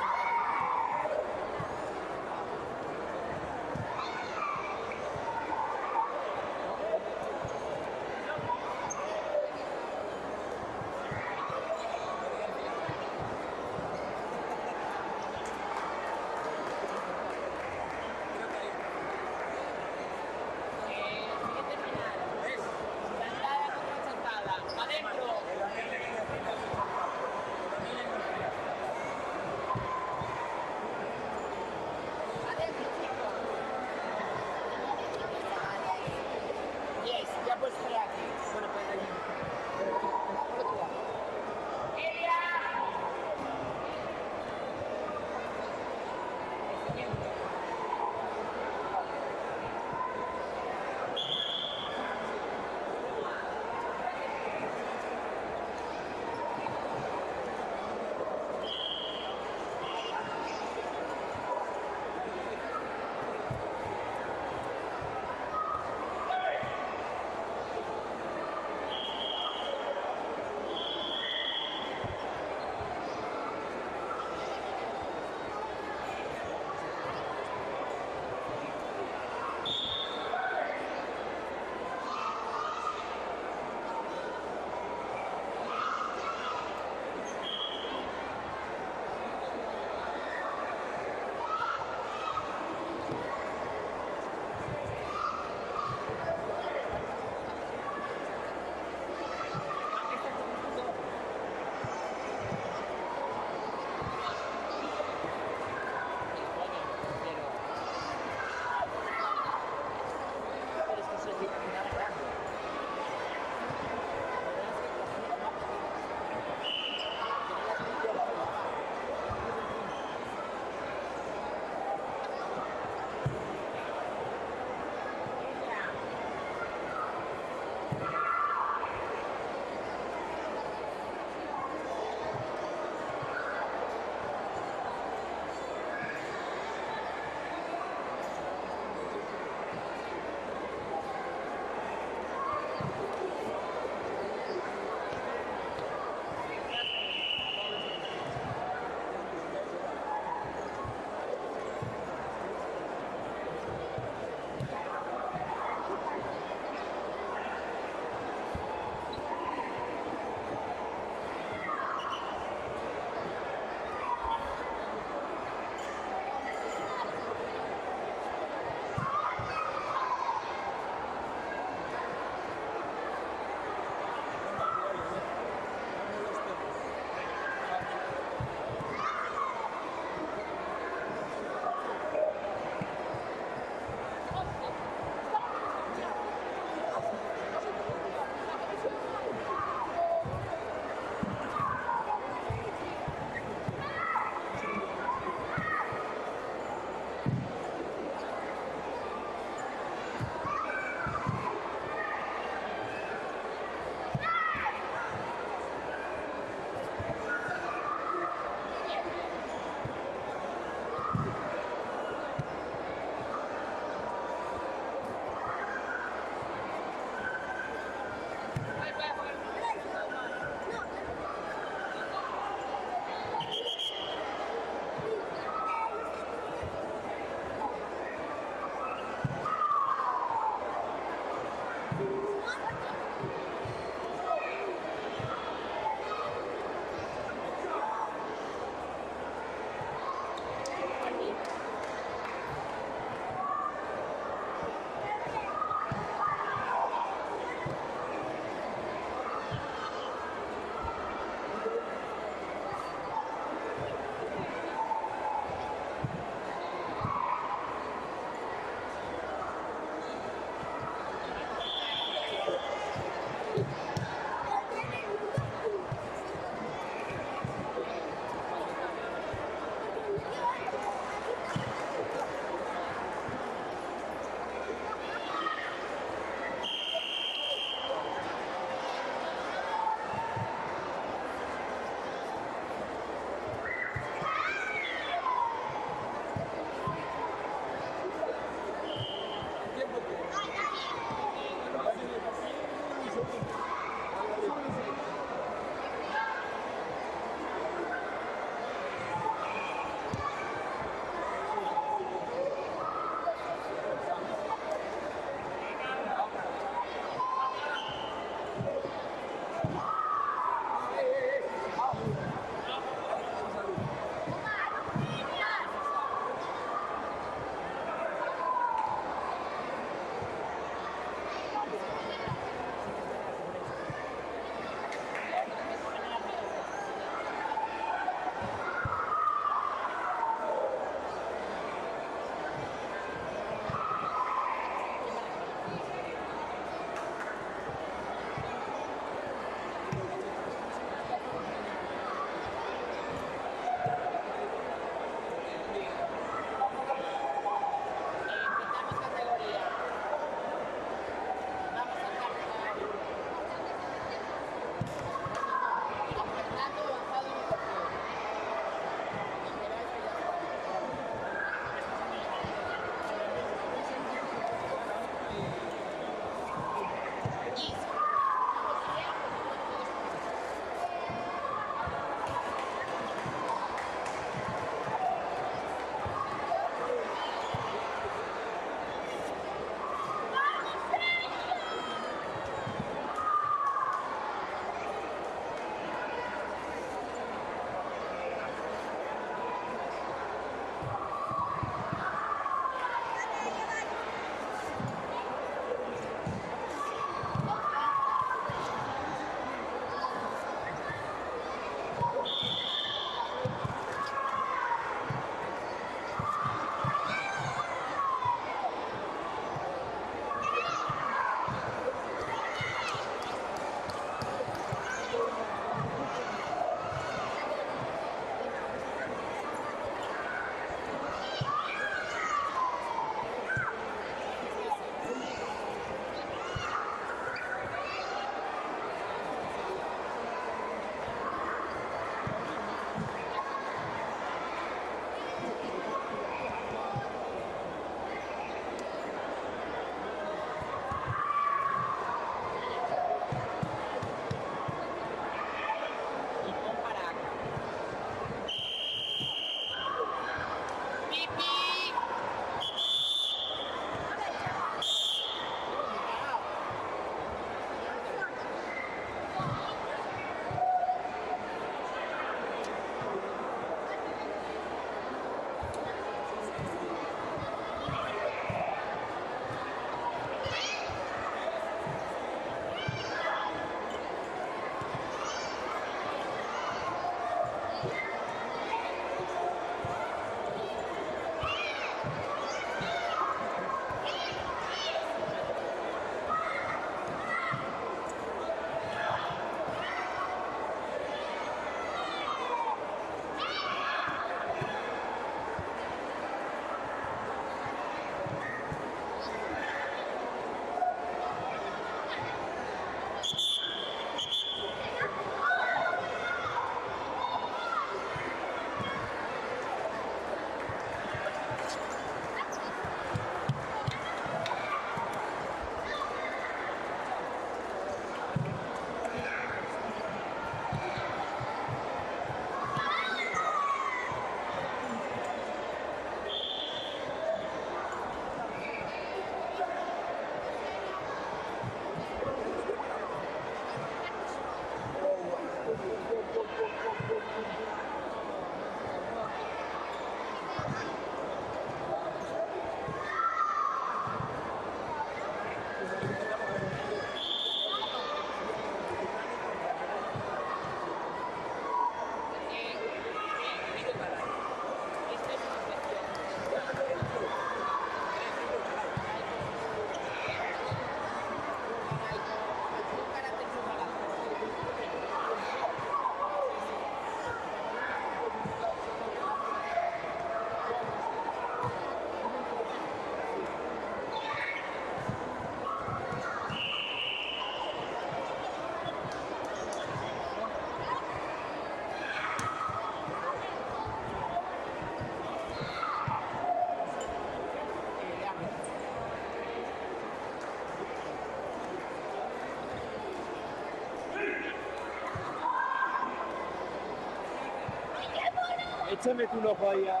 Échame tu ojo ahí a...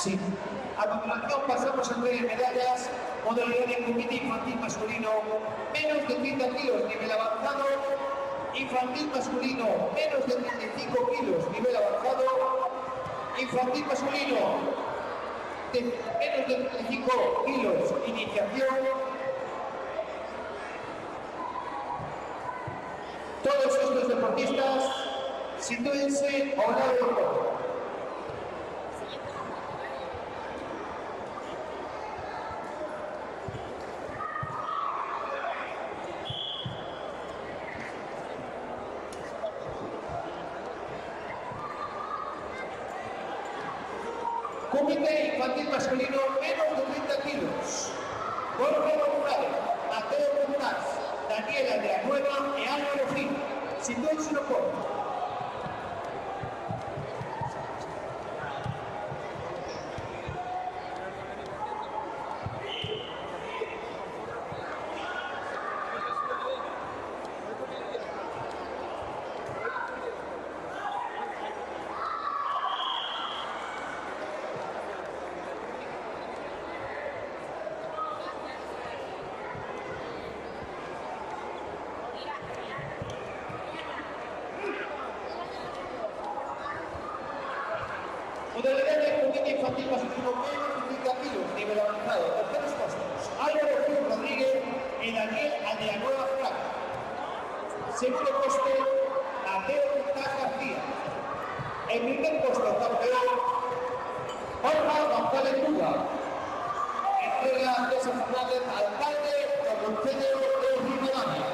Sí. A continuación pasamos a entrega de medallas, modalidad de combate infantil masculino, menos de 30 kilos, nivel avanzado, infantil masculino, menos de 35 kilos, nivel avanzado, infantil masculino, menos de 35 kilos, iniciación. Todos estos deportistas sitúense a un lado del cuerpo. Comité infantil masculino, menos de 30 kilos. Jorge González, Mateo González, Daniela de la Nueva Situazione corta. Modalidad de comida infantil masculino menos de 30 kilos, nivel avanzado. Terceros puestos, Álvaro Gil Rodríguez y Daniel Aldeanueva Franca. Segundo puesto, Mateo Lucas García. En primer puesto, campeón, Jorge González Duda. Entrega César Fernández, alcalde del Concejo de Rivadavia.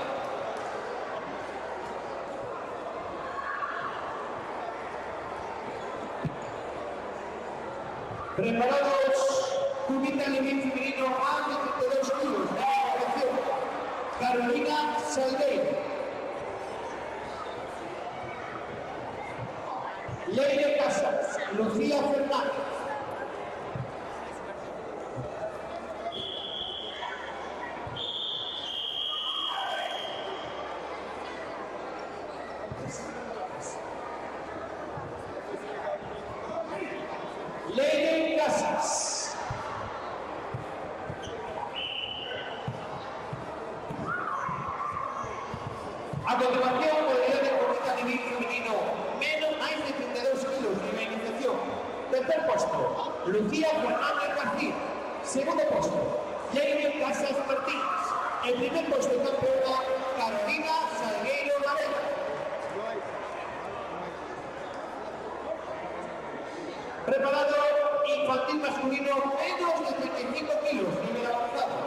Preparados, cubita living femenino más de 32 kilos de elaboración. Carolina Salgueiro. Leire Casas, Lucía Fernández. Leire Casas. A continuación, modalidad de comida living femenino menos más de 32 kilos de iniciación. Tercer puesto, Lucía Fernández García. Segundo puesto, Leire Casas Martínez. El primer puesto de campeona, Carolina Salgueiro Varela. Preparado infantil masculino menos de 35 kilos, nivel avanzado.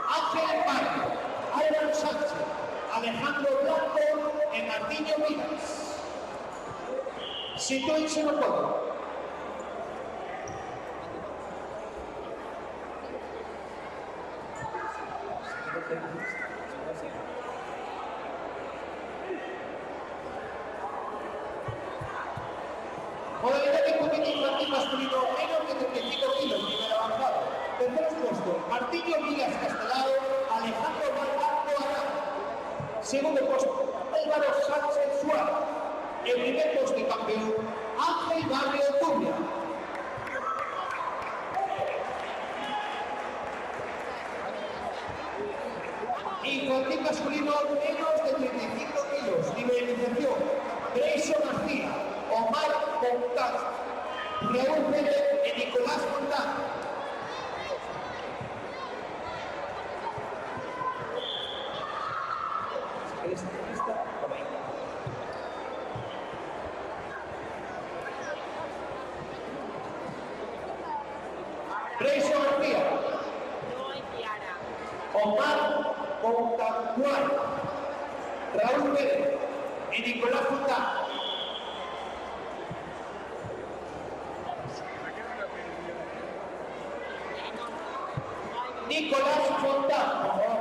Ángel Mario, Álvaro Sánchez, Alejandro Blanco y Martiño Miras. Situación no puedo. Modalidad de comida infantil masculino menos de 35 kilos, nivel avanzado. Terceros puestos, Martiño Miras Castelao, Alejandro Blanco Arana. Segundo puesto, Álvaro Sánchez Suárez. El primer puesto de campeón, Ángel Barrio Tubia. Infantil masculino menos de 35 kilos, nivel de iniciación. Grayson García, Omar Montaz, Raúl Pérez y Nicolás Montaz. Grayson García, Omar Montacuar, Raúl Pérez y Nicolás Montaz. Nicolás Fontán, por favor.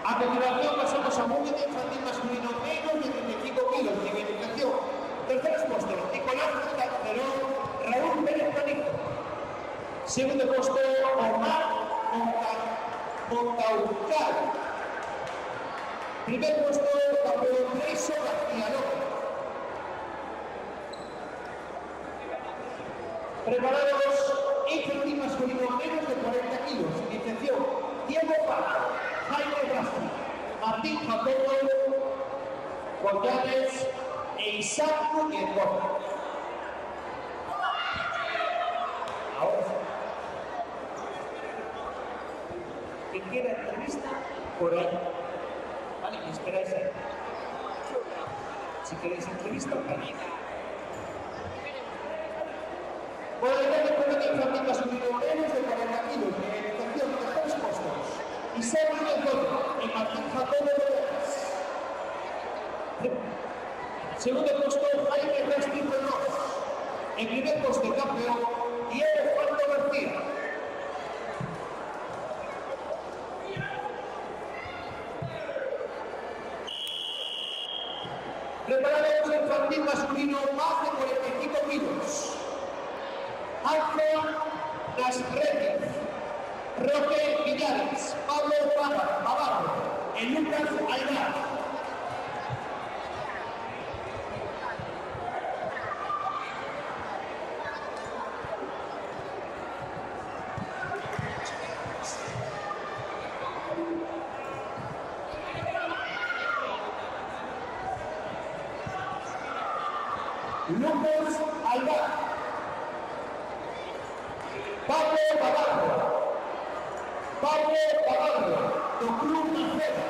A continuación pasamos a movimiento infantil masculino menos de 35 kilos de iniciación. Terceros puestos, Nicolás Fontán Cerón, Raúl Pérez Canito. Segundo puesto, Omar Montaucal. Primer puesto, campeón Grayson García López. Preparados, infantil masculino menos de 40 kilos, iniciación, Diego Parra, Jaime Rastri, Martín Jacobo, Guayanes e Isaac Núñez Gómez. Ahora sí. Quien quiera entrevista, por ahí. Vale, y esperáis ahí. Si queréis entrevista, ahí. Modalidad de comida infantil masculino menos de 40 kilos de iniciación de 3 puestos. Isaac Núñez Gómez y Martín Jacobo de Segundo puesto, Jaime Castillo Rojas. En primer puesto, campeón, Diego Juan García. Preparados el infantil masculino, más de 45 kilos. Ángel Nasretti, Roque Villares, Pablo Navarro, y Lucas Aylar. Lucas Aylar, Pablo Navarro, del Club Maceda.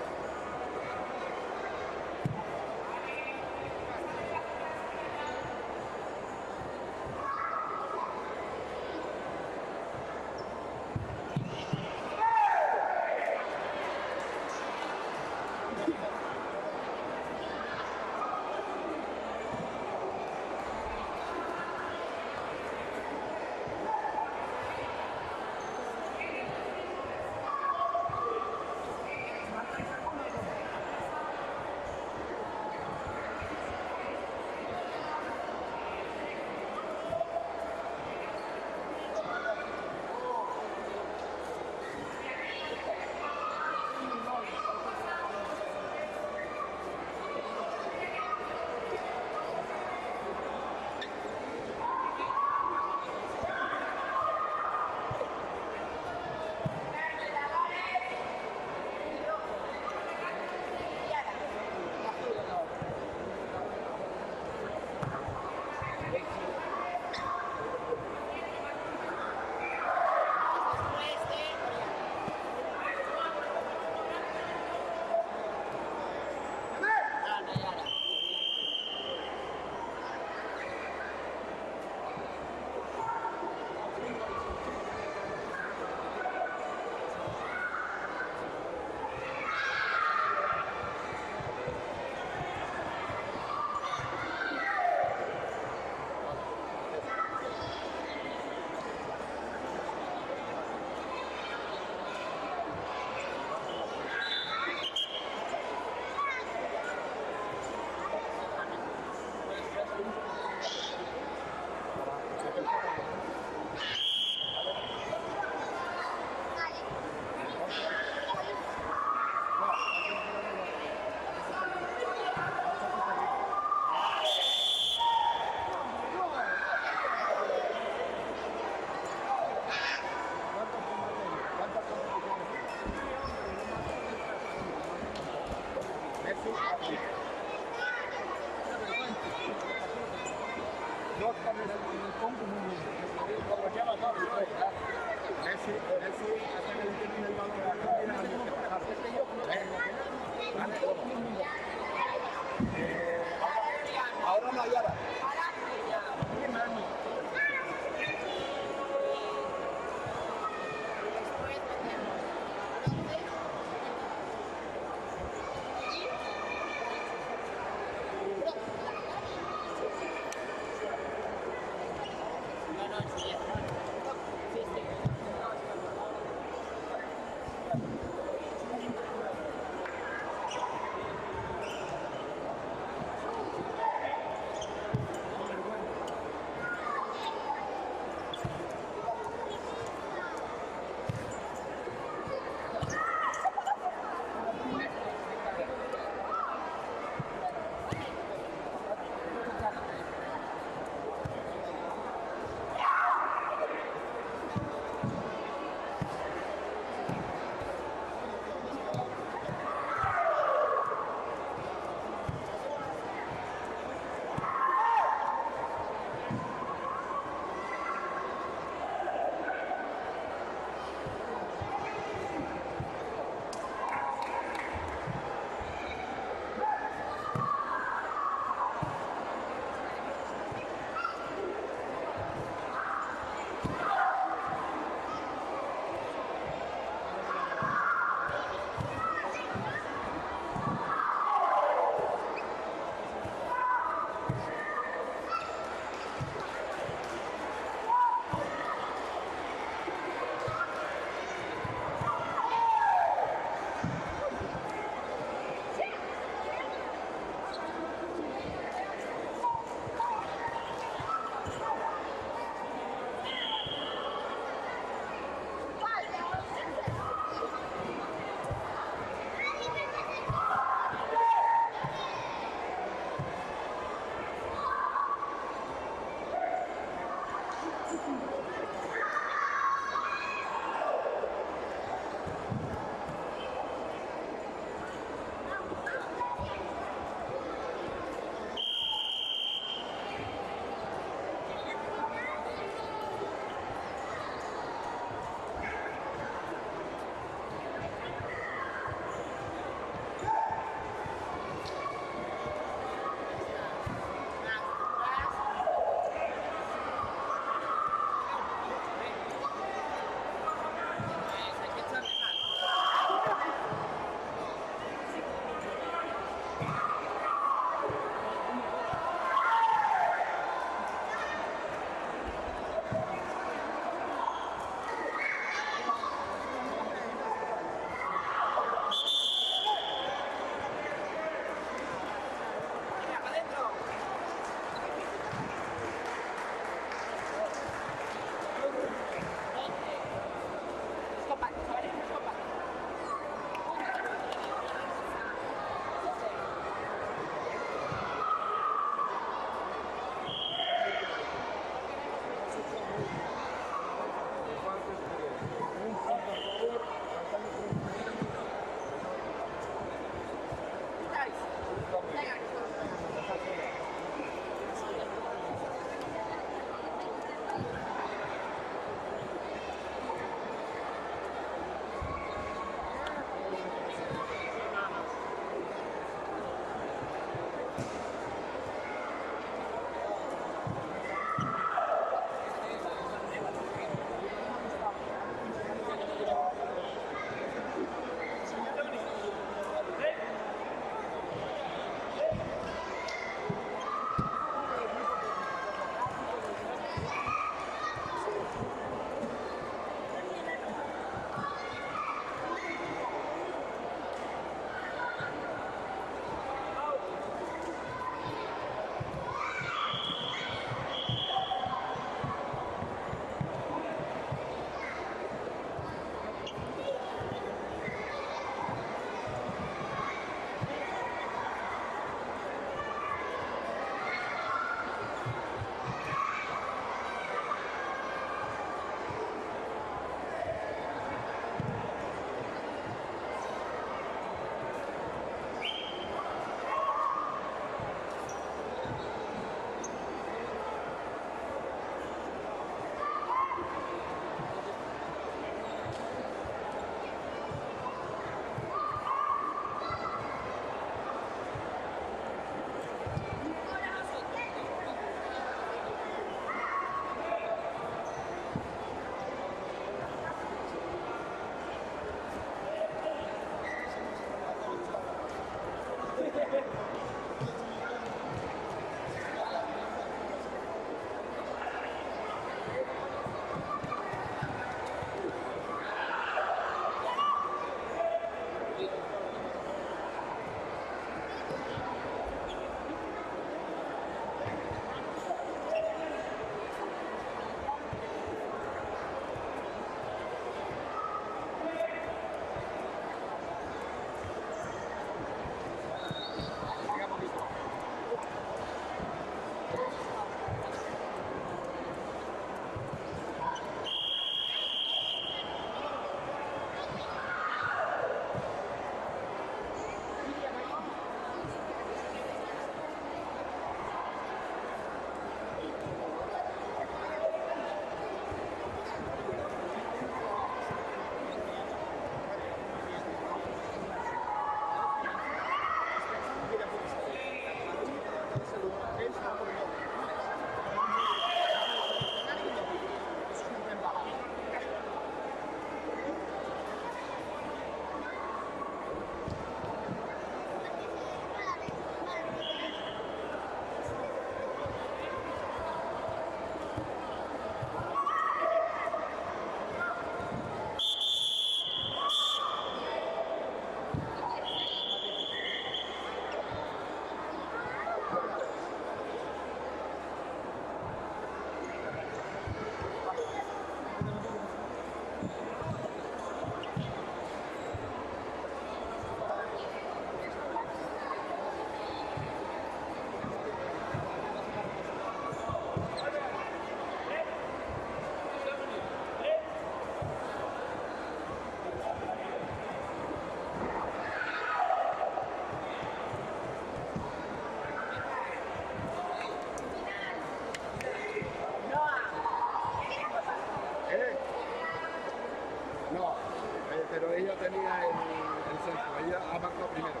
pero ella tenía el centro, ella ha marcado primero.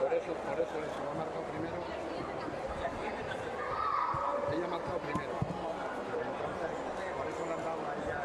Por eso, ha marcado primero. Ella ha marcado primero. Entonces, por eso le han dado a ella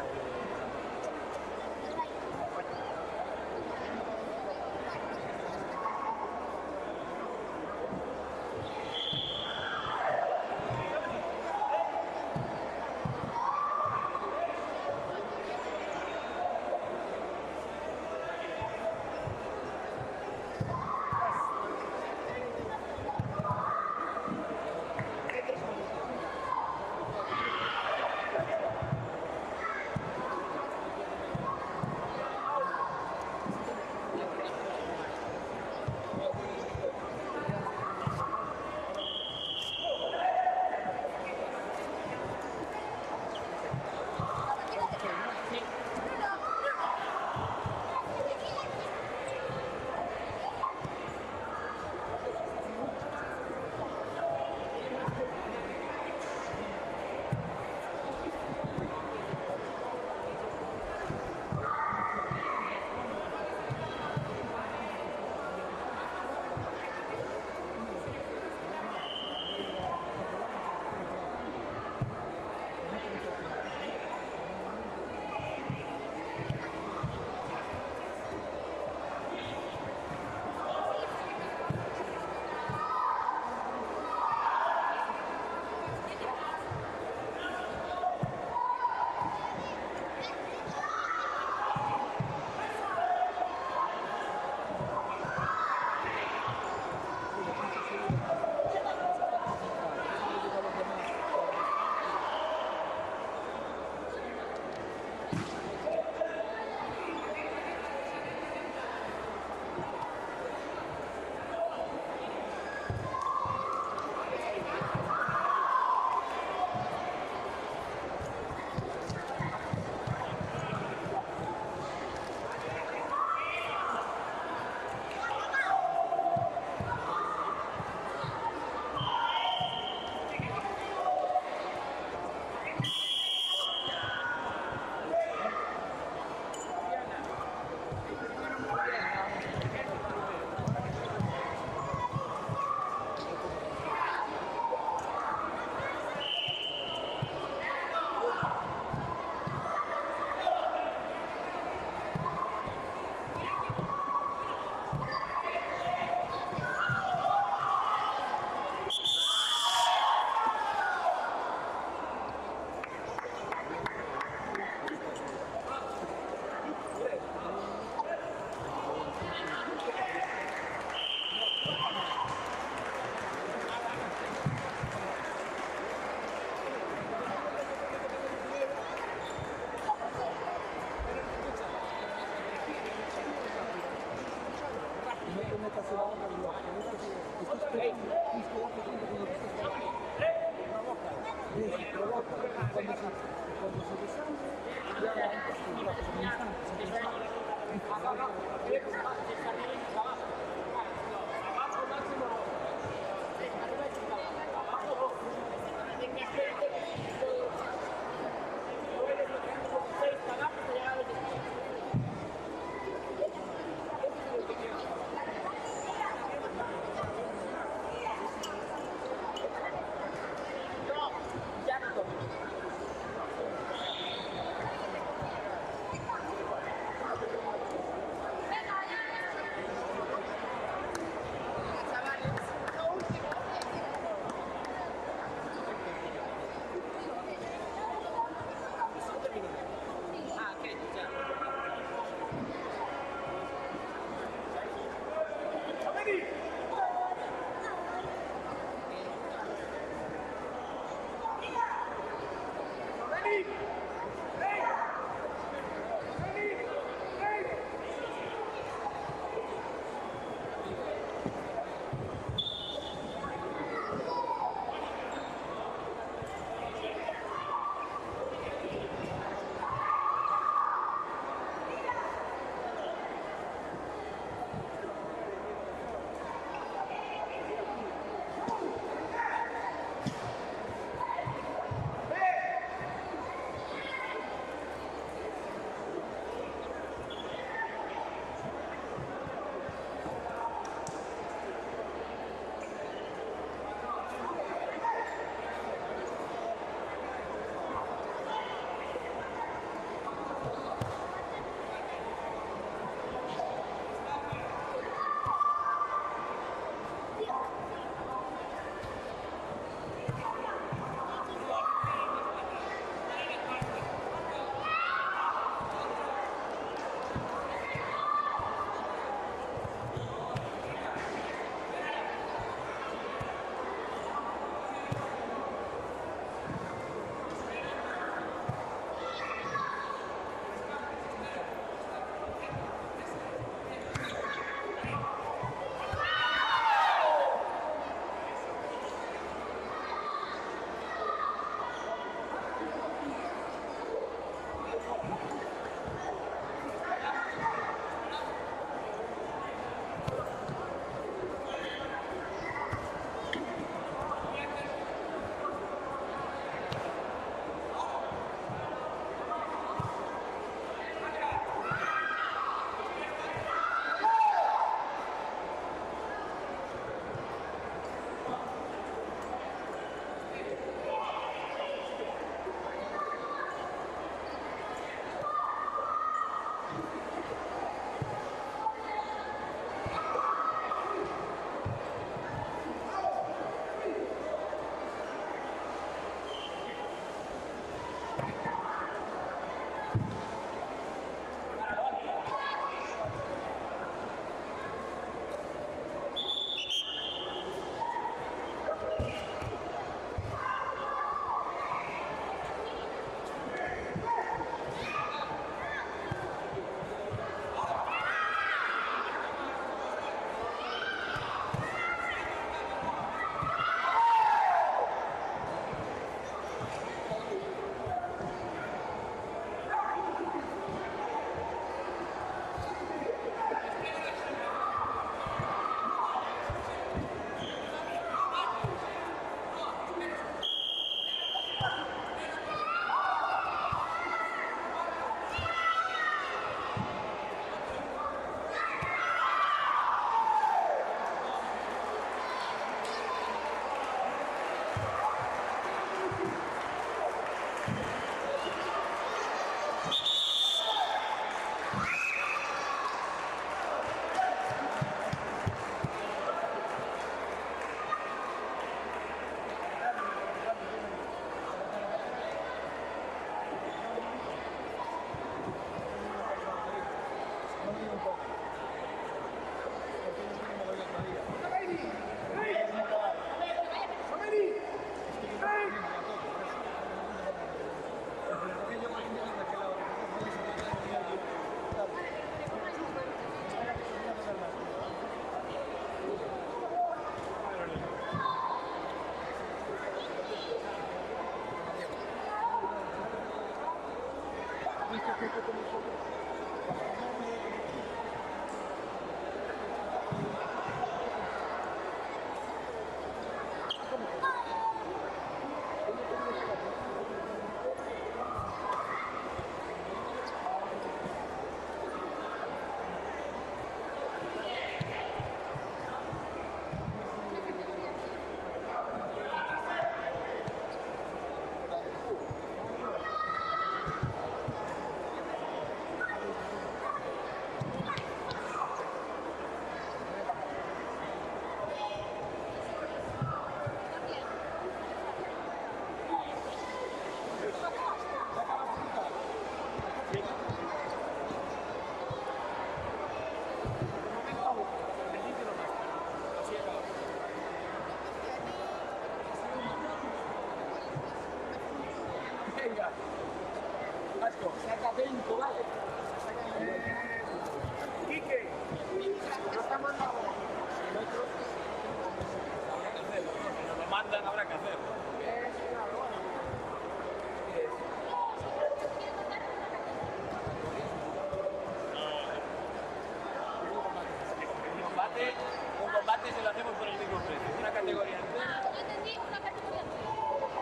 Un combate se lo hacemos por el mismo precio. Una categoría entera. Yo entendí una categoría.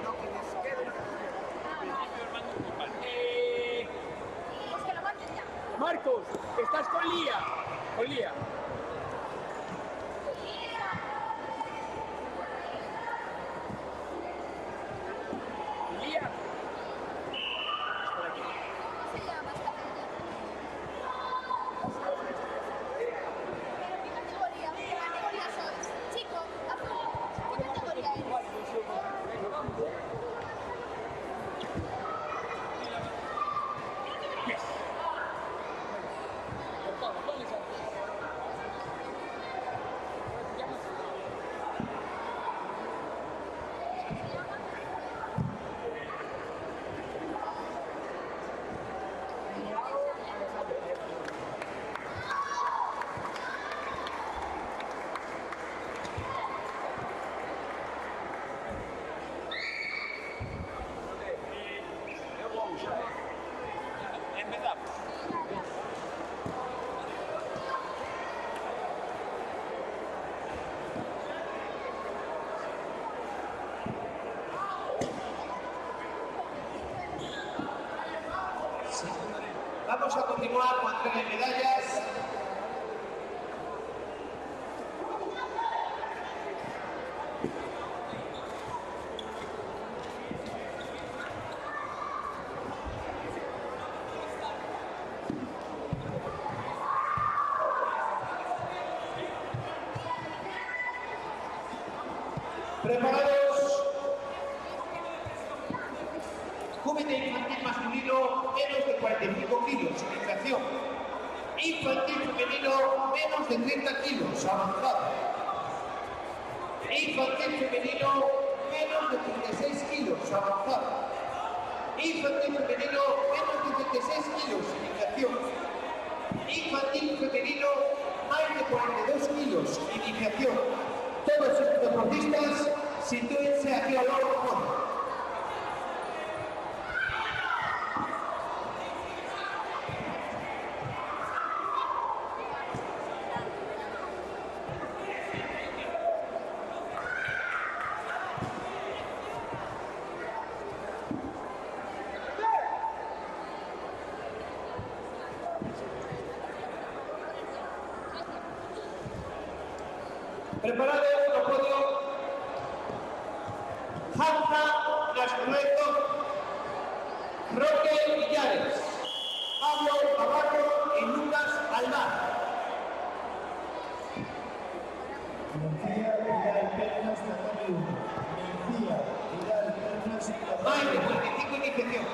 No, que les quede una categoría. En principio, hermano, un combate. Pues que lo maten ya. Marcos, estás con Lía. Con Lía. Lía. Es por aquí. ¿Cómo se llama esta Empezamos. Vamos a continuar con entrega de medallas. ¿Preparados? Comité infantil masculino, menos de 45 kilos, iniciación. Infantil femenino, menos de 30 kilos, avanzado. Infantil femenino, menos de 36 kilos, avanzado. Infantil femenino, menos de 36 kilos, iniciación. Infantil femenino, más de 42 kilos, iniciación. Todos los deportistas sitúense aquí al lado del fondo. Preparados por el podio. Hanna Nasrueto, Roque Villares, Pablo Navarro y Lucas Almar. Más de 45 iniciación.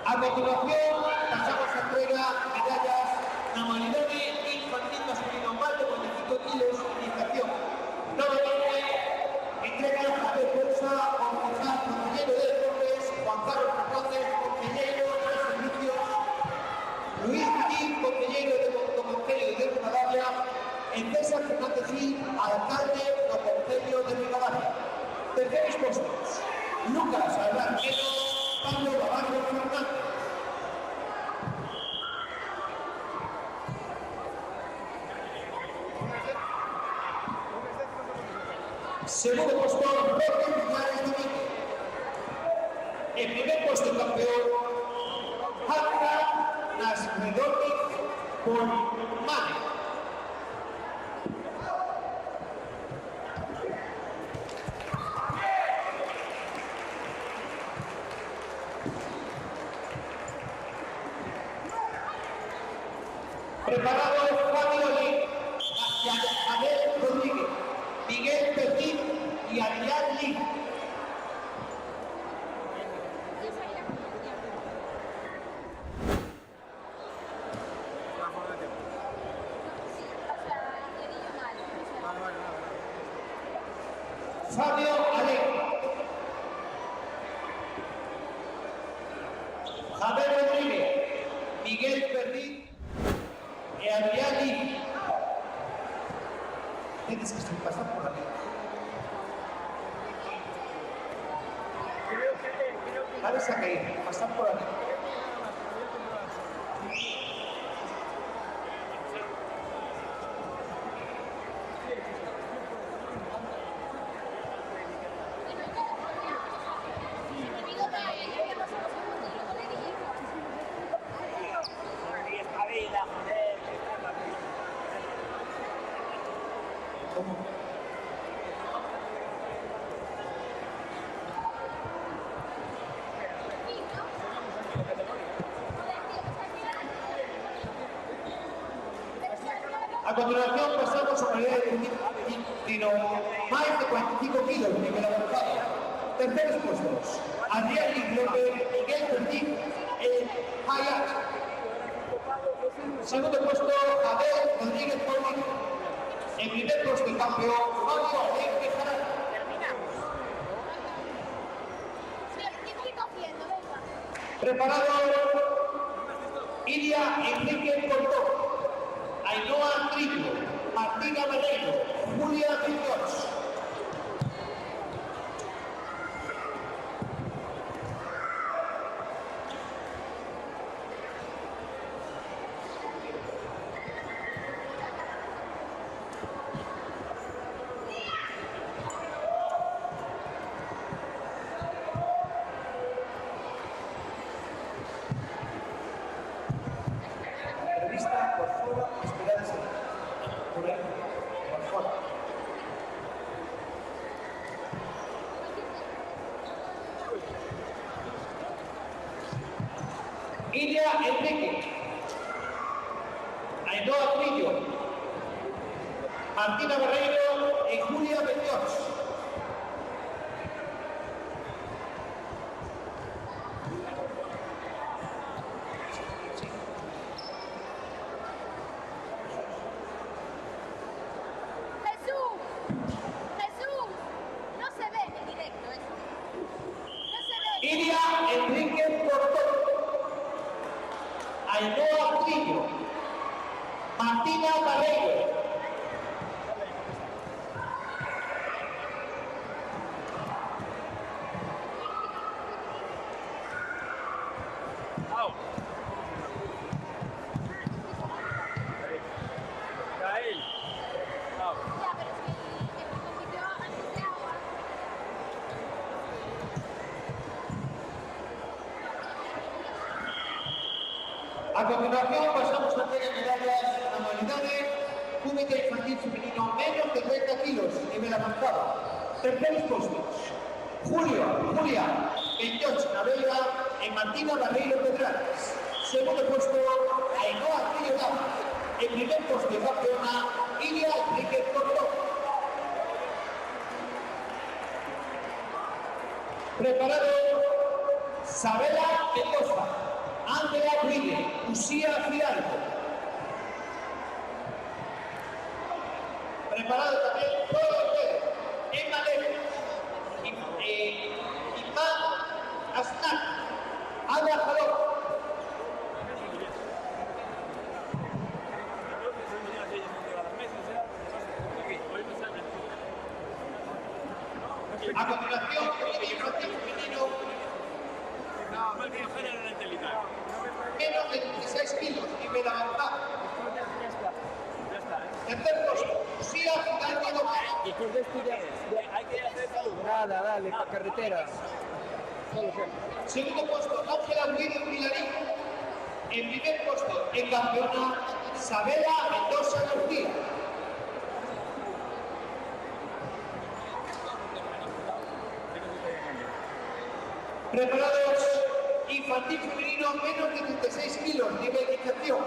A continuación, pasamos a entrega medallas Namaridone infantil masculino, más de 45 kilos, iniciación. Nuevamente, entrega a Fuerza, consejero de deportes, Juan Carlos Fernández, consejero de servicios, Luis Gil, consejero de Concello de Rivadavia, César Fernández Gil, alcalde del Concello de Rivadavia. Terceros puestos, Lucas Alvar Melo, Pablo Navarro Fernández. Segundo puesto, Roque Villares Domingo. En primer puesto, campeón, Hanna Nasredoni por Mane. Preparado Fabio Lee, Abel Rodríguez, Miguel Petit y Adrián Lee. Fabio Ale, Abel Rodríguez, Miguel Petit y Adrián Lee. Tienes que pasar por aquí. Vas a caer, pasar por aquí. A continuación pasamos a unidad de más de 45 kilos de nivel avanzado. Terceros puestos, Adrián López, Miguel Petit y Hayat. Segundo puesto, Abel Rodríguez Poli. En primer puesto, campeón, Fabio Ale Bejarano. Preparado, Ilia Enrique Portó. Ainhoa Trigo, Martina Meleiro, Julia Quiñones. Ilia Enrique, Ainhoa Trillo, Martina Barreiro y Julia Bendios. Jesús, no se ve en directo eso. No se ve. Ilia Enrique Portón, Ainhoa Trillo, Martina Barreiro. Gael. Out. Ya, pero es que el compitió antes de agua. A continuación pasamos a entrega de medallas a modalidades Comité Infantil Femenino menos de 30 kilos, nivel avanzado. Terceros puestos, Julia Bendios Navega y Martina Barreiro Pedrales. Segundo puesto, Ainhoa Trillo Dama. En primer puesto de campeona, Ilia Enrique Portón. Preparado, Sabela Mendoza, Andrea Guille, Lucía Fidalgo. Preparado también todo ustedes, Emma Lemos, Iván Asnak, Ada Jalón. A continuación, Comité Infantil Femenino menos de 16 kilos, nivel avanzado. Tercer puesto, Lucía Fidalgo Gómez. Después de esto Hay que hacer salud. nada, dale, carretera. Segundo puesto, Ángela Guido Pilarín. En primer puesto, en campeona, Sabela Mendoza García. Preparados, infantil femenino menos de 36 kilos, nivel de iniciación.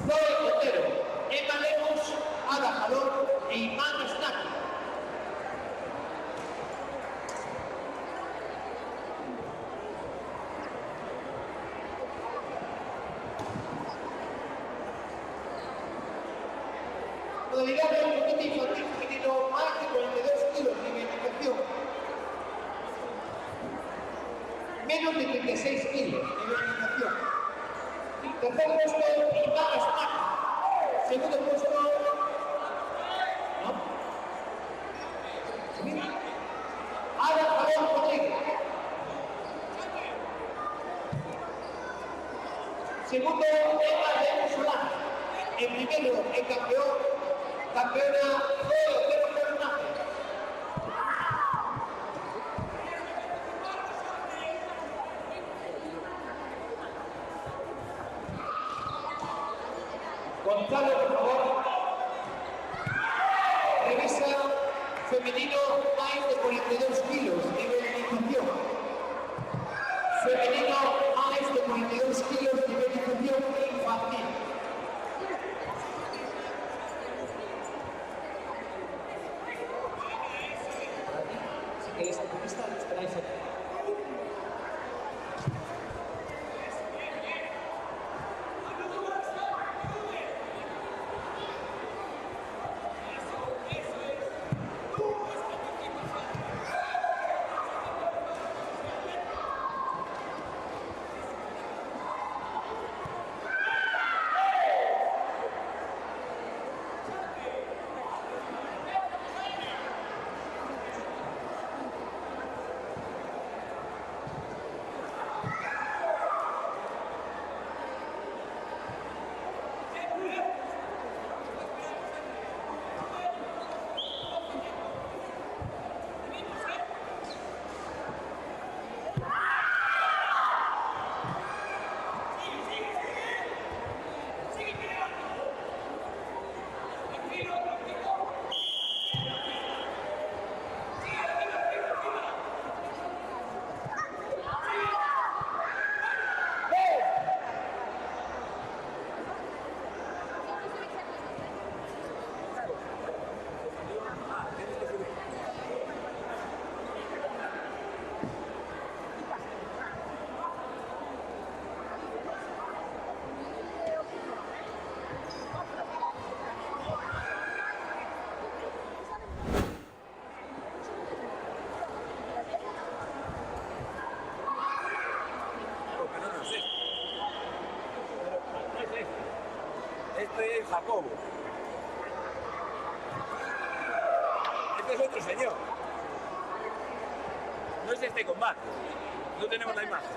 Zoe Cotero, Emma Lemos, Ada Jalón e Iván Asnaki. Modalidad del comité infantil femenino más de 42 kilos, nivel de iniciación. Menos de 36 kilos, nivel de iniciación. Tercer puesto, Iván Asnaki. Segundo puesto, ¿no? Ada Jalón Rodríguez. Segundo, Emma Lemos Solana. En primero, el campeona Zoe Fernández. Gonzalo, por favor. Revisa femenino más de 42 kilos, nivel de iniciación. Femenino más de 42 kilos, nivel de iniciación infantil. Si queréis entrevista, lo esperáis aquí. Jacobo. Este es otro señor. No es este combate. No tenemos la imagen.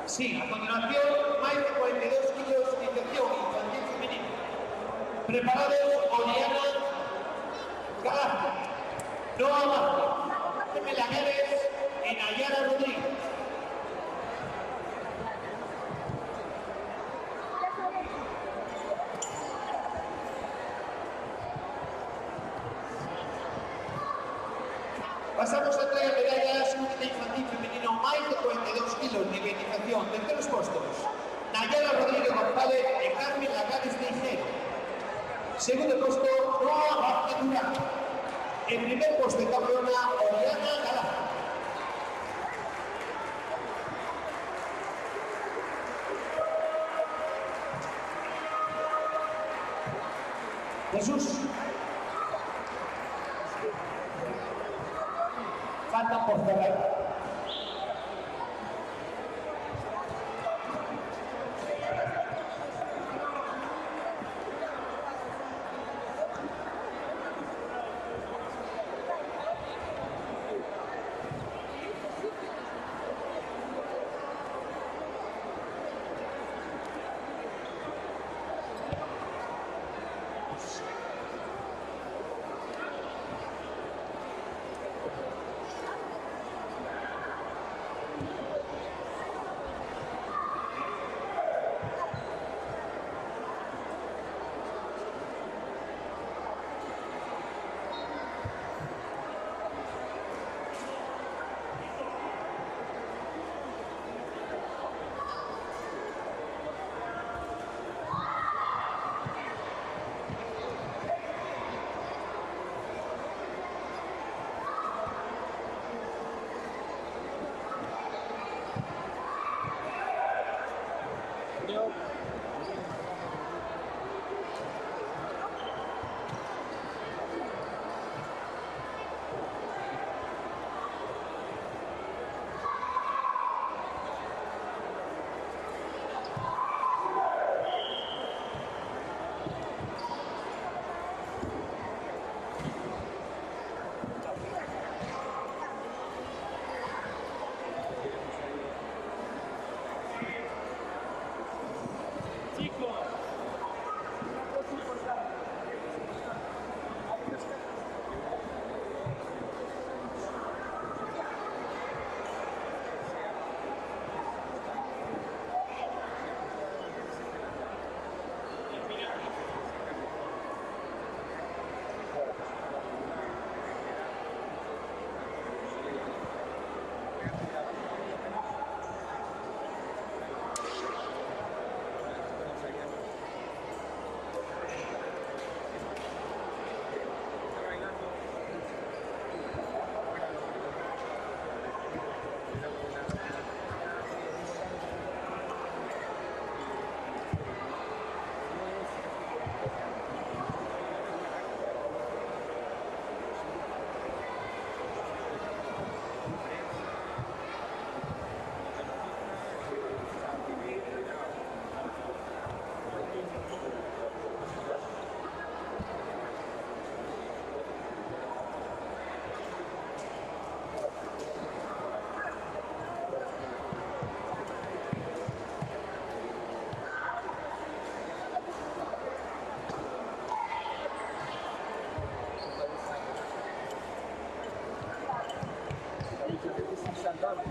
Sí, a continuación, más de 42 kilos de infección infantil femenina. Preparados, Oriana Galasco, Noa Vázquez, Gemela Neves y Nayara Rodríguez. Pasamos a entrega de medallas única infantil femenino, más de 42 kilos de identificación. Terceros puestos, Nayara Rodríguez González y Carmen Lagares Teixeira. Segundo puesto, Noa Vázquez Durán. En primer puesto de campeona, Oriana Galasco. Jesús. Falta por cerrar. Santana,